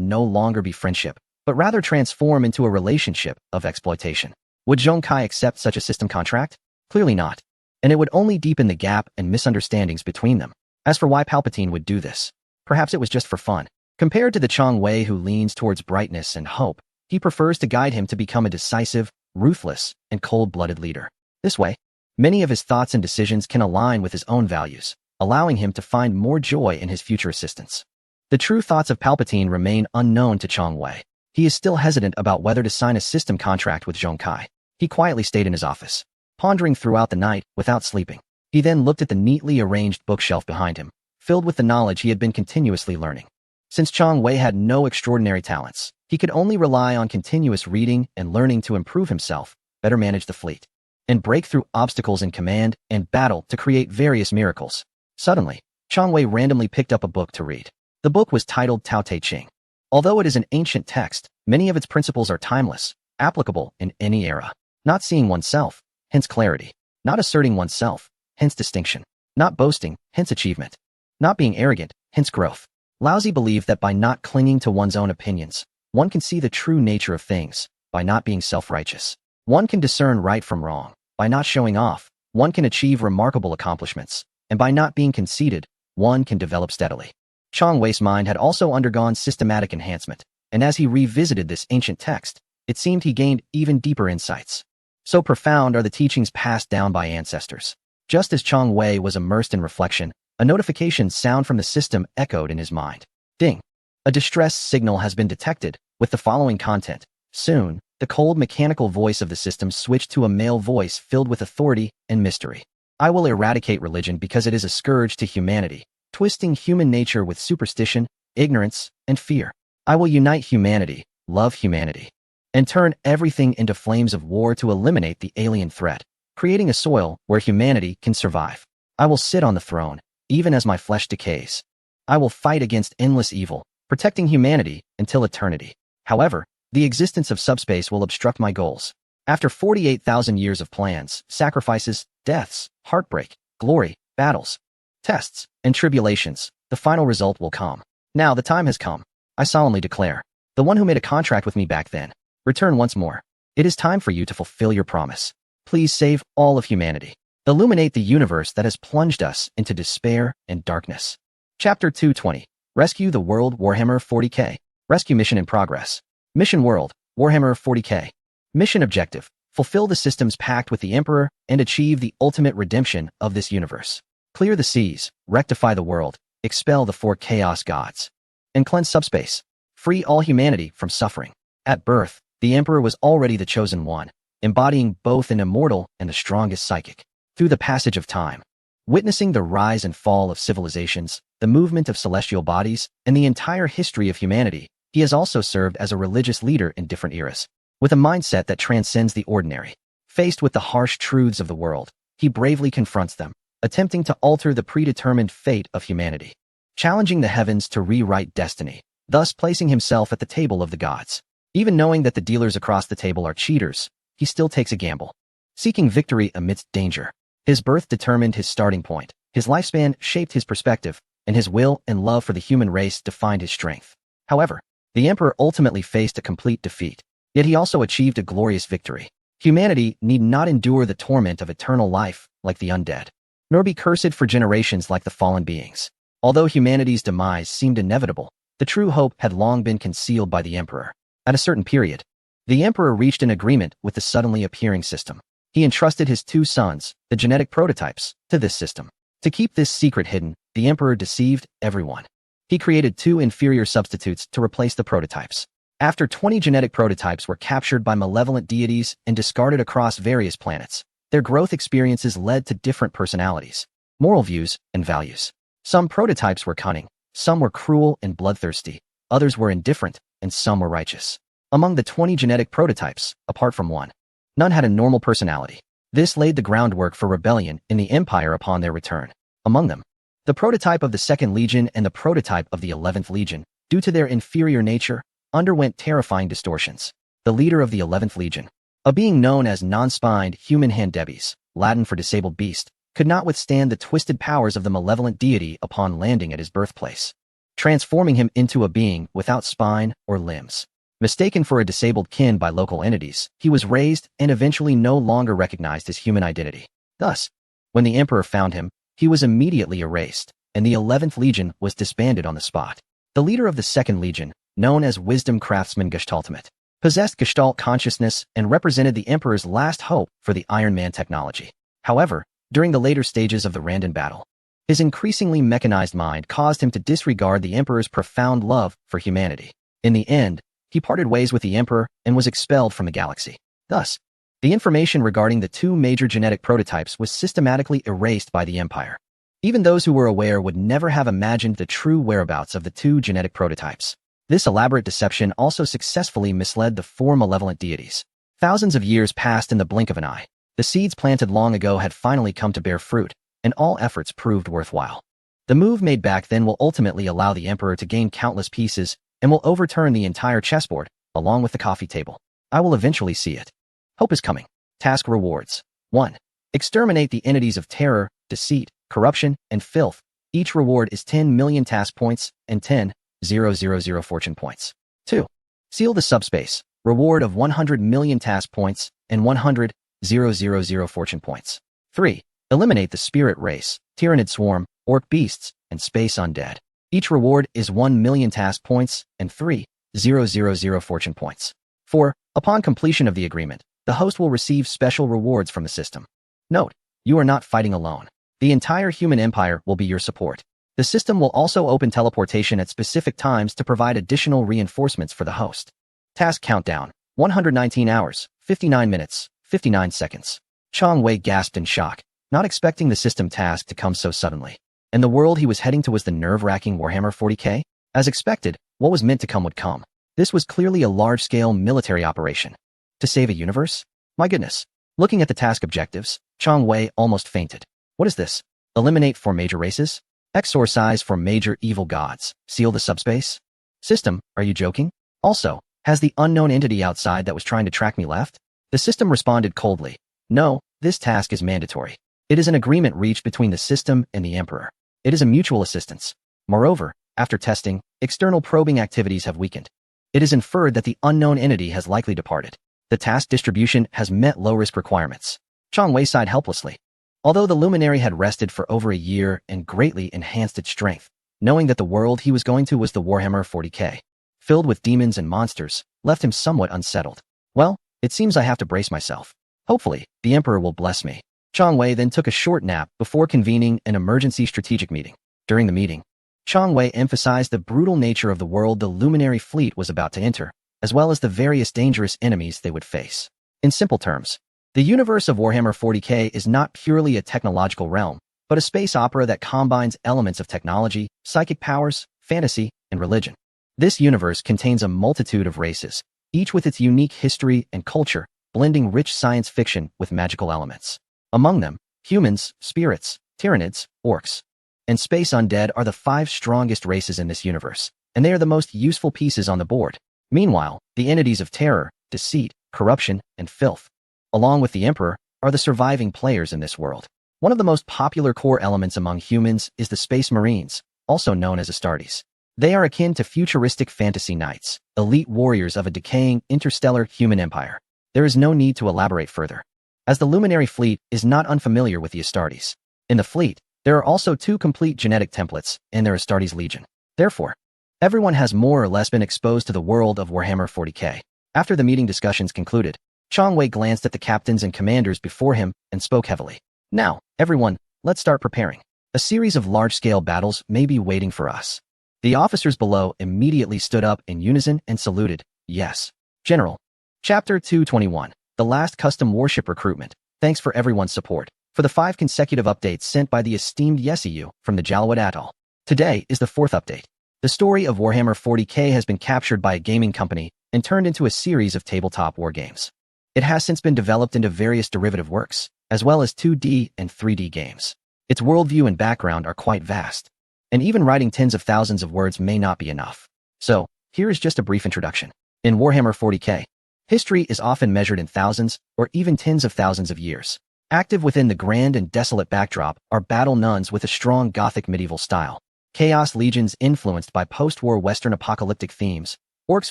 no longer be friendship, but rather transform into a relationship of exploitation. Would Zhong Kai accept such a system contract? Clearly not, and it would only deepen the gap and misunderstandings between them. As for why Palpatine would do this, perhaps it was just for fun. Compared to the Chang Wei who leans towards brightness and hope, he prefers to guide him to become a decisive, ruthless, and cold-blooded leader. This way, many of his thoughts and decisions can align with his own values, allowing him to find more joy in his future assistance. The true thoughts of Palpatine remain unknown to Chang Wei. He is still hesitant about whether to sign a system contract with Zhong Kai. He quietly stayed in his office, pondering throughout the night without sleeping. He then looked at the neatly arranged bookshelf behind him, filled with the knowledge he had been continuously learning. Since Chang Wei had no extraordinary talents, he could only rely on continuous reading and learning to improve himself, better manage the fleet, and break through obstacles in command and battle to create various miracles. Suddenly, Chang Wei randomly picked up a book to read. The book was titled Tao Te Ching. Although it is an ancient text, many of its principles are timeless, applicable in any era. Not seeing oneself, hence clarity. Not asserting oneself, hence distinction. Not boasting, hence achievement. Not being arrogant, hence growth. Laozi believed that by not clinging to one's own opinions, one can see the true nature of things. By not being self-righteous, one can discern right from wrong. By not showing off, one can achieve remarkable accomplishments. And by not being conceited, one can develop steadily. Chang Wei's mind had also undergone systematic enhancement, and as he revisited this ancient text, it seemed he gained even deeper insights. So profound are the teachings passed down by ancestors. Just as Chang Wei was immersed in reflection, a notification sound from the system echoed in his mind. Ding! A distress signal has been detected, with the following content. Soon, the cold mechanical voice of the system switched to a male voice filled with authority and mystery. I will eradicate religion because it is a scourge to humanity, twisting human nature with superstition, ignorance, and fear. I will unite humanity, love humanity, and turn everything into flames of war to eliminate the alien threat, creating a soil where humanity can survive. I will sit on the throne, even as my flesh decays. I will fight against endless evil, protecting humanity until eternity. However, the existence of subspace will obstruct my goals. After 48,000 years of plans, sacrifices, deaths, heartbreak, glory, battles, tests, and tribulations, the final result will come. Now the time has come. I solemnly declare, the one who made a contract with me back then, return once more. It is time for you to fulfill your promise. Please save all of humanity. Illuminate the universe that has plunged us into despair and darkness. Chapter 220. Rescue the World Warhammer 40K. Rescue mission in progress. Mission World, Warhammer 40K. Mission objective. Fulfill the system's pact with the Emperor and achieve the ultimate redemption of this universe. Clear the seas, rectify the world, expel the four chaos gods, and cleanse subspace. Free all humanity from suffering. At birth, the Emperor was already the chosen one, embodying both an immortal and the strongest psychic. Through the passage of time, witnessing the rise and fall of civilizations, the movement of celestial bodies, and the entire history of humanity, he has also served as a religious leader in different eras. With a mindset that transcends the ordinary, faced with the harsh truths of the world, he bravely confronts them, attempting to alter the predetermined fate of humanity, challenging the heavens to rewrite destiny, thus placing himself at the table of the gods. Even knowing that the dealers across the table are cheaters, he still takes a gamble, seeking victory amidst danger. His birth determined his starting point, his lifespan shaped his perspective, and his will and love for the human race defined his strength. However, the Emperor ultimately faced a complete defeat, yet he also achieved a glorious victory. Humanity need not endure the torment of eternal life like the undead, nor be cursed for generations like the fallen beings. Although humanity's demise seemed inevitable, the true hope had long been concealed by the Emperor. At a certain period, the Emperor reached an agreement with the suddenly appearing system. He entrusted his two sons, the genetic prototypes, to this system. To keep this secret hidden, the Emperor deceived everyone. He created two inferior substitutes to replace the prototypes. After 20 genetic prototypes were captured by malevolent deities and discarded across various planets, their growth experiences led to different personalities, moral views, and values. Some prototypes were cunning, some were cruel and bloodthirsty, others were indifferent, and some were righteous. Among the 20 genetic prototypes, apart from one, none had a normal personality. This laid the groundwork for rebellion in the Empire upon their return. Among them, the prototype of the 2nd Legion and the prototype of the 11th Legion, due to their inferior nature, underwent terrifying distortions. The leader of the 11th Legion, a being known as non-spined human Handebis, Latin for disabled beast, could not withstand the twisted powers of the malevolent deity upon landing at his birthplace, transforming him into a being without spine or limbs. Mistaken for a disabled kin by local entities, he was raised and eventually no longer recognized his human identity. Thus, when the Emperor found him, he was immediately erased, and the 11th Legion was disbanded on the spot. The leader of the 2nd Legion, known as Wisdom Craftsman Gestaltament, possessed Gestalt consciousness and represented the Emperor's last hope for the Iron Man technology. However, during the later stages of the Randon battle, His increasingly mechanized mind caused him to disregard the Emperor's profound love for humanity. In the end, he parted ways with the Emperor and was expelled from the galaxy. Thus, the information regarding the two major genetic prototypes was systematically erased by the Empire. Even those who were aware would never have imagined the true whereabouts of the two genetic prototypes. This elaborate deception also successfully misled the four malevolent deities. Thousands of years passed in the blink of an eye. The seeds planted long ago had finally come to bear fruit, and all efforts proved worthwhile. The move made back then will ultimately allow the Emperor to gain countless pieces and will overturn the entire chessboard, along with the coffee table. I will eventually see it. Hope is coming. Task rewards. 1. Exterminate the entities of terror, deceit, corruption, and filth. Each reward is 10 million task points and 10,000 fortune points. 2. Seal the subspace. Reward of 100 million task points and 100,000 fortune points. 3. Eliminate the spirit race, tyrannid swarm, orc beasts, and space undead. Each reward is 1 million task points and 3,000 fortune points. 4. Upon completion of the agreement, the host will receive special rewards from the system. Note, you are not fighting alone. The entire human empire will be your support. The system will also open teleportation at specific times to provide additional reinforcements for the host. Task countdown, 119 hours, 59 minutes, 59 seconds. Chong Wei gasped in shock, not expecting the system task to come so suddenly. And the world he was heading to was the nerve-wracking Warhammer 40k? As expected, what was meant to come would come. This was clearly a large-scale military operation. To save a universe? My goodness. Looking at the task objectives, Chong Wei almost fainted. What is this? Eliminate 4 major races? Exorcise 4 major evil gods. Seal the subspace? System, are you joking? Also, has the unknown entity outside that was trying to track me left? The system responded coldly. No, this task is mandatory. It is an agreement reached between the system and the Emperor. It is a mutual assistance. Moreover, after testing, external probing activities have weakened. It is inferred that the unknown entity has likely departed. The task distribution has met low-risk requirements. Chong Wei sighed helplessly. Although the luminary had rested for over a year and greatly enhanced its strength, knowing that the world he was going to was the Warhammer 40k, filled with demons and monsters, left him somewhat unsettled. Well, it seems I have to brace myself. Hopefully, the Emperor will bless me. Chong Wei then took a short nap before convening an emergency strategic meeting. During the meeting, Chong Wei emphasized the brutal nature of the world the luminary fleet was about to enter, as well as the various dangerous enemies they would face. In simple terms, the universe of Warhammer 40k is not purely a technological realm, but a space opera that combines elements of technology, psychic powers, fantasy, and religion. This universe contains a multitude of races, each with its unique history and culture, blending rich science fiction with magical elements. Among them, humans, spirits, tyrannids, orcs, and space undead are the 5 strongest races in this universe, and they are the most useful pieces on the board. Meanwhile, the entities of terror, deceit, corruption, and filth, along with the Emperor, are the surviving players in this world. One of the most popular core elements among humans is the Space Marines, also known as Astartes. They are akin to futuristic fantasy knights, elite warriors of a decaying, interstellar human empire. There is no need to elaborate further, as the Luminary fleet is not unfamiliar with the Astartes. In the fleet, there are also 2 complete genetic templates in their Astartes Legion. Therefore, everyone has more or less been exposed to the world of Warhammer 40k. After the meeting discussions concluded, Chong Wei glanced at the captains and commanders before him and spoke heavily. Now, everyone, let's start preparing. A series of large-scale battles may be waiting for us. The officers below immediately stood up in unison and saluted. Yes, General. Chapter 221. The last custom warship recruitment. Thanks for everyone's support. For the 5 consecutive updates sent by the esteemed Yesiu from the Jalawad Atoll. Today is the 4th update. The story of Warhammer 40k has been captured by a gaming company and turned into a series of tabletop wargames. It has since been developed into various derivative works, as well as 2D and 3D games. Its worldview and background are quite vast, and even writing tens of thousands of words may not be enough. So, here is just a brief introduction. In Warhammer 40k, history is often measured in thousands or even tens of thousands of years. Active within the grand and desolate backdrop are battle nuns with a strong Gothic medieval style, chaos legions influenced by post-war Western apocalyptic themes, orcs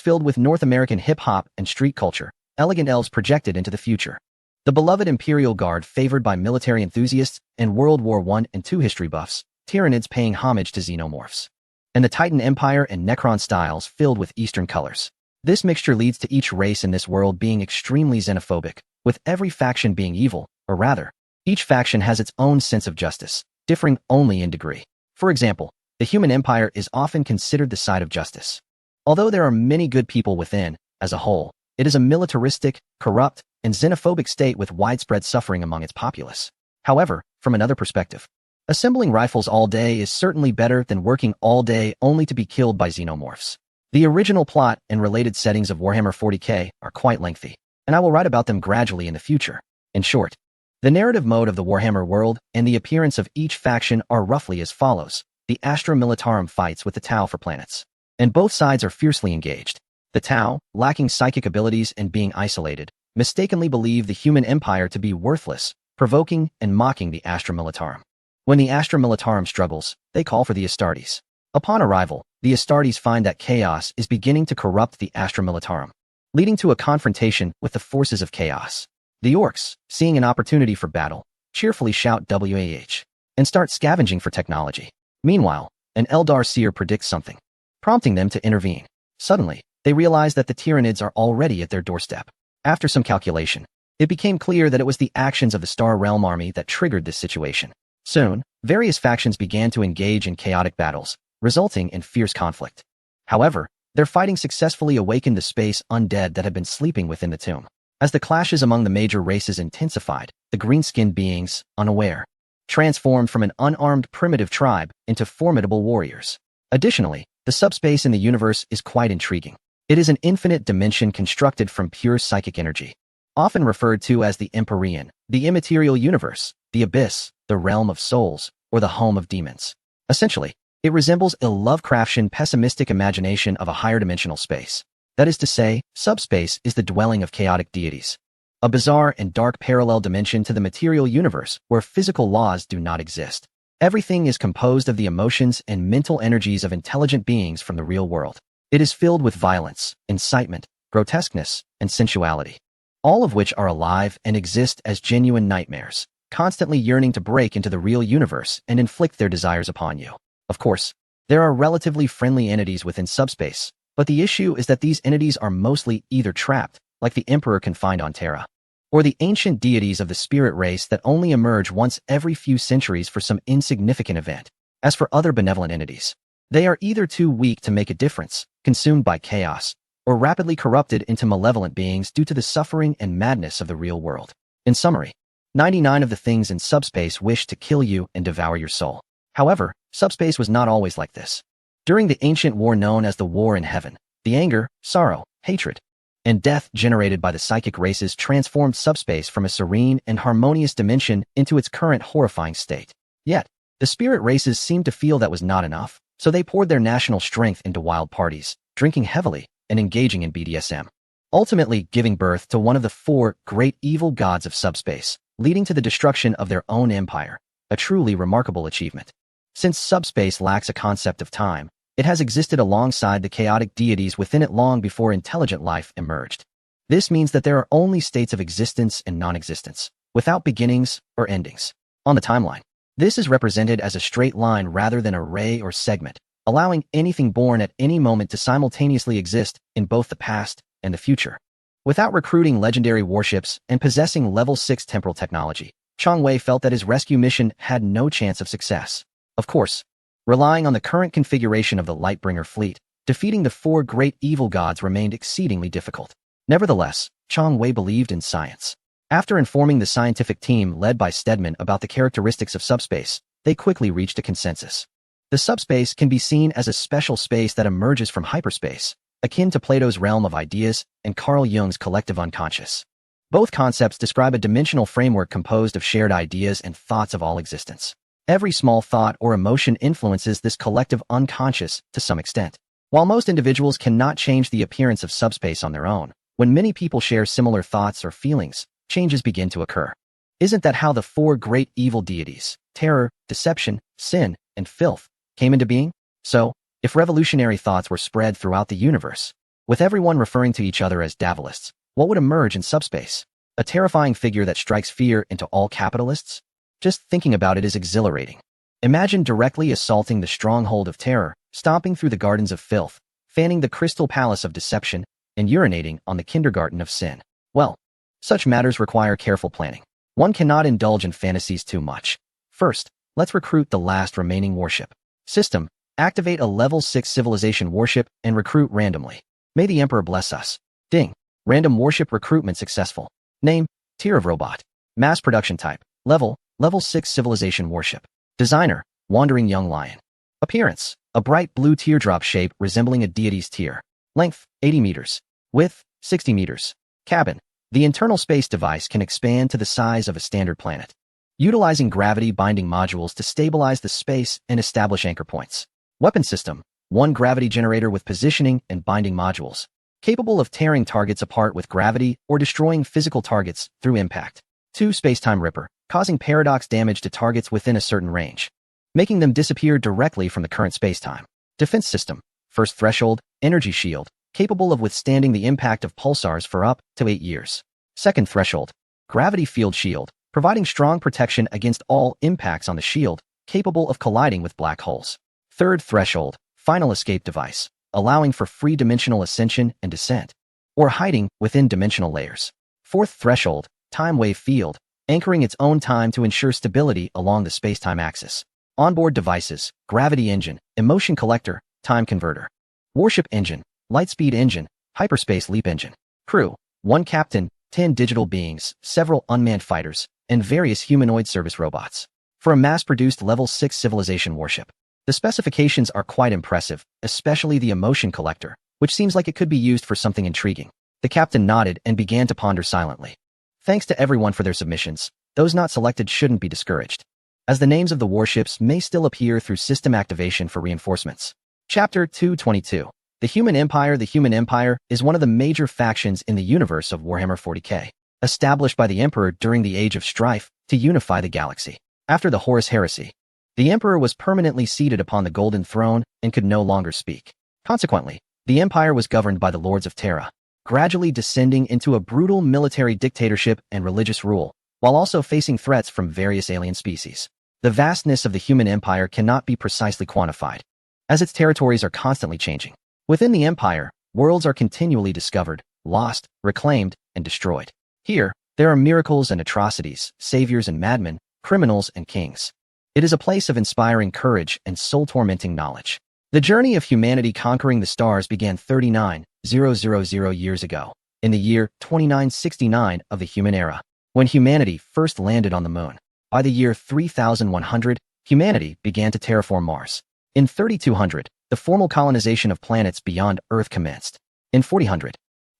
filled with North American hip-hop and street culture, elegant elves projected into the future, the beloved Imperial Guard favored by military enthusiasts and World War I and II history buffs, Tyranids paying homage to xenomorphs, and the Titan Empire and Necron styles filled with Eastern colors. This mixture leads to each race in this world being extremely xenophobic, with every faction being evil, or rather, each faction has its own sense of justice, differing only in degree. For example, the human empire is often considered the side of justice. Although there are many good people within, as a whole, it is a militaristic, corrupt, and xenophobic state with widespread suffering among its populace. However, from another perspective, assembling rifles all day is certainly better than working all day only to be killed by xenomorphs. The original plot and related settings of Warhammer 40k are quite lengthy, and I will write about them gradually in the future. In short, the narrative mode of the Warhammer world and the appearance of each faction are roughly as follows. The Astra Militarum fights with the Tau for planets, and both sides are fiercely engaged. The Tau, lacking psychic abilities and being isolated, mistakenly believe the human empire to be worthless, provoking and mocking the Astra Militarum. When the Astra Militarum struggles, they call for the Astartes. Upon arrival, the Astartes find that chaos is beginning to corrupt the Astra Militarum, leading to a confrontation with the forces of chaos. The Orcs, seeing an opportunity for battle, cheerfully shout WAH and start scavenging for technology. Meanwhile, an Eldar seer predicts something, prompting them to intervene. Suddenly, they realize that the Tyranids are already at their doorstep. After some calculation, it became clear that it was the actions of the Star Realm army that triggered this situation. Soon, various factions began to engage in chaotic battles, resulting in fierce conflict. However, their fighting successfully awakened the space undead that had been sleeping within the tomb. As the clashes among the major races intensified, the green-skinned beings, unaware, transformed from an unarmed primitive tribe into formidable warriors. Additionally, the subspace in the universe is quite intriguing. It is an infinite dimension constructed from pure psychic energy, often referred to as the Empyrean, the immaterial universe, the abyss, the realm of souls, or the home of demons. Essentially, it resembles a Lovecraftian pessimistic imagination of a higher dimensional space. That is to say, subspace is the dwelling of chaotic deities, a bizarre and dark parallel dimension to the material universe where physical laws do not exist. Everything is composed of the emotions and mental energies of intelligent beings from the real world. It is filled with violence, incitement, grotesqueness, and sensuality, all of which are alive and exist as genuine nightmares, constantly yearning to break into the real universe and inflict their desires upon you. Of course, there are relatively friendly entities within subspace, but the issue is that these entities are mostly either trapped, like the Emperor confined on Terra, or the ancient deities of the spirit race that only emerge once every few centuries for some insignificant event. As for other benevolent entities, they are either too weak to make a difference, consumed by chaos, or rapidly corrupted into malevolent beings due to the suffering and madness of the real world. In summary, 99 of the things in subspace wish to kill you and devour your soul. However, subspace was not always like this. During the ancient war known as the War in Heaven, the anger, sorrow, hatred, and death generated by the psychic races transformed subspace from a serene and harmonious dimension into its current horrifying state. Yet, the spirit races seemed to feel that was not enough, so they poured their national strength into wild parties, drinking heavily, and engaging in BDSM, ultimately giving birth to one of the 4 great evil gods of subspace, leading to the destruction of their own empire, a truly remarkable achievement. Since subspace lacks a concept of time, it has existed alongside the chaotic deities within it long before intelligent life emerged. This means that there are only states of existence and non-existence, without beginnings or endings. On the timeline, this is represented as a straight line rather than a ray or segment, allowing anything born at any moment to simultaneously exist in both the past and the future. Without recruiting legendary warships and possessing level 6 temporal technology, Chong Wei felt that his rescue mission had no chance of success. Of course, relying on the current configuration of the Lightbringer fleet, defeating the 4 great evil gods remained exceedingly difficult. Nevertheless, Chong Wei believed in science. After informing the scientific team led by Stedman about the characteristics of subspace, they quickly reached a consensus. The subspace can be seen as a special space that emerges from hyperspace, akin to Plato's realm of ideas and Carl Jung's collective unconscious. Both concepts describe a dimensional framework composed of shared ideas and thoughts of all existence. Every small thought or emotion influences this collective unconscious to some extent. While most individuals cannot change the appearance of subspace on their own, when many people share similar thoughts or feelings, changes begin to occur. Isn't that how the 4 great evil deities, terror, deception, sin, and filth, came into being? So, if revolutionary thoughts were spread throughout the universe, with everyone referring to each other as Davalists, what would emerge in subspace? A terrifying figure that strikes fear into all capitalists? Just thinking about it is exhilarating. Imagine directly assaulting the stronghold of terror, stomping through the gardens of filth, fanning the crystal palace of deception, and urinating on the kindergarten of sin. Well, such matters require careful planning. One cannot indulge in fantasies too much. First, Let's recruit the last remaining warship. System, activate a level 6 civilization warship and recruit randomly. May the Emperor bless us. Ding. Random warship recruitment successful. Name, tier of robot. Mass production type, level 6 civilization warship. Designer, wandering young lion. Appearance, a bright blue teardrop shape resembling a deity's tear. Length, 80 meters. Width, 60 meters. Cabin, the internal space device can expand to the size of a standard planet, utilizing gravity-binding modules to stabilize the space and establish anchor points. Weapon system, one gravity generator with positioning and binding modules, capable of tearing targets apart with gravity or destroying physical targets through impact. 2 Space-time ripper, causing paradox damage to targets within a certain range, making them disappear directly from the current space-time. Defense system, first threshold, energy shield, capable of withstanding the impact of pulsars for up to 8 years. Second threshold, gravity field shield, providing strong protection against all impacts on the shield, capable of colliding with black holes. Third threshold, final escape device, allowing for free dimensional ascension and descent, or hiding within dimensional layers. Fourth threshold, time wave field, anchoring its own time to ensure stability along the space-time axis. Onboard devices, gravity engine, emotion collector, time converter. Warship engine, lightspeed engine, hyperspace leap engine. Crew, 1 captain, 10 digital beings, several unmanned fighters, and various humanoid service robots. For a mass-produced level 6 civilization warship, the specifications are quite impressive, especially the emotion collector, which seems like it could be used for something intriguing. The captain nodded and began to ponder silently. Thanks to everyone for their submissions. Those not selected shouldn't be discouraged, as the names of the warships may still appear through system activation for reinforcements. Chapter 222. The Human Empire. The Human Empire is one of the major factions in the universe of Warhammer 40k, established by the Emperor during the Age of Strife to unify the galaxy. After the Horus Heresy, the Emperor was permanently seated upon the Golden Throne and could no longer speak. Consequently, the Empire was governed by the Lords of Terra, gradually descending into a brutal military dictatorship and religious rule, while also facing threats from various alien species. The vastness of the Human Empire cannot be precisely quantified, as its territories are constantly changing. Within the Empire, worlds are continually discovered, lost, reclaimed, and destroyed. Here, there are miracles and atrocities, saviors and madmen, criminals and kings. It is a place of inspiring courage and soul-tormenting knowledge. The journey of humanity conquering the stars began 39,000 years ago, in the year 2969 of the Human Era, when humanity first landed on the Moon. By the year 3100, humanity began to terraform Mars. In 3200, the formal colonization of planets beyond Earth commenced. In 4000,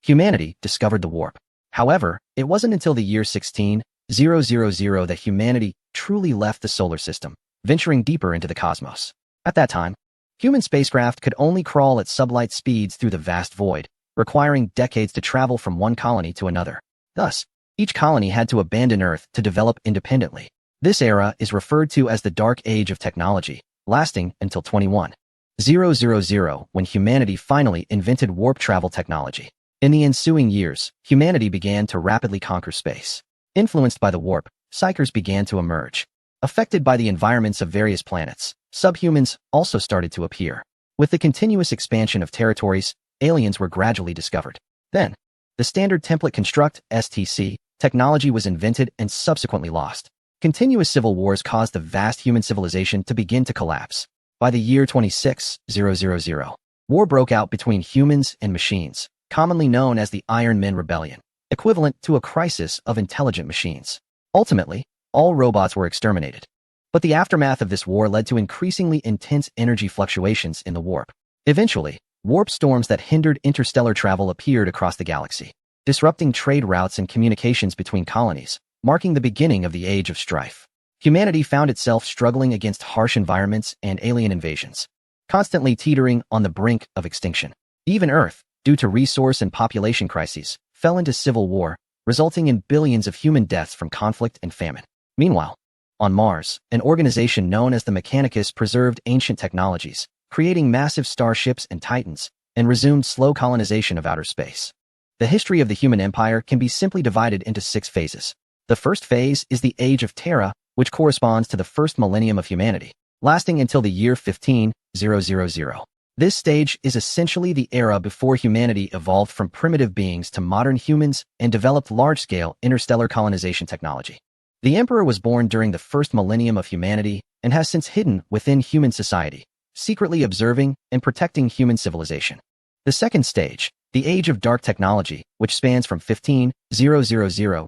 humanity discovered the warp. However, it wasn't until the year 16000 that humanity truly left the solar system, venturing deeper into the cosmos. At that time, human spacecraft could only crawl at sublight speeds through the vast void, requiring decades to travel from one colony to another. Thus, each colony had to abandon Earth to develop independently. This era is referred to as the Dark Age of Technology, lasting until 21,000, when humanity finally invented warp travel technology. In the ensuing years, humanity began to rapidly conquer space. Influenced by the warp, psychers began to emerge. Affected by the environments of various planets, subhumans also started to appear. With the continuous expansion of territories, aliens were gradually discovered. Then, the standard template construct, STC, technology was invented and subsequently lost. Continuous civil wars caused the vast human civilization to begin to collapse. By the year 26,000, war broke out between humans and machines, commonly known as the Iron Men Rebellion, equivalent to a crisis of intelligent machines. Ultimately, all robots were exterminated. But the aftermath of this war led to increasingly intense energy fluctuations in the warp. Eventually, warp storms that hindered interstellar travel appeared across the galaxy, disrupting trade routes and communications between colonies, marking the beginning of the Age of Strife. Humanity found itself struggling against harsh environments and alien invasions, constantly teetering on the brink of extinction. Even Earth, due to resource and population crises, fell into civil war, resulting in billions of human deaths from conflict and famine. Meanwhile, on Mars, an organization known as the Mechanicus preserved ancient technologies, creating massive starships and titans, and resumed slow colonization of outer space. The history of the Human Empire can be simply divided into 6 phases. The first phase is the Age of Terra, which corresponds to the first millennium of humanity, lasting until the year 15,000. This stage is essentially the era before humanity evolved from primitive beings to modern humans and developed large-scale interstellar colonization technology. The Emperor was born during the first millennium of humanity and has since hidden within human society, secretly observing and protecting human civilization. The second stage, the Age of Dark Technology, which spans from 15,000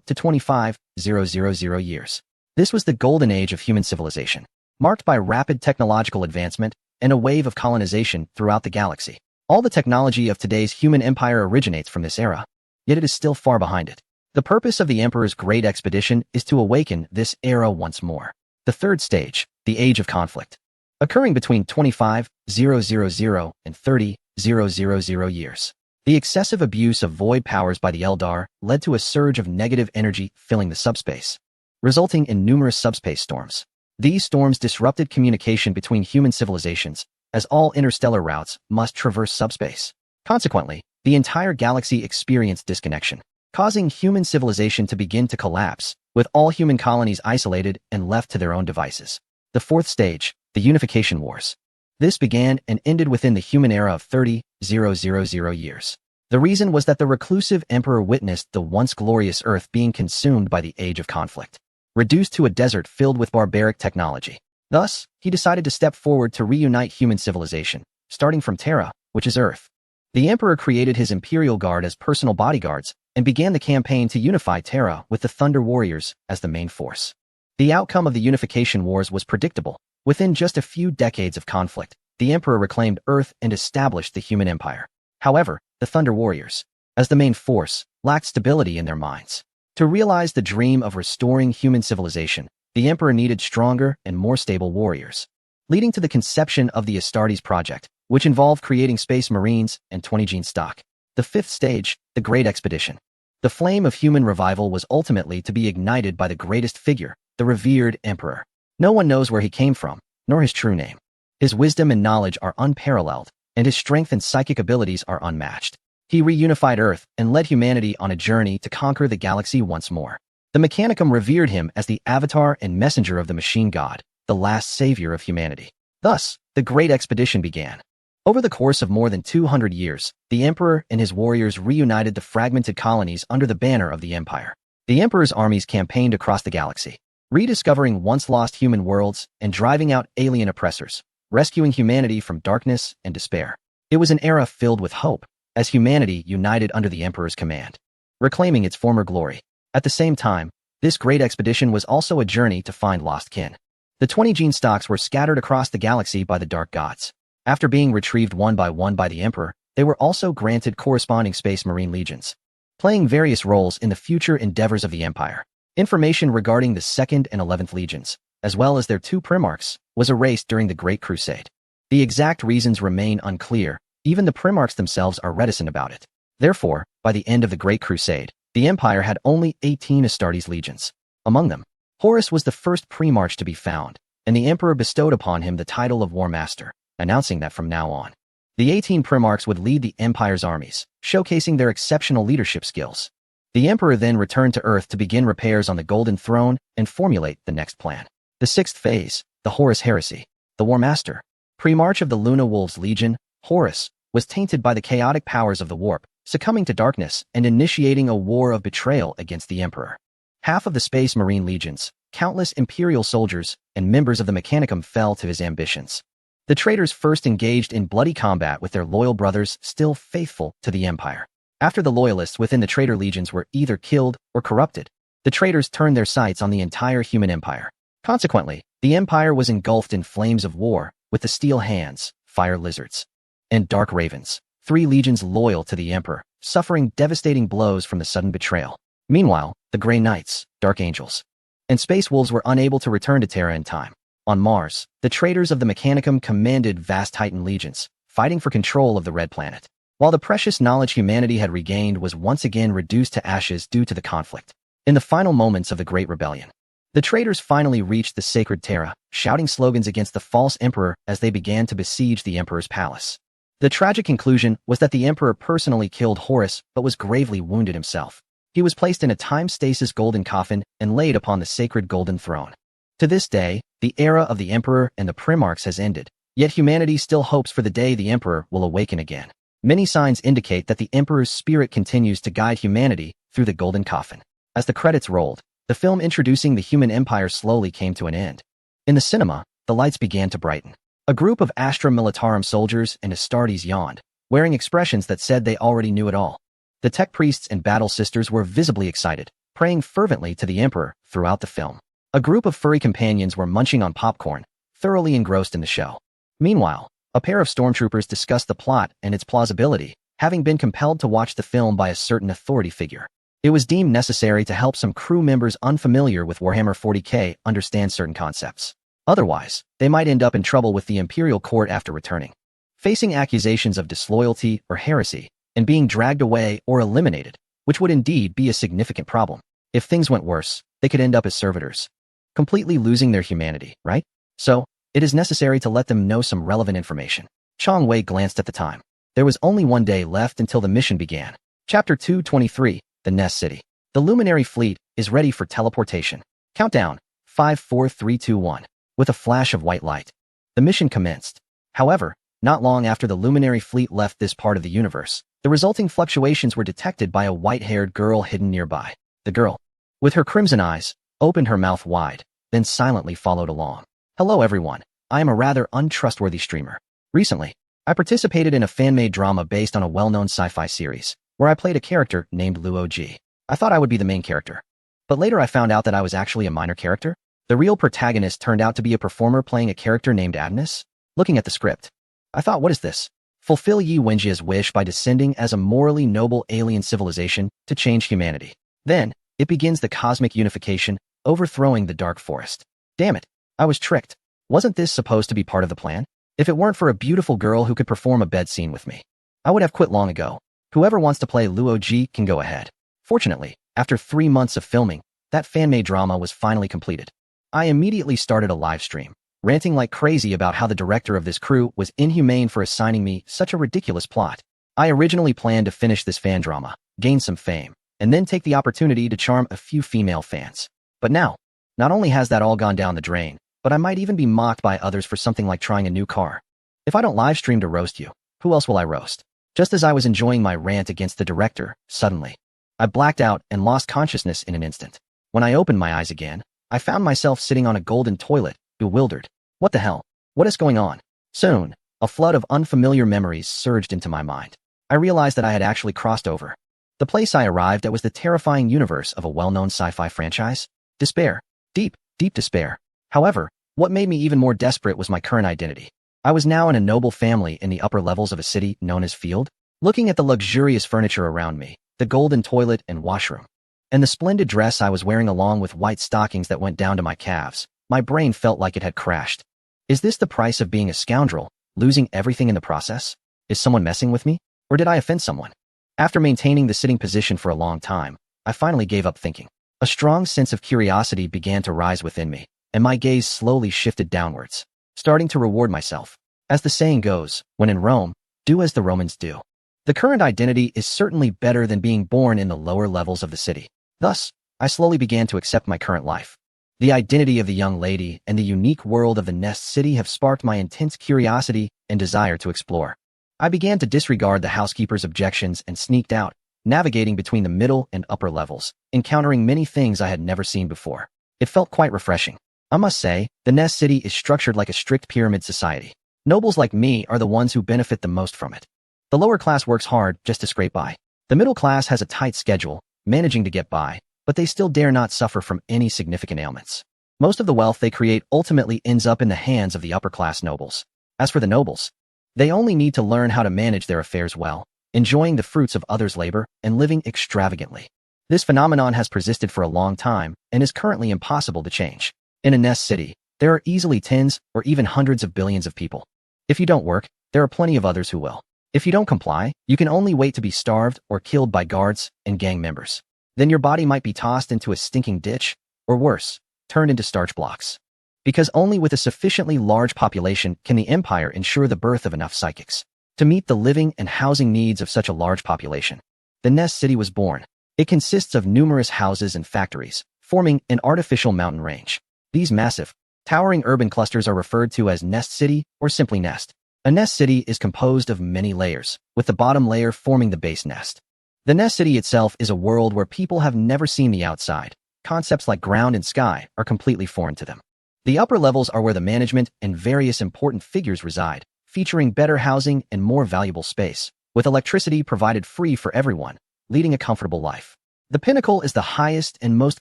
to 25,000 years. This was the golden age of human civilization, marked by rapid technological advancement and a wave of colonization throughout the galaxy. All the technology of today's human empire originates from this era, yet it is still far behind it. The purpose of the Emperor's great expedition is to awaken this era once more. The third stage, the Age of Conflict, occurring between 25,000 and 30,000 years. The excessive abuse of void powers by the Eldar led to a surge of negative energy filling the subspace, resulting in numerous subspace storms. These storms disrupted communication between human civilizations, as all interstellar routes must traverse subspace. Consequently, the entire galaxy experienced disconnection, causing human civilization to begin to collapse, with all human colonies isolated and left to their own devices. The fourth stage, the Unification Wars. This began and ended within the human era of 30,000 years. The reason was that the reclusive emperor witnessed the once glorious Earth being consumed by the Age of Conflict, reduced to a desert filled with barbaric technology. Thus, he decided to step forward to reunite human civilization, starting from Terra, which is Earth. The emperor created his Imperial Guard as personal bodyguards and began the campaign to unify Terra with the Thunder Warriors as the main force. The outcome of the Unification Wars was predictable. Within just a few decades of conflict, the emperor reclaimed Earth and established the human empire. However, the Thunder Warriors, as the main force, lacked stability in their minds. To realize the dream of restoring human civilization, the emperor needed stronger and more stable warriors, leading to the conception of the Astartes project, which involved creating space marines and 20 gene stock. The fifth stage, the Great Expedition. The flame of human revival was ultimately to be ignited by the greatest figure, the revered emperor. No one knows where he came from, nor his true name. His wisdom and knowledge are unparalleled, and his strength and psychic abilities are unmatched. He reunified Earth and led humanity on a journey to conquer the galaxy once more. The Mechanicum revered him as the avatar and messenger of the machine god, the last savior of humanity. Thus, the Great Expedition began. Over the course of more than 200 years, the Emperor and his warriors reunited the fragmented colonies under the banner of the Empire. The Emperor's armies campaigned across the galaxy, rediscovering once-lost human worlds and driving out alien oppressors, rescuing humanity from darkness and despair. It was an era filled with hope, as humanity united under the Emperor's command, reclaiming its former glory. At the same time, this great expedition was also a journey to find lost kin. The 20 gene stocks were scattered across the galaxy by the Dark Gods. After being retrieved one by the Emperor, they were also granted corresponding Space Marine legions, playing various roles in the future endeavors of the Empire. Information regarding the 2nd and 11th Legions, as well as their 2 Primarchs, was erased during the Great Crusade. The exact reasons remain unclear. Even the Primarchs themselves are reticent about it. Therefore, by the end of the Great Crusade, the Empire had only 18 Astartes legions. Among them, Horus was the first Primarch to be found, and the Emperor bestowed upon him the title of War Master, announcing that from now on, the 18 Primarchs would lead the Empire's armies, showcasing their exceptional leadership skills. The Emperor then returned to Earth to begin repairs on the Golden Throne and formulate the next plan. The 6th phase, the Horus Heresy. The War Master, Primarch of the Luna Wolves Legion, Horus, was tainted by the chaotic powers of the warp, succumbing to darkness and initiating a war of betrayal against the Emperor. Half of the Space Marine legions, countless Imperial soldiers, and members of the Mechanicum fell to his ambitions. The traitors first engaged in bloody combat with their loyal brothers still faithful to the Empire. After the loyalists within the traitor legions were either killed or corrupted, the traitors turned their sights on the entire human empire. Consequently, the Empire was engulfed in flames of war, with the Steel Hands, Fire Lizards, and Dark Ravens, 3 legions loyal to the Emperor, suffering devastating blows from the sudden betrayal. Meanwhile, the Grey Knights, Dark Angels, and Space Wolves were unable to return to Terra in time. On Mars, the traitors of the Mechanicum commanded vast Titan legions, fighting for control of the Red Planet. While the precious knowledge humanity had regained was once again reduced to ashes due to the conflict. In the final moments of the Great Rebellion, the traitors finally reached the sacred Terra, shouting slogans against the false Emperor as they began to besiege the Emperor's palace. The tragic conclusion was that the Emperor personally killed Horus but was gravely wounded himself. He was placed in a time stasis golden coffin and laid upon the sacred Golden Throne. To this day, the era of the Emperor and the Primarchs has ended, yet humanity still hopes for the day the Emperor will awaken again. Many signs indicate that the Emperor's spirit continues to guide humanity through the golden coffin. As the credits rolled, The film introducing the human empire slowly came to an end. In the cinema, the lights began to brighten. A group of Astra Militarum soldiers and Astartes yawned, wearing expressions that said they already knew it all. The tech priests and battle sisters were visibly excited, praying fervently to the Emperor throughout the film. A group of furry companions were munching on popcorn, thoroughly engrossed in the show. Meanwhile, a pair of stormtroopers discussed the plot and its plausibility, having been compelled to watch the film by a certain authority figure. It was deemed necessary to help some crew members unfamiliar with Warhammer 40K understand certain concepts. Otherwise, they might end up in trouble with the Imperial Court after returning. Facing accusations of disloyalty or heresy, and being dragged away or eliminated, which would indeed be a significant problem. If things went worse, they could end up as servitors, completely losing their humanity, right? So, it is necessary to let them know some relevant information. Chong Wei glanced at the time. There was only one day left until the mission began. Chapter 223, The Nest City. The Luminary Fleet is ready for teleportation. Countdown, 5, 4, 3, 2, 1. With a flash of white light, the mission commenced. However, not long after the Luminary Fleet left this part of the universe, the resulting fluctuations were detected by a white-haired girl hidden nearby. The girl, with her crimson eyes, opened her mouth wide, then silently followed along. Hello everyone, I am a rather untrustworthy streamer. Recently, I participated in a fan-made drama based on a well-known sci-fi series, where I played a character named Luo Ji. I thought I would be the main character. But later I found out that I was actually a minor character. The real protagonist turned out to be a performer playing a character named Adnis. Looking at the script, I thought, what is this? Fulfill Yi Wenjia's wish by descending as a morally noble alien civilization to change humanity. Then, it begins the cosmic unification, overthrowing the Dark Forest. Damn it, I was tricked. Wasn't this supposed to be part of the plan? If it weren't for a beautiful girl who could perform a bed scene with me, I would have quit long ago. Whoever wants to play Luo Ji can go ahead. Fortunately, after 3 months of filming, that fan-made drama was finally completed. I immediately started a live stream, ranting like crazy about how the director of this crew was inhumane for assigning me such a ridiculous plot. I originally planned to finish this fan drama, gain some fame, and then take the opportunity to charm a few female fans. But now, not only has that all gone down the drain, but I might even be mocked by others for something like trying a new car. If I don't live stream to roast you, who else will I roast? Just as I was enjoying my rant against the director, suddenly, I blacked out and lost consciousness in an instant. When I opened my eyes again, I found myself sitting on a golden toilet, bewildered. What the hell? What is going on? Soon, a flood of unfamiliar memories surged into my mind. I realized that I had actually crossed over. The place I arrived at was the terrifying universe of a well-known sci-fi franchise. Despair. Deep, deep despair. However, what made me even more desperate was my current identity. I was now in a noble family in the upper levels of a city known as Field. Looking at the luxurious furniture around me, the golden toilet and washroom, and the splendid dress I was wearing along with white stockings that went down to my calves, my brain felt like it had crashed. Is this the price of being a scoundrel, losing everything in the process? Is someone messing with me? Or did I offend someone? After maintaining the sitting position for a long time, I finally gave up thinking. A strong sense of curiosity began to rise within me, and my gaze slowly shifted downwards, starting to reward myself. As the saying goes, when in Rome, do as the Romans do. The current identity is certainly better than being born in the lower levels of the city. Thus, I slowly began to accept my current life. The identity of the young lady and the unique world of the Nest City have sparked my intense curiosity and desire to explore. I began to disregard the housekeeper's objections and sneaked out, navigating between the middle and upper levels, encountering many things I had never seen before. It felt quite refreshing. I must say, the Nest City is structured like a strict pyramid society. Nobles like me are the ones who benefit the most from it. The lower class works hard just to scrape by. The middle class has a tight schedule, managing to get by, but they still dare not suffer from any significant ailments. Most of the wealth they create ultimately ends up in the hands of the upper-class nobles. As for the nobles, they only need to learn how to manage their affairs well, enjoying the fruits of others' labor and living extravagantly. This phenomenon has persisted for a long time and is currently impossible to change. In a Nest City, there are easily tens or even hundreds of billions of people. If you don't work, there are plenty of others who will. If you don't comply, you can only wait to be starved or killed by guards and gang members. Then your body might be tossed into a stinking ditch, or worse, turned into starch blocks. Because only with a sufficiently large population can the empire ensure the birth of enough psychics to meet the living and housing needs of such a large population. The Nest City was born. It consists of numerous houses and factories, forming an artificial mountain range. These massive, towering urban clusters are referred to as Nest City or simply Nest. A Nest City is composed of many layers, with the bottom layer forming the base nest. The Nest City itself is a world where people have never seen the outside, concepts like ground and sky are completely foreign to them. The upper levels are where the management and various important figures reside, featuring better housing and more valuable space, with electricity provided free for everyone, leading a comfortable life. The pinnacle is the highest and most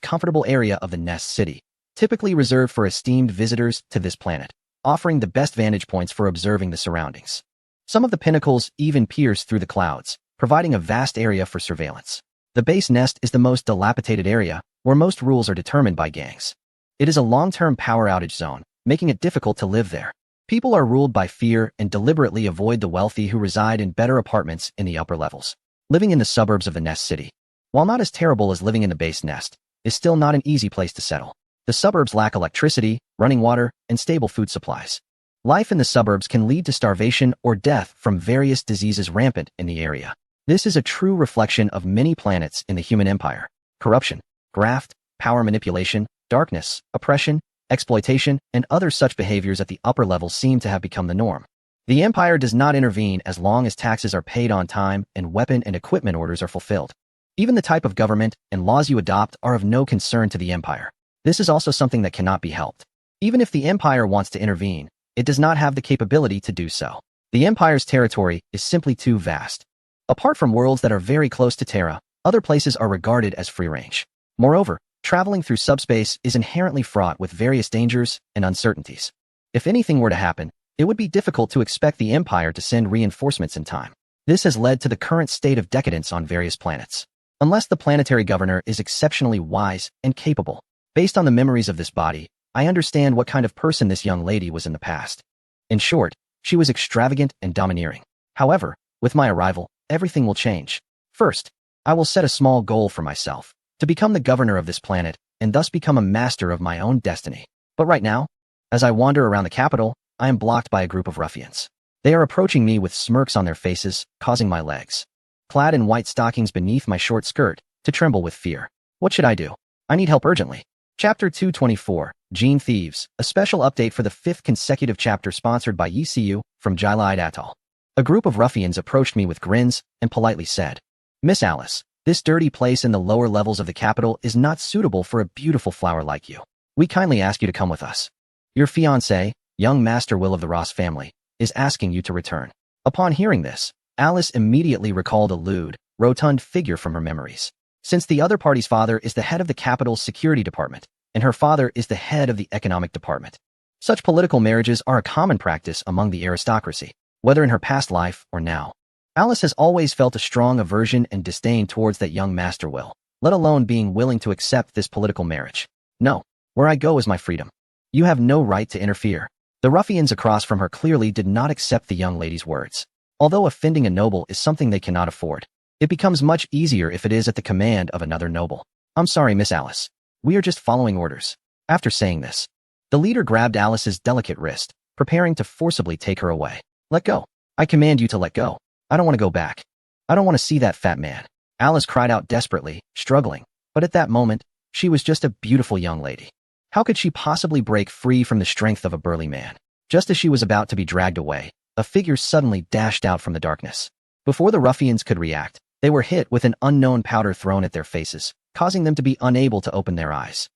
comfortable area of the Nest City, typically reserved for esteemed visitors to this planet, offering the best vantage points for observing the surroundings. Some of the pinnacles even pierce through the clouds, providing a vast area for surveillance. The base nest is the most dilapidated area, where most rules are determined by gangs. It is a long-term power outage zone, making it difficult to live there. People are ruled by fear and deliberately avoid the wealthy who reside in better apartments in the upper levels. Living in the suburbs of the Nest City, while not as terrible as living in the base nest, is still not an easy place to settle. The suburbs lack electricity, running water, and stable food supplies. Life in the suburbs can lead to starvation or death from various diseases rampant in the area. This is a true reflection of many planets in the human empire. Corruption, graft, power manipulation, darkness, oppression, exploitation, and other such behaviors at the upper levels seem to have become the norm. The empire does not intervene as long as taxes are paid on time and weapon and equipment orders are fulfilled. Even the type of government and laws you adopt are of no concern to the empire. This is also something that cannot be helped. Even if the empire wants to intervene, it does not have the capability to do so. The empire's territory is simply too vast. Apart from worlds that are very close to Terra, other places are regarded as free-range. Moreover, traveling through subspace is inherently fraught with various dangers and uncertainties. If anything were to happen, it would be difficult to expect the empire to send reinforcements in time. This has led to the current state of decadence on various planets. Unless the planetary governor is exceptionally wise and capable. Based on the memories of this body, I understand what kind of person this young lady was in the past. In short, she was extravagant and domineering. However, with my arrival, everything will change. First, I will set a small goal for myself, to become the governor of this planet, and thus become a master of my own destiny. But right now, as I wander around the capital, I am blocked by a group of ruffians. They are approaching me with smirks on their faces, causing my legs, clad in white stockings beneath my short skirt, to tremble with fear. What should I do? I need help urgently. Chapter 224, Gene Thieves, a special update for the 5th consecutive chapter sponsored by ECU from Gylide Atoll. A group of ruffians approached me with grins and politely said, "Miss Alice, this dirty place in the lower levels of the capital is not suitable for a beautiful flower like you. We kindly ask you to come with us. Your fiancé, young Master Will of the Ross family, is asking you to return." Upon hearing this, Alice immediately recalled a lewd, rotund figure from her memories. Since the other party's father is the head of the capital's security department, and her father is the head of the economic department, such political marriages are a common practice among the aristocracy, whether in her past life or now. Alice has always felt a strong aversion and disdain towards that young Master Will, let alone being willing to accept this political marriage. "No, where I go is my freedom. You have no right to interfere." The ruffians across from her clearly did not accept the young lady's words. Although offending a noble is something they cannot afford, it becomes much easier if it is at the command of another noble. "I'm sorry, Miss Alice. We are just following orders." After saying this, the leader grabbed Alice's delicate wrist, preparing to forcibly take her away. "Let go. I command you to let go. I don't want to go back. I don't want to see that fat man." Alice cried out desperately, struggling, but at that moment, she was just a beautiful young lady. How could she possibly break free from the strength of a burly man? Just as she was about to be dragged away, a figure suddenly dashed out from the darkness. Before the ruffians could react, they were hit with an unknown powder thrown at their faces, causing them to be unable to open their eyes.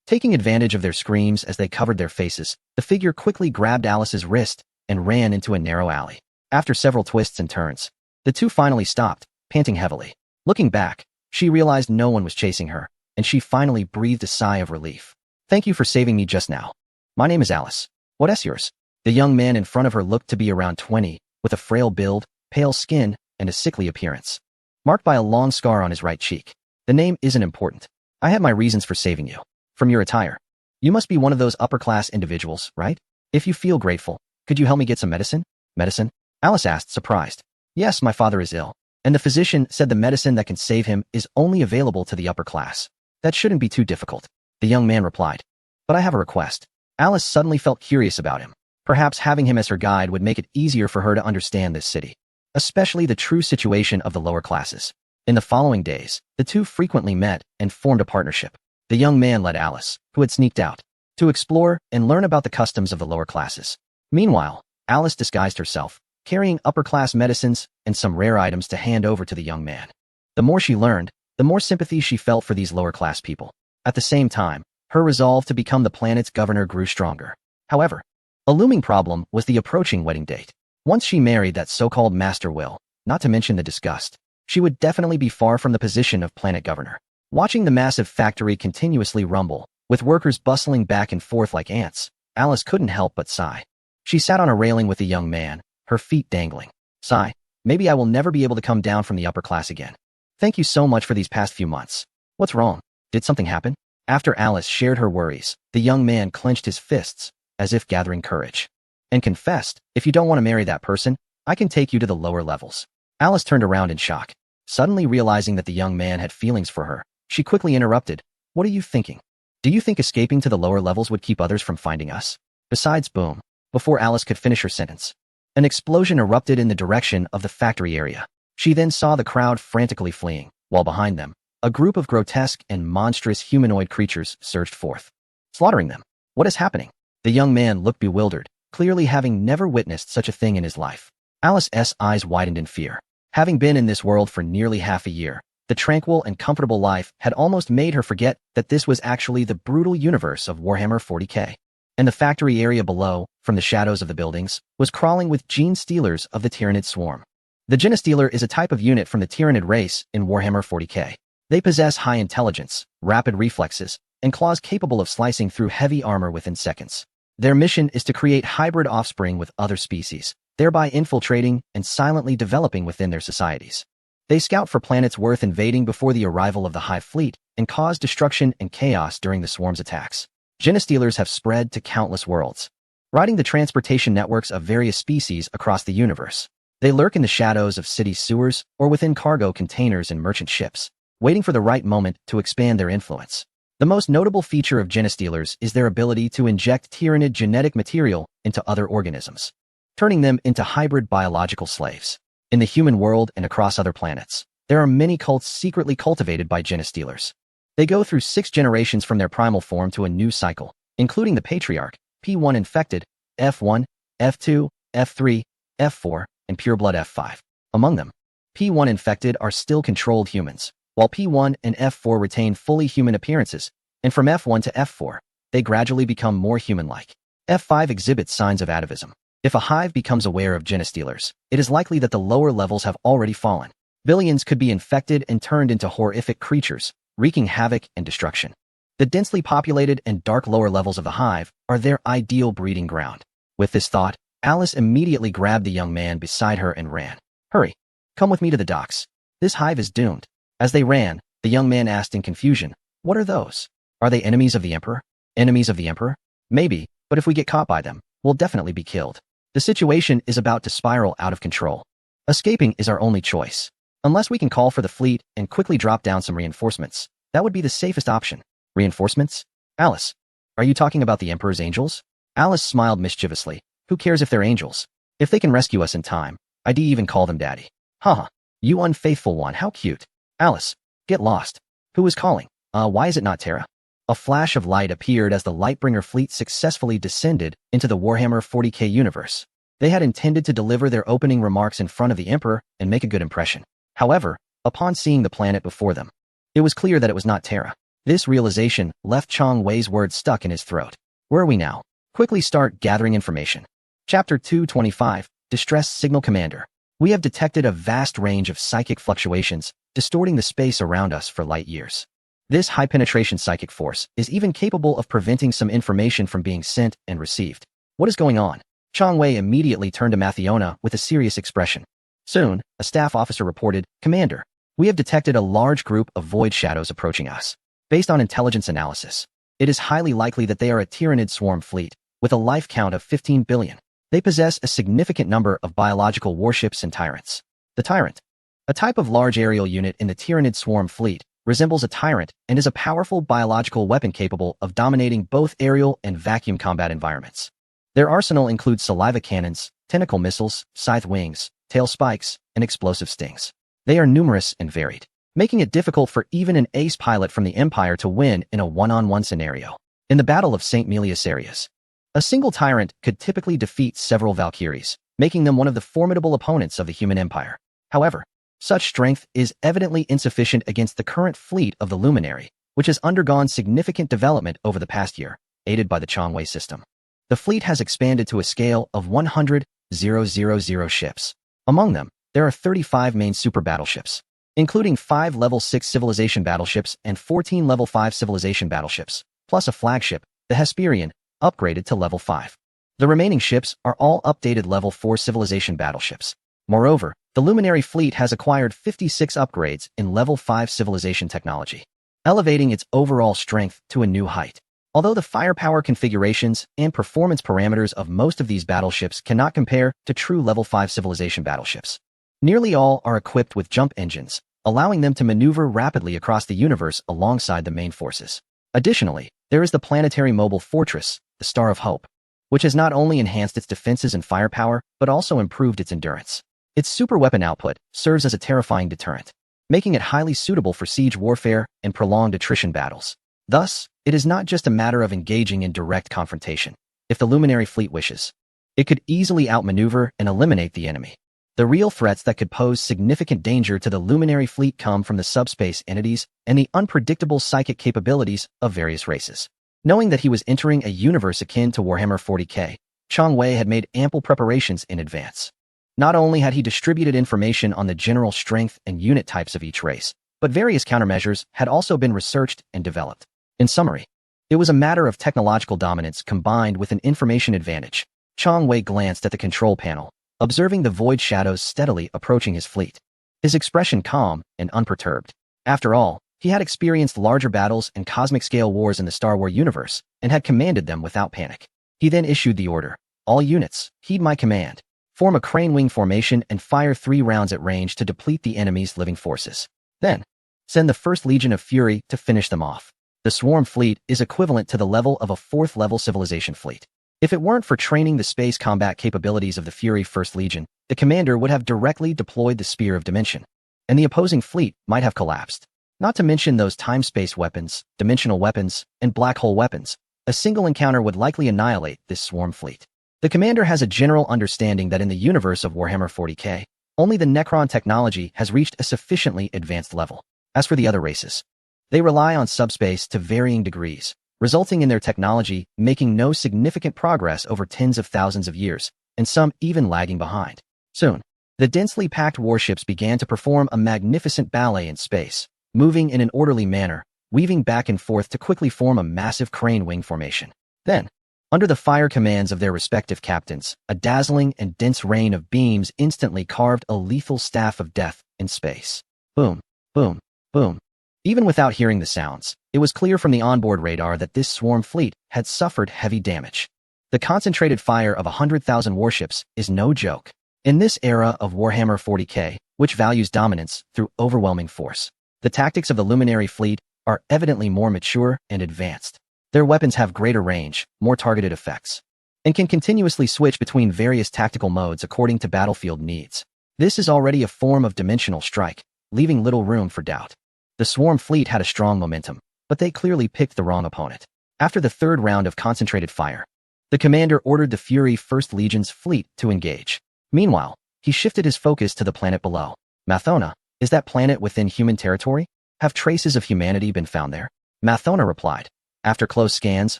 Taking advantage of their screams as they covered their faces, the figure quickly grabbed Alice's wrist and ran into a narrow alley. After several twists and turns, the two finally stopped, panting heavily. Looking back, she realized no one was chasing her, and she finally breathed a sigh of relief. "Thank you for saving me just now. My name is Alice. What's yours?" The young man in front of her looked to be around 20, with a frail build, pale skin, and a sickly appearance, marked by a long scar on his right cheek. "The name isn't important. I have my reasons for saving you. From your attire, you must be one of those upper-class individuals, right? If you feel grateful, could you help me get some medicine?" "Medicine?" Alice asked, surprised. "Yes, my father is ill, and the physician said the medicine that can save him is only available to the upper class. That shouldn't be too difficult," the young man replied. "But I have a request." Alice suddenly felt curious about him. Perhaps having him as her guide would make it easier for her to understand this city, especially the true situation of the lower classes. In the following days, the two frequently met and formed a partnership. The young man led Alice, who had sneaked out, to explore and learn about the customs of the lower classes. Meanwhile, Alice disguised herself, carrying upper-class medicines and some rare items to hand over to the young man. The more she learned, the more sympathy she felt for these lower-class people. At the same time, her resolve to become the planet's governor grew stronger. However, a looming problem was the approaching wedding date. Once she married that so-called master will, not to mention the disgust, she would definitely be far from the position of planet governor. Watching the massive factory continuously rumble, with workers bustling back and forth like ants, Alice couldn't help but sigh. She sat on a railing with the young man, her feet dangling. Sigh, maybe I will never be able to come down from the upper class again. Thank you so much for these past few months. What's wrong? Did something happen? After Alice shared her worries, the young man clenched his fists, as if gathering courage, and confessed, if you don't want to marry that person, I can take you to the lower levels. Alice turned around in shock. Suddenly realizing that the young man had feelings for her, she quickly interrupted. What are you thinking? Do you think escaping to the lower levels would keep others from finding us? Besides, boom. Before Alice could finish her sentence, an explosion erupted in the direction of the factory area. She then saw the crowd frantically fleeing, while behind them, a group of grotesque and monstrous humanoid creatures surged forth, slaughtering them. What is happening? The young man looked bewildered, clearly having never witnessed such a thing in his life. Alice's eyes widened in fear. Having been in this world for nearly half a year, the tranquil and comfortable life had almost made her forget that this was actually the brutal universe of Warhammer 40k. And the factory area below, from the shadows of the buildings, was crawling with gene stealers of the Tyranid swarm. The Genestealer is a type of unit from the Tyranid race in Warhammer 40k. They possess high intelligence, rapid reflexes, and claws capable of slicing through heavy armor within seconds. Their mission is to create hybrid offspring with other species, thereby infiltrating and silently developing within their societies. They scout for planets worth invading before the arrival of the Hive fleet and cause destruction and chaos during the swarm's attacks. Genestealers have spread to countless worlds, riding the transportation networks of various species across the universe. They lurk in the shadows of city sewers or within cargo containers and merchant ships, waiting for the right moment to expand their influence. The most notable feature of Genestealers is their ability to inject Tyranid genetic material into other organisms, turning them into hybrid biological slaves. In the human world and across other planets, there are many cults secretly cultivated by Genestealers. They go through 6 generations from their primal form to a new cycle, including the Patriarch, P1 Infected, F1, F2, F3, F4, and Pureblood F5. Among them, P1 Infected are still controlled humans, while P1 and F4 retain fully human appearances, and from F1 to F4, they gradually become more human-like. F5 exhibits signs of atavism. If a hive becomes aware of Genestealers, it is likely that the lower levels have already fallen. Billions could be infected and turned into horrific creatures, wreaking havoc and destruction. The densely populated and dark lower levels of the hive are their ideal breeding ground. With this thought, Alice immediately grabbed the young man beside her and ran. Hurry, come with me to the docks. This hive is doomed. As they ran, the young man asked in confusion, what are those? Are they enemies of the Emperor? Enemies of the Emperor? Maybe, but if we get caught by them, we'll definitely be killed. The situation is about to spiral out of control. Escaping is our only choice. Unless we can call for the fleet and quickly drop down some reinforcements, that would be the safest option. Reinforcements? Alice, are you talking about the Emperor's angels? Alice smiled mischievously. Who cares if they're angels? If they can rescue us in time, I'd even call them daddy. Haha, you unfaithful one, how cute. Alice, get lost. Who is calling? Why is it not Terra? A flash of light appeared as the Lightbringer fleet successfully descended into the Warhammer 40k universe. They had intended to deliver their opening remarks in front of the Emperor and make a good impression. However, upon seeing the planet before them, it was clear that it was not Terra. This realization left Chong Wei's words stuck in his throat. Where are we now? Quickly start gathering information. Chapter 225, Distress Signal Commander. We have detected a vast range of psychic fluctuations, distorting the space around us for light years. This high-penetration psychic force is even capable of preventing some information from being sent and received. What is going on? Chong Wei immediately turned to Mathiona with a serious expression. Soon, a staff officer reported, Commander, we have detected a large group of void shadows approaching us. Based on intelligence analysis, it is highly likely that they are a Tyranid swarm fleet, with a life count of 15 billion. They possess a significant number of biological warships and tyrants. The Tyrant, a type of large aerial unit in the Tyranid swarm fleet, resembles a tyrant and is a powerful biological weapon capable of dominating both aerial and vacuum combat environments. Their arsenal includes saliva cannons, tentacle missiles, scythe wings, tail spikes, and explosive stings. They are numerous and varied, making it difficult for even an ace pilot from the Empire to win in a one-on-one scenario. In the Battle of St. Melius Arias, a single tyrant could typically defeat several Valkyries, making them one of the formidable opponents of the human empire. However, such strength is evidently insufficient against the current fleet of the Luminary, which has undergone significant development over the past year, aided by the Changwei system. The fleet has expanded to a scale of 100,000 ships. Among them, there are 35 main super battleships, including 5 Level 6 Civilization battleships and 14 Level 5 Civilization battleships, plus a flagship, the Hesperian, upgraded to Level 5. The remaining ships are all updated Level 4 Civilization battleships. Moreover, the Luminary fleet has acquired 56 upgrades in Level 5 Civilization technology, elevating its overall strength to a new height. Although the firepower configurations and performance parameters of most of these battleships cannot compare to true Level 5 Civilization battleships, nearly all are equipped with jump engines, allowing them to maneuver rapidly across the universe alongside the main forces. Additionally, there is the planetary mobile fortress, the Star of Hope, which has not only enhanced its defenses and firepower, but also improved its endurance. Its superweapon output serves as a terrifying deterrent, making it highly suitable for siege warfare and prolonged attrition battles. Thus, it is not just a matter of engaging in direct confrontation. If the Luminary fleet wishes, it could easily outmaneuver and eliminate the enemy. The real threats that could pose significant danger to the Luminary fleet come from the subspace entities and the unpredictable psychic capabilities of various races. Knowing that he was entering a universe akin to Warhammer 40k, Changwei had made ample preparations in advance. Not only had he distributed information on the general strength and unit types of each race, but various countermeasures had also been researched and developed. In summary, it was a matter of technological dominance combined with an information advantage. Changwei glanced at the control panel, observing the void shadows steadily approaching his fleet, his expression calm and unperturbed. After all, he had experienced larger battles and cosmic-scale wars in the Star Wars universe and had commanded them without panic. He then issued the order, "All units, heed my command. Form a crane wing formation and fire 3 rounds at range to deplete the enemy's living forces. Then, send the First Legion of Fury to finish them off." The Swarm fleet is equivalent to the level of a 4th-level Civilization fleet. If it weren't for training the space combat capabilities of the Fury First Legion, the commander would have directly deployed the Spear of Dimension, and the opposing fleet might have collapsed. Not to mention those time-space weapons, dimensional weapons, and black hole weapons. A single encounter would likely annihilate this Swarm fleet. The commander has a general understanding that in the universe of Warhammer 40k, only the Necron technology has reached a sufficiently advanced level. As for the other races, they rely on subspace to varying degrees, resulting in their technology making no significant progress over tens of thousands of years, and some even lagging behind. Soon, the densely packed warships began to perform a magnificent ballet in space, moving in an orderly manner, weaving back and forth to quickly form a massive crane wing formation. Then, under the fire commands of their respective captains, a dazzling and dense rain of beams instantly carved a lethal staff of death in space. Boom, boom, boom. Even without hearing the sounds, it was clear from the onboard radar that this Swarm fleet had suffered heavy damage. The concentrated fire of 100,000 warships is no joke. In this era of Warhammer 40k, which values dominance through overwhelming force, the tactics of the Luminary fleet are evidently more mature and advanced. Their weapons have greater range, more targeted effects, and can continuously switch between various tactical modes according to battlefield needs. This is already a form of dimensional strike, leaving little room for doubt. The Swarm fleet had a strong momentum, but they clearly picked the wrong opponent. After the 3rd round of concentrated fire, the commander ordered the Fury First Legion's fleet to engage. Meanwhile, he shifted his focus to the planet below. Mathona, is that planet within human territory? Have traces of humanity been found there? Mathona replied, "After close scans,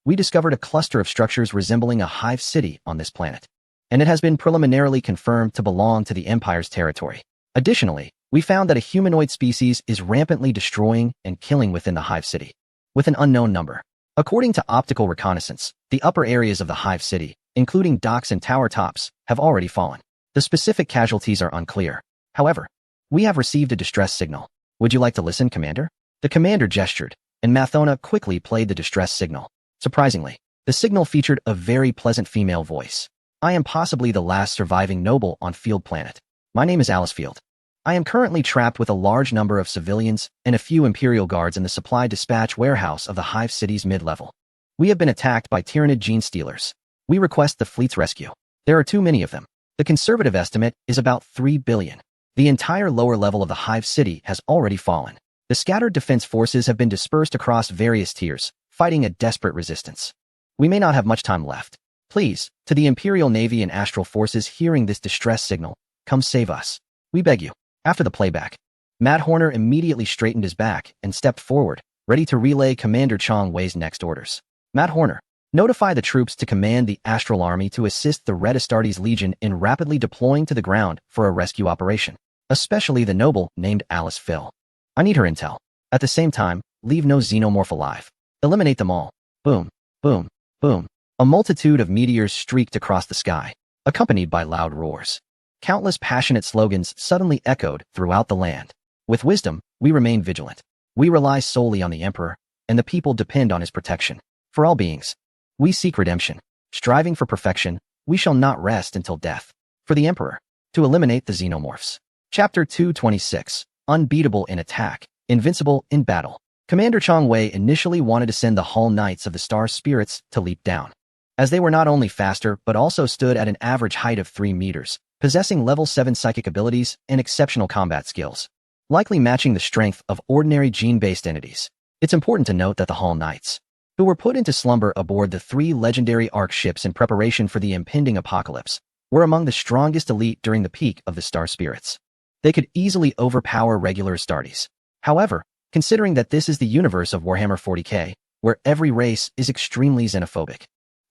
we discovered a cluster of structures resembling a hive city on this planet, and it has been preliminarily confirmed to belong to the Empire's territory. Additionally, we found that a humanoid species is rampantly destroying and killing within the hive city, with an unknown number. According to optical reconnaissance, the upper areas of the hive city, including docks and tower tops, have already fallen. The specific casualties are unclear. However, we have received a distress signal. Would you like to listen, Commander?" The commander gestured, and Mathona quickly played the distress signal. Surprisingly, the signal featured a very pleasant female voice. "I am possibly the last surviving noble on Field Planet. My name is Alice Field. I am currently trapped with a large number of civilians and a few Imperial guards in the supply dispatch warehouse of the Hive City's mid-level. We have been attacked by Tyranid gene stealers. We request the fleet's rescue. There are too many of them. The conservative estimate is about 3 billion. The entire lower level of the Hive City has already fallen. The scattered defense forces have been dispersed across various tiers, fighting a desperate resistance. We may not have much time left. Please, to the Imperial Navy and Astral forces hearing this distress signal, come save us. We beg you." After the playback, Matt Horner immediately straightened his back and stepped forward, ready to relay Commander Chong Wei's next orders. Matt Horner, notify the troops to command the Astral Army to assist the Red Astartes Legion in rapidly deploying to the ground for a rescue operation, especially the noble named Alice Phil. I need her intel. At the same time, leave no xenomorph alive. Eliminate them all. Boom, boom, boom. A multitude of meteors streaked across the sky, accompanied by loud roars. Countless passionate slogans suddenly echoed throughout the land. With wisdom, we remain vigilant. We rely solely on the Emperor, and the people depend on his protection. For all beings, we seek redemption. Striving for perfection, we shall not rest until death. For the Emperor, to eliminate the xenomorphs. Chapter 226, Unbeatable in Attack, Invincible in Battle. Commander Chong Wei initially wanted to send the Hall Knights of the Star Spirits to leap down, as they were not only faster but also stood at an average height of 3 meters, possessing level 7 psychic abilities and exceptional combat skills, likely matching the strength of ordinary gene-based entities. It's important to note that the Hall Knights, who were put into slumber aboard the 3 legendary Ark ships in preparation for the impending apocalypse, were among the strongest elite during the peak of the Star Spirits. They could easily overpower regular Astartes. However, considering that this is the universe of Warhammer 40k, where every race is extremely xenophobic,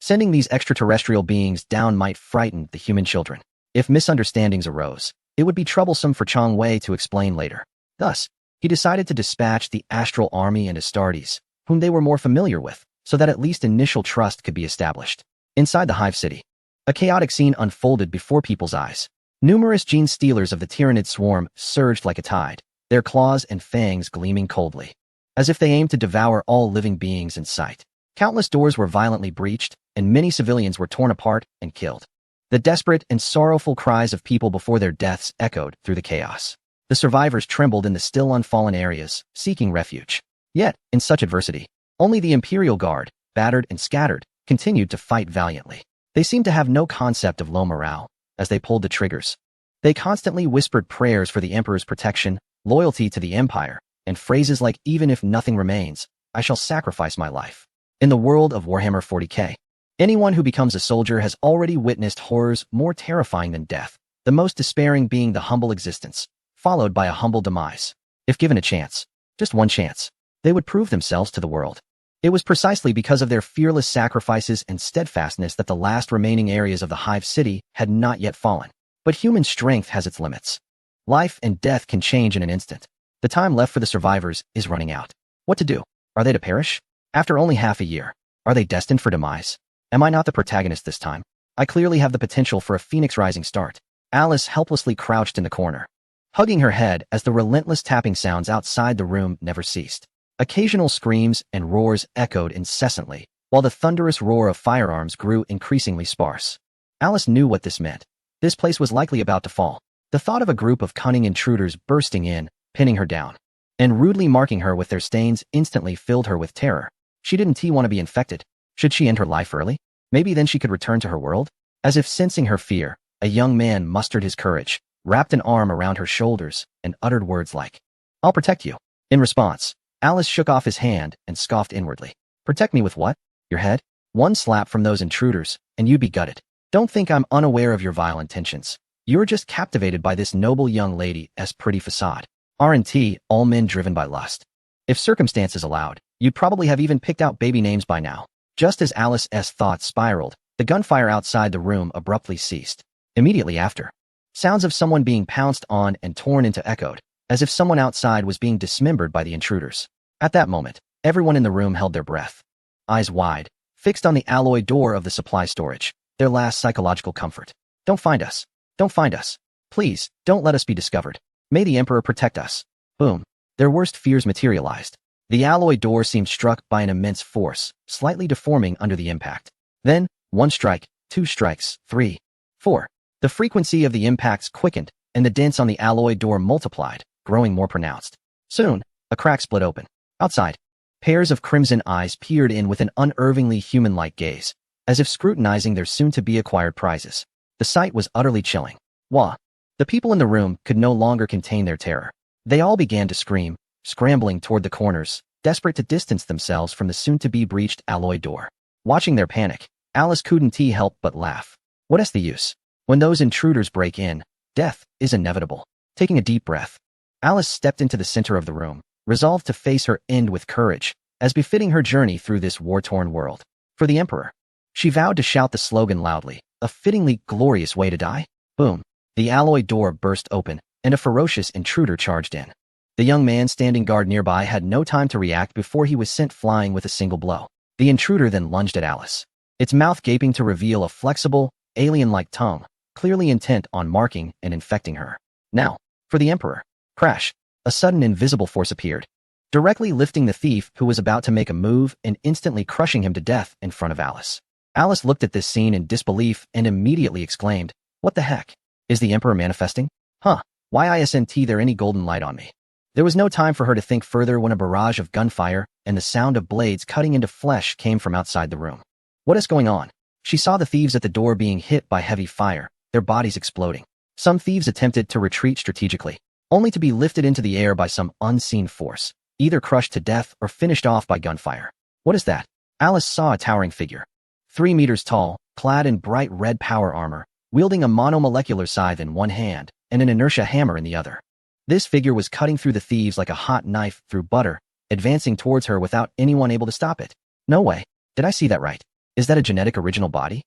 sending these extraterrestrial beings down might frighten the human children. If misunderstandings arose, it would be troublesome for Chong Wei to explain later. Thus, he decided to dispatch the Astral Army and Astartes, whom they were more familiar with, so that at least initial trust could be established. Inside the Hive City, a chaotic scene unfolded before people's eyes. Numerous gene stealers of the Tyrannid swarm surged like a tide, their claws and fangs gleaming coldly, as if they aimed to devour all living beings in sight. Countless doors were violently breached, and many civilians were torn apart and killed. The desperate and sorrowful cries of people before their deaths echoed through the chaos. The survivors trembled in the still unfallen areas, seeking refuge. Yet, in such adversity, only the Imperial Guard, battered and scattered, continued to fight valiantly. They seemed to have no concept of low morale as they pulled the triggers. They constantly whispered prayers for the Emperor's protection, loyalty to the Empire, and phrases like, "Even if nothing remains, I shall sacrifice my life." In the world of Warhammer 40k, anyone who becomes a soldier has already witnessed horrors more terrifying than death, the most despairing being the humble existence, followed by a humble demise. If given a chance, just one chance, they would prove themselves to the world. It was precisely because of their fearless sacrifices and steadfastness that the last remaining areas of the Hive City had not yet fallen. But human strength has its limits. Life and death can change in an instant. The time left for the survivors is running out. What to do? Are they to perish? After only half a year, are they destined for demise? Am I not the protagonist this time? I clearly have the potential for a phoenix rising start. Alice helplessly crouched in the corner, hugging her head as the relentless tapping sounds outside the room never ceased. Occasional screams and roars echoed incessantly, while the thunderous roar of firearms grew increasingly sparse. Alice knew what this meant. This place was likely about to fall. The thought of a group of cunning intruders bursting in, pinning her down, and rudely marking her with their stains instantly filled her with terror. She didn't want to be infected. Should she end her life early? Maybe then she could return to her world? As if sensing her fear, a young man mustered his courage, wrapped an arm around her shoulders, and uttered words like, "I'll protect you." In response, Alice shook off his hand and scoffed inwardly. "Protect me with what? Your head? One slap from those intruders, and you'd be gutted. Don't think I'm unaware of your vile intentions. You're just captivated by this noble young lady's pretty facade. R&T, all men driven by lust. If circumstances allowed, you'd probably have even picked out baby names by now." Just as Alice's thoughts spiraled, the gunfire outside the room abruptly ceased. Immediately after, sounds of someone being pounced on and torn into echoed, as if someone outside was being dismembered by the intruders. At that moment, everyone in the room held their breath, eyes wide, fixed on the alloy door of the supply storage, their last psychological comfort. "Don't find us. Don't find us. Please, don't let us be discovered. May the Emperor protect us." Boom. Their worst fears materialized. The alloy door seemed struck by an immense force, slightly deforming under the impact. Then, 1 strike, 2 strikes, 3, 4. The frequency of the impacts quickened, and the dents on the alloy door multiplied, growing more pronounced. Soon, a crack split open. Outside, pairs of crimson eyes peered in with an unervingly human-like gaze, as if scrutinizing their soon-to-be acquired prizes. The sight was utterly chilling. Wah! The people in the room could no longer contain their terror. They all began to scream, scrambling toward the corners, desperate to distance themselves from the soon-to-be breached alloy door. Watching their panic, Alice couldn't help but laugh. What's the use? When those intruders break in, death is inevitable. Taking a deep breath, Alice stepped into the center of the room, resolved to face her end with courage, as befitting her journey through this war-torn world. For the Emperor, she vowed to shout the slogan loudly, a fittingly glorious way to die. Boom. The alloy door burst open, and a ferocious intruder charged in. The young man standing guard nearby had no time to react before he was sent flying with a single blow. The intruder then lunged at Alice, its mouth gaping to reveal a flexible, alien-like tongue, clearly intent on marking and infecting her. Now, for the Emperor. Crash. A sudden invisible force appeared, directly lifting the thief who was about to make a move and instantly crushing him to death in front of Alice. Alice looked at this scene in disbelief and immediately exclaimed, "What the heck? Is the Emperor manifesting? Huh, why isn't there any golden light on me?" There was no time for her to think further when a barrage of gunfire and the sound of blades cutting into flesh came from outside the room. What is going on? She saw the thieves at the door being hit by heavy fire, their bodies exploding. Some thieves attempted to retreat strategically, only to be lifted into the air by some unseen force, either crushed to death or finished off by gunfire. What is that? Alice saw a towering figure, 3 meters tall, clad in bright red power armor, wielding a monomolecular scythe in one hand and an inertia hammer in the other. This figure was cutting through the thieves like a hot knife through butter, advancing towards her without anyone able to stop it. No way. Did I see that right? Is that a genetic original body?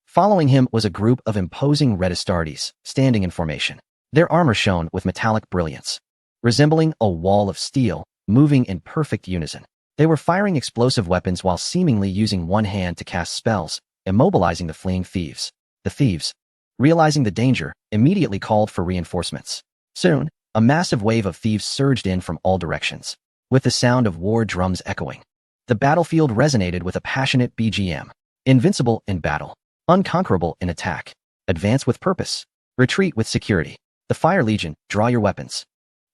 Following him was a group of imposing red Astartes, standing in formation. Their armor shone with metallic brilliance, resembling a wall of steel, moving in perfect unison. They were firing explosive weapons while seemingly using one hand to cast spells, immobilizing the fleeing thieves. The thieves, realizing the danger, immediately called for reinforcements. Soon, a massive wave of thieves surged in from all directions, with the sound of war drums echoing. The battlefield resonated with a passionate BGM. Invincible in battle, unconquerable in attack, advance with purpose, retreat with security. The Fire Legion, draw your weapons.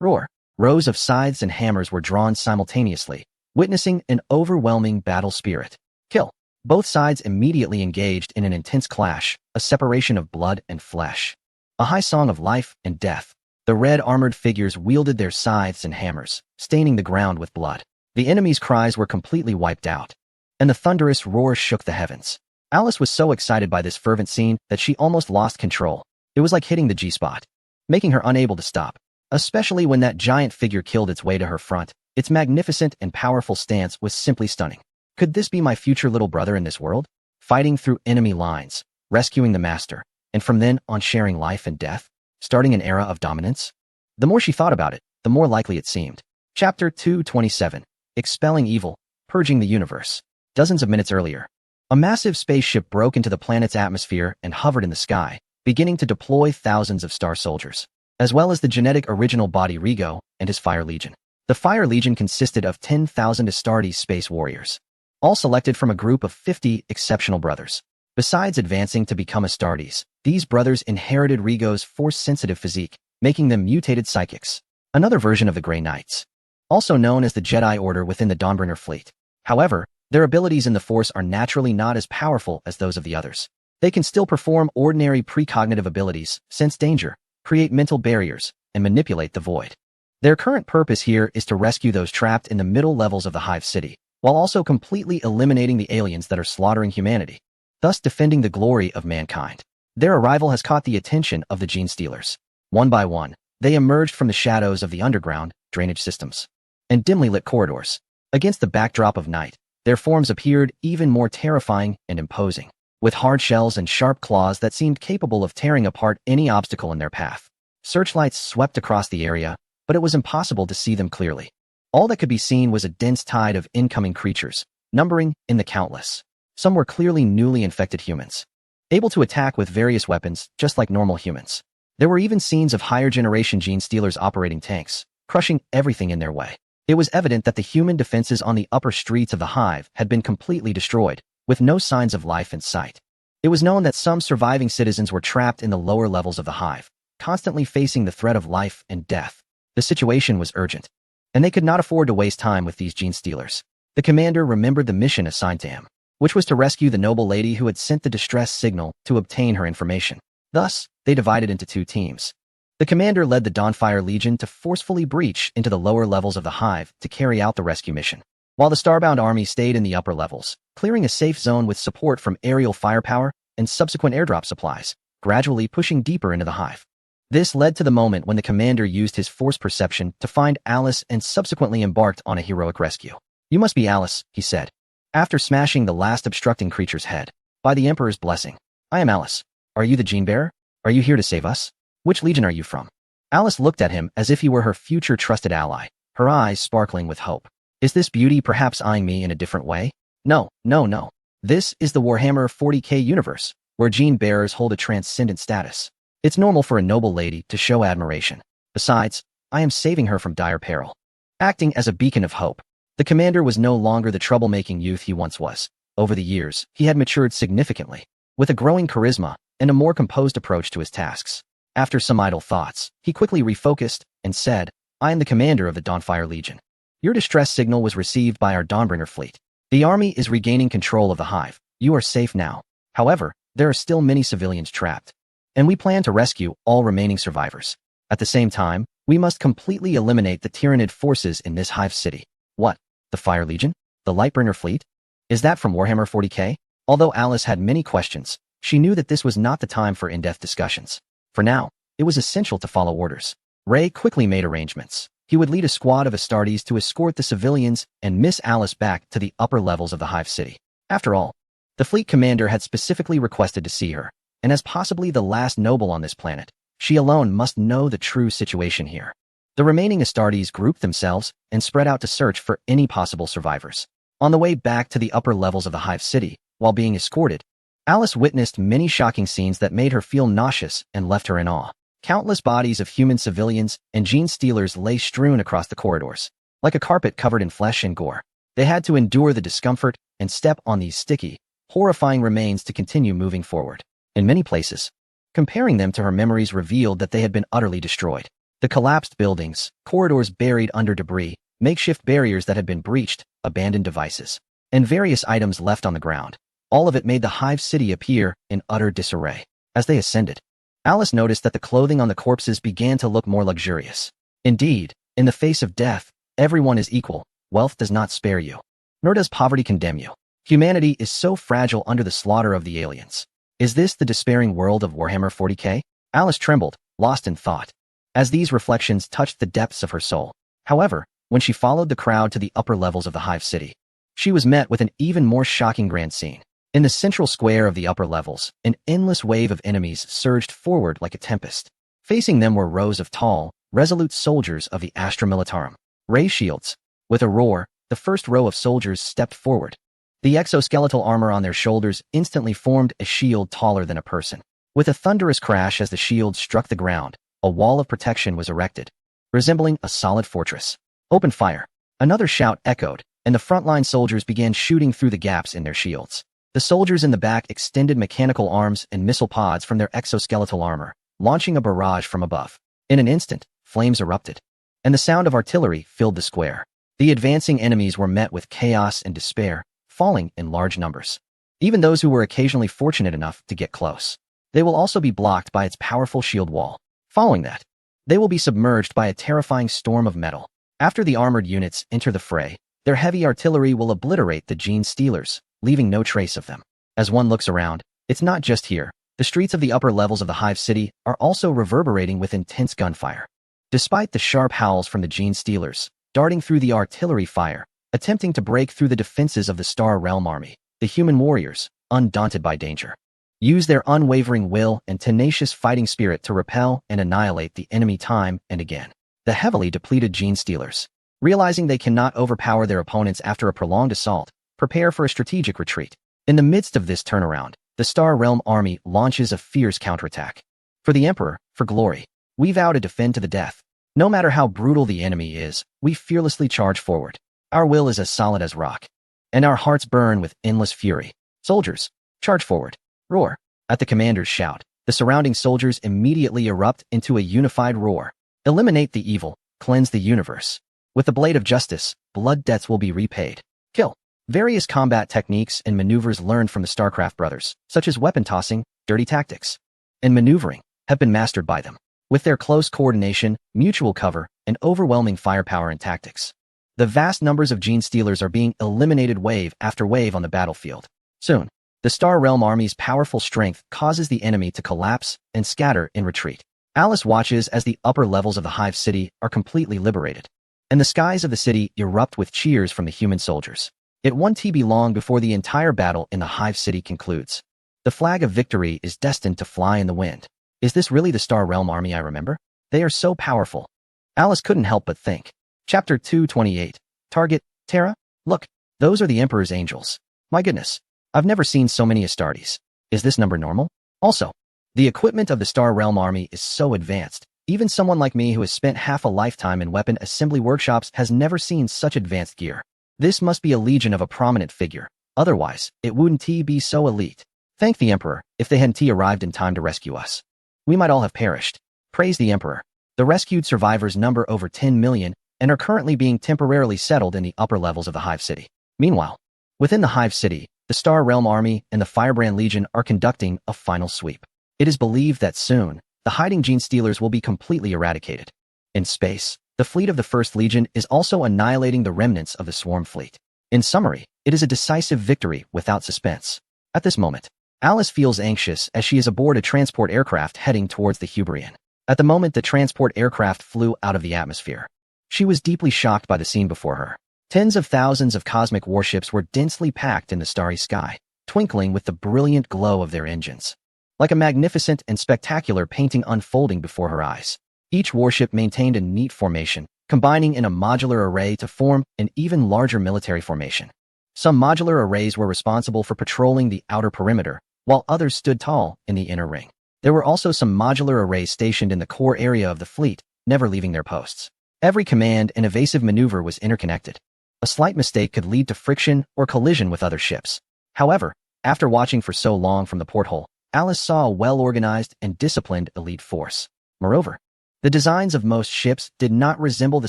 Roar. Rows of scythes and hammers were drawn simultaneously, witnessing an overwhelming battle spirit. Kill. Both sides immediately engaged in an intense clash, a separation of blood and flesh. A high song of life and death. The red armored figures wielded their scythes and hammers, staining the ground with blood. The enemy's cries were completely wiped out, and the thunderous roar shook the heavens. Alice was so excited by this fervent scene that she almost lost control. It was like hitting the G-spot, making her unable to stop, especially when that giant figure killed its way to her front. Its magnificent and powerful stance was simply stunning. Could this be my future little brother in this world? Fighting through enemy lines, rescuing the master, and from then on sharing life and death, starting an era of dominance? The more she thought about it, the more likely it seemed. Chapter 227. Expelling Evil, Purging the Universe. Dozens of minutes earlier, a massive spaceship broke into the planet's atmosphere and hovered in the sky, beginning to deploy thousands of Star Soldiers, as well as the genetic original body Rigo and his Fire Legion. The Fire Legion consisted of 10,000 Astartes space warriors, all selected from a group of 50 exceptional brothers. Besides advancing to become Astartes, these brothers inherited Rigo's force-sensitive physique, making them mutated psychics, another version of the Grey Knights, also known as the Jedi Order within the Dawnbringer fleet. However, their abilities in the Force are naturally not as powerful as those of the others. They can still perform ordinary precognitive abilities, sense danger, create mental barriers, and manipulate the void. Their current purpose here is to rescue those trapped in the middle levels of the Hive City, while also completely eliminating the aliens that are slaughtering humanity, thus defending the glory of mankind. Their arrival has caught the attention of the Gene Stealers. One by one, they emerged from the shadows of the underground, drainage systems, and dimly lit corridors. Against the backdrop of night, their forms appeared even more terrifying and imposing, with hard shells and sharp claws that seemed capable of tearing apart any obstacle in their path. Searchlights swept across the area, but it was impossible to see them clearly. All that could be seen was a dense tide of incoming creatures, numbering in the countless. Some were clearly newly infected humans, able to attack with various weapons, just like normal humans. There were even scenes of higher-generation Gene Stealers operating tanks, crushing everything in their way. It was evident that the human defenses on the upper streets of the Hive had been completely destroyed, with no signs of life in sight. It was known that some surviving citizens were trapped in the lower levels of the Hive, constantly facing the threat of life and death. The situation was urgent, and they could not afford to waste time with these Gene Stealers. The commander remembered the mission assigned to him, which was to rescue the noble lady who had sent the distress signal to obtain her information. Thus, they divided into 2 teams. The commander led the Dawnfire Legion to forcefully breach into the lower levels of the Hive to carry out the rescue mission, while the Starbound Army stayed in the upper levels, clearing a safe zone with support from aerial firepower and subsequent airdrop supplies, gradually pushing deeper into the Hive. This led to the moment when the commander used his force perception to find Alice and subsequently embarked on a heroic rescue. "You must be Alice," he said, after smashing the last obstructing creature's head. "By the Emperor's blessing. I am Alice. Are you the gene bearer? Are you here to save us? Which legion are you from?" Alice looked at him as if he were her future trusted ally, her eyes sparkling with hope. "Is this beauty perhaps eyeing me in a different way? No, no, no. This is the Warhammer 40K universe, where gene bearers hold a transcendent status. It's normal for a noble lady to show admiration. Besides, I am saving her from dire peril." Acting as a beacon of hope, the commander was no longer the troublemaking youth he once was. Over the years, he had matured significantly, with a growing charisma and a more composed approach to his tasks. After some idle thoughts, he quickly refocused and said, "I am the commander of the Dawnfire Legion. Your distress signal was received by our Dawnbringer fleet. The army is regaining control of the hive. You are safe now. However, there are still many civilians trapped, and we plan to rescue all remaining survivors. At the same time, we must completely eliminate the Tyrannid forces in this hive city." "What? The Fire Legion? The Lightbringer fleet? Is that from Warhammer 40K? Although Alice had many questions, she knew that this was not the time for in-depth discussions. For now, it was essential to follow orders. Ray quickly made arrangements. He would lead a squad of Astartes to escort the civilians and Miss Alice back to the upper levels of the hive city. After all, the fleet commander had specifically requested to see her, and as possibly the last noble on this planet, she alone must know the true situation here. The remaining Astartes grouped themselves and spread out to search for any possible survivors. On the way back to the upper levels of the hive city, while being escorted, Alice witnessed many shocking scenes that made her feel nauseous and left her in awe. Countless bodies of human civilians and gene stealers lay strewn across the corridors, like a carpet covered in flesh and gore. They had to endure the discomfort and step on these sticky, horrifying remains to continue moving forward. In many places, comparing them to her memories revealed that they had been utterly destroyed. The collapsed buildings, corridors buried under debris, makeshift barriers that had been breached, abandoned devices, and various items left on the ground. All of it made the hive city appear in utter disarray. As they ascended, Alice noticed that the clothing on the corpses began to look more luxurious. Indeed, in the face of death, everyone is equal. Wealth does not spare you, nor does poverty condemn you. Humanity is so fragile under the slaughter of the aliens. Is this the despairing world of Warhammer 40K? Alice trembled, lost in thought, as these reflections touched the depths of her soul. However, when she followed the crowd to the upper levels of the hive city, she was met with an even more shocking grand scene. In the central square of the upper levels, an endless wave of enemies surged forward like a tempest. Facing them were rows of tall, resolute soldiers of the Astra Militarum, ray shields. With a roar, the first row of soldiers stepped forward. The exoskeletal armor on their shoulders instantly formed a shield taller than a person. With a thunderous crash as the shield struck the ground, a wall of protection was erected, resembling a solid fortress. "Open fire!" Another shout echoed, and the frontline soldiers began shooting through the gaps in their shields. The soldiers in the back extended mechanical arms and missile pods from their exoskeletal armor, launching a barrage from above. In an instant, flames erupted, and the sound of artillery filled the square. The advancing enemies were met with chaos and despair, falling in large numbers. Even those who were occasionally fortunate enough to get close. They will also be blocked by its powerful shield wall. Following that, they will be submerged by a terrifying storm of metal. After the armored units enter the fray, their heavy artillery will obliterate the gene stealers, leaving no trace of them. As one looks around, it's not just here. The streets of the upper levels of the hive city are also reverberating with intense gunfire. Despite the sharp howls from the gene stealers, darting through the artillery fire, attempting to break through the defenses of the Star Realm army, the human warriors, undaunted by danger, use their unwavering will and tenacious fighting spirit to repel and annihilate the enemy time and again. The heavily depleted gene stealers, realizing they cannot overpower their opponents after a prolonged assault, prepare for a strategic retreat. In the midst of this turnaround, the Star Realm army launches a fierce counterattack. For the Emperor, for glory, we vow to defend to the death. No matter how brutal the enemy is, we fearlessly charge forward. Our will is as solid as rock, and our hearts burn with endless fury. Soldiers, charge forward. Roar. At the commander's shout, the surrounding soldiers immediately erupt into a unified roar. Eliminate the evil, cleanse the universe. With the blade of justice, blood debts will be repaid. Kill. Various combat techniques and maneuvers learned from the StarCraft brothers, such as weapon tossing, dirty tactics, and maneuvering, have been mastered by them. With their close coordination, mutual cover, and overwhelming firepower and tactics, the vast numbers of gene stealers are being eliminated wave after wave on the battlefield. Soon, the Star Realm army's powerful strength causes the enemy to collapse and scatter in retreat. Alice watches as the upper levels of the Hive City are completely liberated, and the skies of the city erupt with cheers from the human soldiers. It won't be long before the entire battle in the Hive City concludes. The flag of victory is destined to fly in the wind. Is this really the Star Realm army I remember? They are so powerful. Alice couldn't help but think. Chapter 228. Target, Terra? Look, those are the Emperor's angels. My goodness, I've never seen so many Astartes. Is this number normal? Also, the equipment of the Star Realm army is so advanced. Even someone like me who has spent half a lifetime in weapon assembly workshops has never seen such advanced gear. This must be a legion of a prominent figure. Otherwise, it wouldn't be so elite. Thank the Emperor. If they hadn't arrived in time to rescue us, we might all have perished. Praise the Emperor. The rescued survivors number over 10 million and are currently being temporarily settled in the upper levels of the Hive City. Meanwhile, within the Hive City, the Star Realm Army and the Firebrand Legion are conducting a final sweep. It is believed that soon, the hiding gene stealers will be completely eradicated. In space, the fleet of the First Legion is also annihilating the remnants of the Swarm fleet. In summary, it is a decisive victory without suspense. At this moment, Alice feels anxious as she is aboard a transport aircraft heading towards the Hubrian. At the moment the transport aircraft flew out of the atmosphere, she was deeply shocked by the scene before her. Tens of thousands of cosmic warships were densely packed in the starry sky, twinkling with the brilliant glow of their engines. Like a magnificent and spectacular painting unfolding before her eyes. Each warship maintained a neat formation, combining in a modular array to form an even larger military formation. Some modular arrays were responsible for patrolling the outer perimeter, while others stood tall in the inner ring. There were also some modular arrays stationed in the core area of the fleet, never leaving their posts. Every command and evasive maneuver was interconnected. A slight mistake could lead to friction or collision with other ships. However, after watching for so long from the porthole, Alice saw a well-organized and disciplined elite force. Moreover, the designs of most ships did not resemble the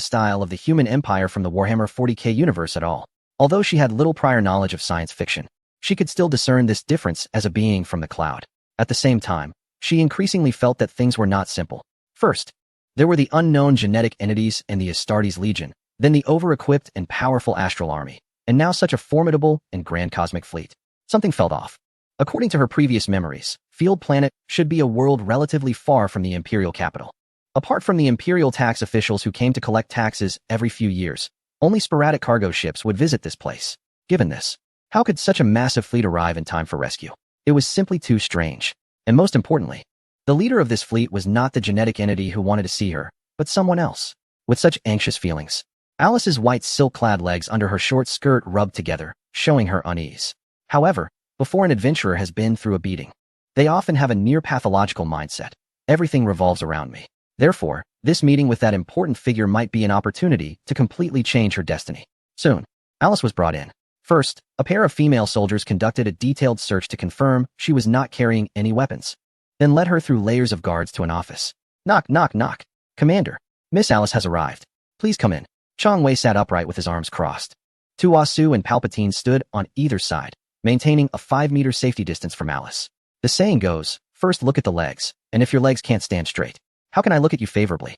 style of the human empire from the Warhammer 40k universe at all. Although she had little prior knowledge of science fiction, she could still discern this difference as a being from the cloud. At the same time, she increasingly felt that things were not simple. First, there were the unknown genetic entities and the Astartes Legion, then the over-equipped and powerful Astral Army, and now such a formidable and grand cosmic fleet. Something felt off. According to her previous memories, Field Planet should be a world relatively far from the Imperial capital. Apart from the Imperial tax officials who came to collect taxes every few years, only sporadic cargo ships would visit this place. Given this, how could such a massive fleet arrive in time for rescue? It was simply too strange. And most importantly, the leader of this fleet was not the genetic entity who wanted to see her, but someone else. With such anxious feelings, Alice's white silk-clad legs under her short skirt rubbed together, showing her unease. However, before an adventurer has been through a beating, they often have a near-pathological mindset. Everything revolves around me. Therefore, this meeting with that important figure might be an opportunity to completely change her destiny. Soon, Alice was brought in. First, a pair of female soldiers conducted a detailed search to confirm she was not carrying any weapons, then led her through layers of guards to an office. Knock, knock, knock. Commander, Miss Alice has arrived. Please come in. Chong Wei sat upright with his arms crossed. Tuasu and Palpatine stood on either side, maintaining a 5-meter safety distance from Alice. The saying goes, first look at the legs, and if your legs can't stand straight, how can I look at you favorably?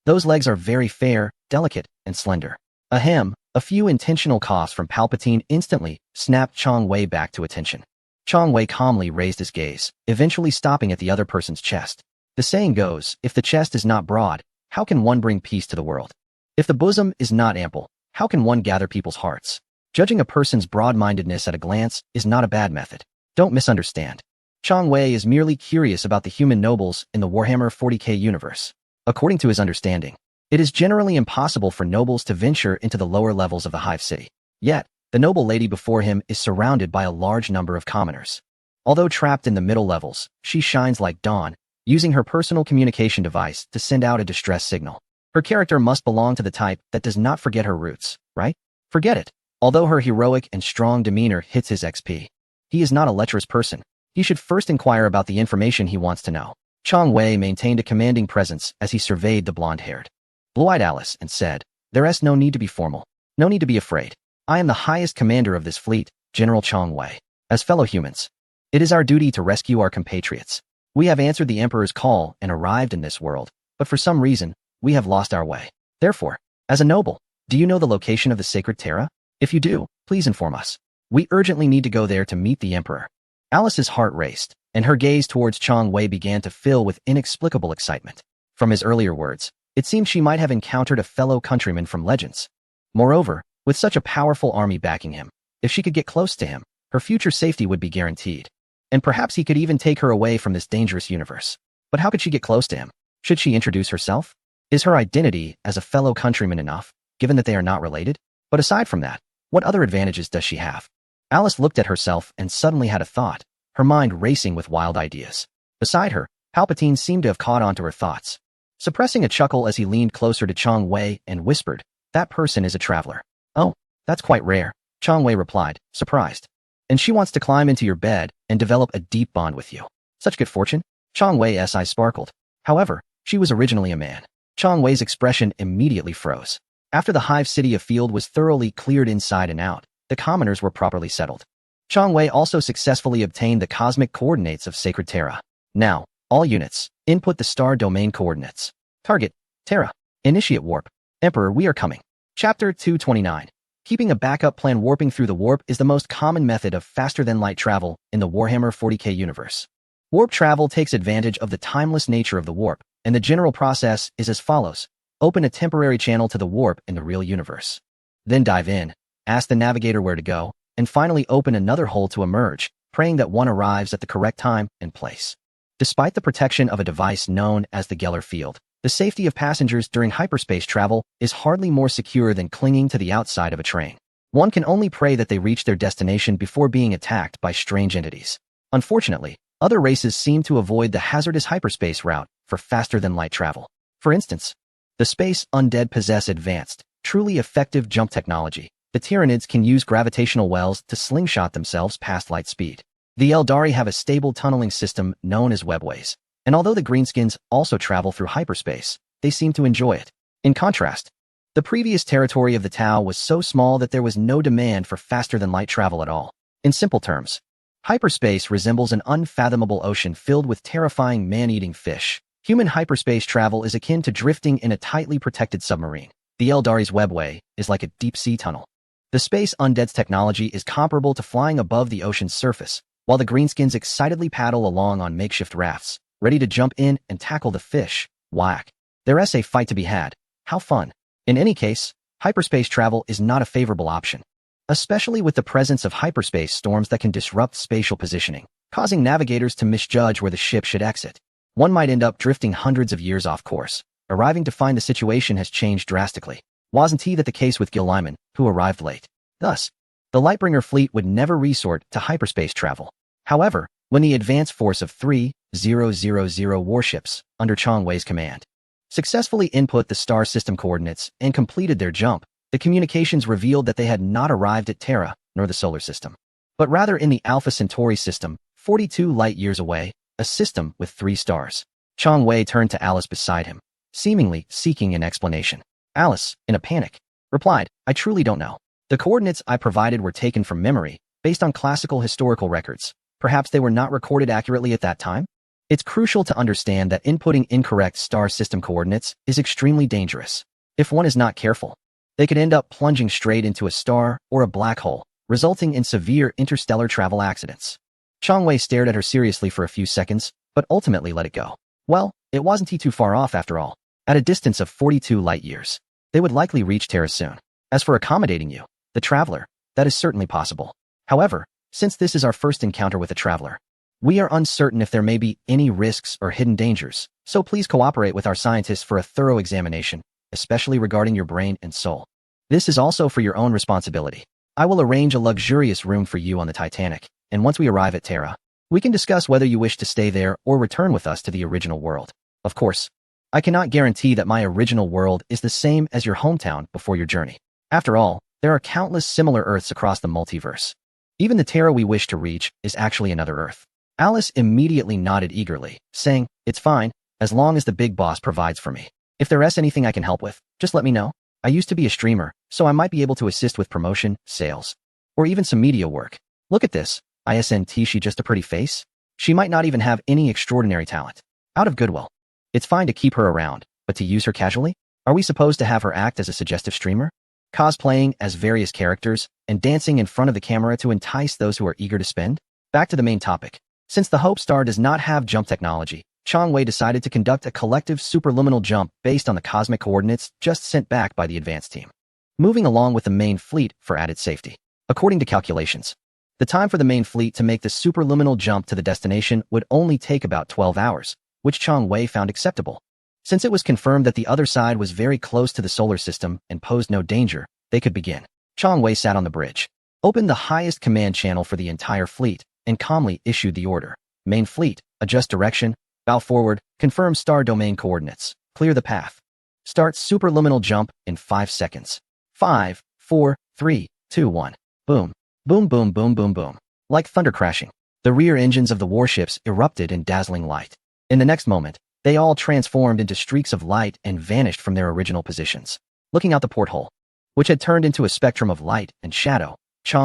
Those legs are very fair, delicate, and slender. Ahem. A few intentional coughs from Palpatine instantly snapped Chong Wei back to attention. Chong Wei calmly raised his gaze, eventually stopping at the other person's chest. The saying goes, if the chest is not broad, how can one bring peace to the world? If the bosom is not ample, how can one gather people's hearts? Judging a person's broad-mindedness at a glance is not a bad method. Don't misunderstand. Chong Wei is merely curious about the human nobles in the Warhammer 40k universe. According to his understanding, it is generally impossible for nobles to venture into the lower levels of the Hive City. Yet, the noble lady before him is surrounded by a large number of commoners. Although trapped in the middle levels, she shines like dawn, using her personal communication device to send out a distress signal. Her character must belong to the type that does not forget her roots, right? Forget it. Although her heroic and strong demeanor hits his XP, he is not a lecherous person. He should first inquire about the information he wants to know. Chong Wei maintained a commanding presence as he surveyed the blonde-haired, blue-eyed Alice and said, "There is no need to be formal. No need to be afraid. I am the highest commander of this fleet, General Chong Wei. As fellow humans, it is our duty to rescue our compatriots. We have answered the Emperor's call and arrived in this world, but for some reason, we have lost our way. Therefore, as a noble, do you know the location of the sacred Terra? If you do, please inform us. We urgently need to go there to meet the Emperor." Alice's heart raced, and her gaze towards Chang Wei began to fill with inexplicable excitement. From his earlier words, it seemed she might have encountered a fellow countryman from legends. Moreover, with such a powerful army backing him, if she could get close to him, her future safety would be guaranteed. And perhaps he could even take her away from this dangerous universe. But how could she get close to him? Should she introduce herself? Is her identity as a fellow countryman enough, given that they are not related? But aside from that, what other advantages does she have? Alice looked at herself and suddenly had a thought, her mind racing with wild ideas. Beside her, Palpatine seemed to have caught on to her thoughts. Suppressing a chuckle as he leaned closer to Chang Wei and whispered, "That person is a traveler." "Oh, that's quite rare," Chang Wei replied, surprised. "And she wants to climb into your bed and develop a deep bond with you." "Such good fortune?" Chang Wei's eyes sparkled. However, she was originally a man. Chang Wei's expression immediately froze. After the hive city of Field was thoroughly cleared inside and out, the commoners were properly settled. Chang Wei also successfully obtained the cosmic coordinates of Sacred Terra. Now, all units, input the star domain coordinates. Target, Terra. Initiate warp. Emperor, we are coming. Chapter 229. Keeping a backup plan. Warping through the warp is the most common method of faster-than-light travel in the Warhammer 40k universe. Warp travel takes advantage of the timeless nature of the warp, and the general process is as follows. Open a temporary channel to the warp in the real universe. Then dive in, ask the navigator where to go, and finally open another hole to emerge, praying that one arrives at the correct time and place. Despite the protection of a device known as the Geller field, the safety of passengers during hyperspace travel is hardly more secure than clinging to the outside of a train. One can only pray that they reach their destination before being attacked by strange entities. Unfortunately, other races seem to avoid the hazardous hyperspace route for faster-than-light travel. For instance, the Space Undead possess advanced, truly effective jump technology. The Tyranids can use gravitational wells to slingshot themselves past light speed. The Eldari have a stable tunneling system known as webways. And although the Greenskins also travel through hyperspace, they seem to enjoy it. In contrast, the previous territory of the Tau was so small that there was no demand for faster-than-light travel at all. In simple terms, hyperspace resembles an unfathomable ocean filled with terrifying man-eating fish. Human hyperspace travel is akin to drifting in a tightly protected submarine. The Eldari's webway is like a deep-sea tunnel. The Space Undead's technology is comparable to flying above the ocean's surface, while the Greenskins excitedly paddle along on makeshift rafts, ready to jump in and tackle the fish. Whack. There's a fight to be had. How fun. In any case, hyperspace travel is not a favorable option, especially with the presence of hyperspace storms that can disrupt spatial positioning, causing navigators to misjudge where the ship should exit. One might end up drifting hundreds of years off course, arriving to find the situation has changed drastically. Wasn't that the case with Gil Lyman, who arrived late? Thus, the Lightbringer fleet would never resort to hyperspace travel. However, when the advance force of 3,000 warships, under Chang Wei's command, successfully input the star system coordinates and completed their jump, the communications revealed that they had not arrived at Terra, nor the solar system, but rather in the Alpha Centauri system, 42 light-years away, a system with 3 stars. Chang Wei turned to Alice beside him, seemingly seeking an explanation. Alice, in a panic, replied, "I truly don't know. The coordinates I provided were taken from memory, based on classical historical records. Perhaps they were not recorded accurately at that time? It's crucial to understand that inputting incorrect star system coordinates is extremely dangerous. If one is not careful, they could end up plunging straight into a star or a black hole, resulting in severe interstellar travel accidents." Chang Wei stared at her seriously for a few seconds, but ultimately let it go. Well, it wasn't too far off after all. At a distance of 42 light-years, they would likely reach Terra soon. As for accommodating you, the Traveler, that is certainly possible. However, since this is our first encounter with a Traveler, we are uncertain if there may be any risks or hidden dangers, so please cooperate with our scientists for a thorough examination, especially regarding your brain and soul. This is also for your own responsibility. I will arrange a luxurious room for you on the Titanic, and once we arrive at Terra, we can discuss whether you wish to stay there or return with us to the original world. Of course, I cannot guarantee that my original world is the same as your hometown before your journey. After all, there are countless similar Earths across the multiverse. Even the Terra we wish to reach is actually another Earth. Alice immediately nodded eagerly, saying, "It's fine, as long as the big boss provides for me. If there's anything I can help with, just let me know. I used to be a streamer, so I might be able to assist with promotion, sales, or even some media work. Look at this. Isn't she just a pretty face? She might not even have any extraordinary talent. Out of goodwill. It's fine to keep her around, but to use her casually? Are we supposed to have her act as a suggestive streamer? Cosplaying as various characters and dancing in front of the camera to entice those who are eager to spend? Back to the main topic. Since the Hope Star does not have jump technology, Changwei decided to conduct a collective superluminal jump based on the cosmic coordinates just sent back by the advance team, moving along with the main fleet for added safety. According to calculations, the time for the main fleet to make the superluminal jump to the destination would only take about 12 hours, which Changwei found acceptable. Since it was confirmed that the other side was very close to the solar system and posed no danger, they could begin. Changwei sat on the bridge, opened the highest command channel for the entire fleet, and calmly issued the order. Main fleet, adjust direction, bow forward, confirm star domain coordinates, clear the path. Start superluminal jump in 5 seconds. 5, 4, 3, 2, 1. Boom. Boom, boom, boom, boom, boom. Like thunder crashing, the rear engines of the warships erupted in dazzling light. In the next moment, they all transformed into streaks of light and vanished from their original positions. Looking out the porthole, which had turned into a spectrum of light and shadow,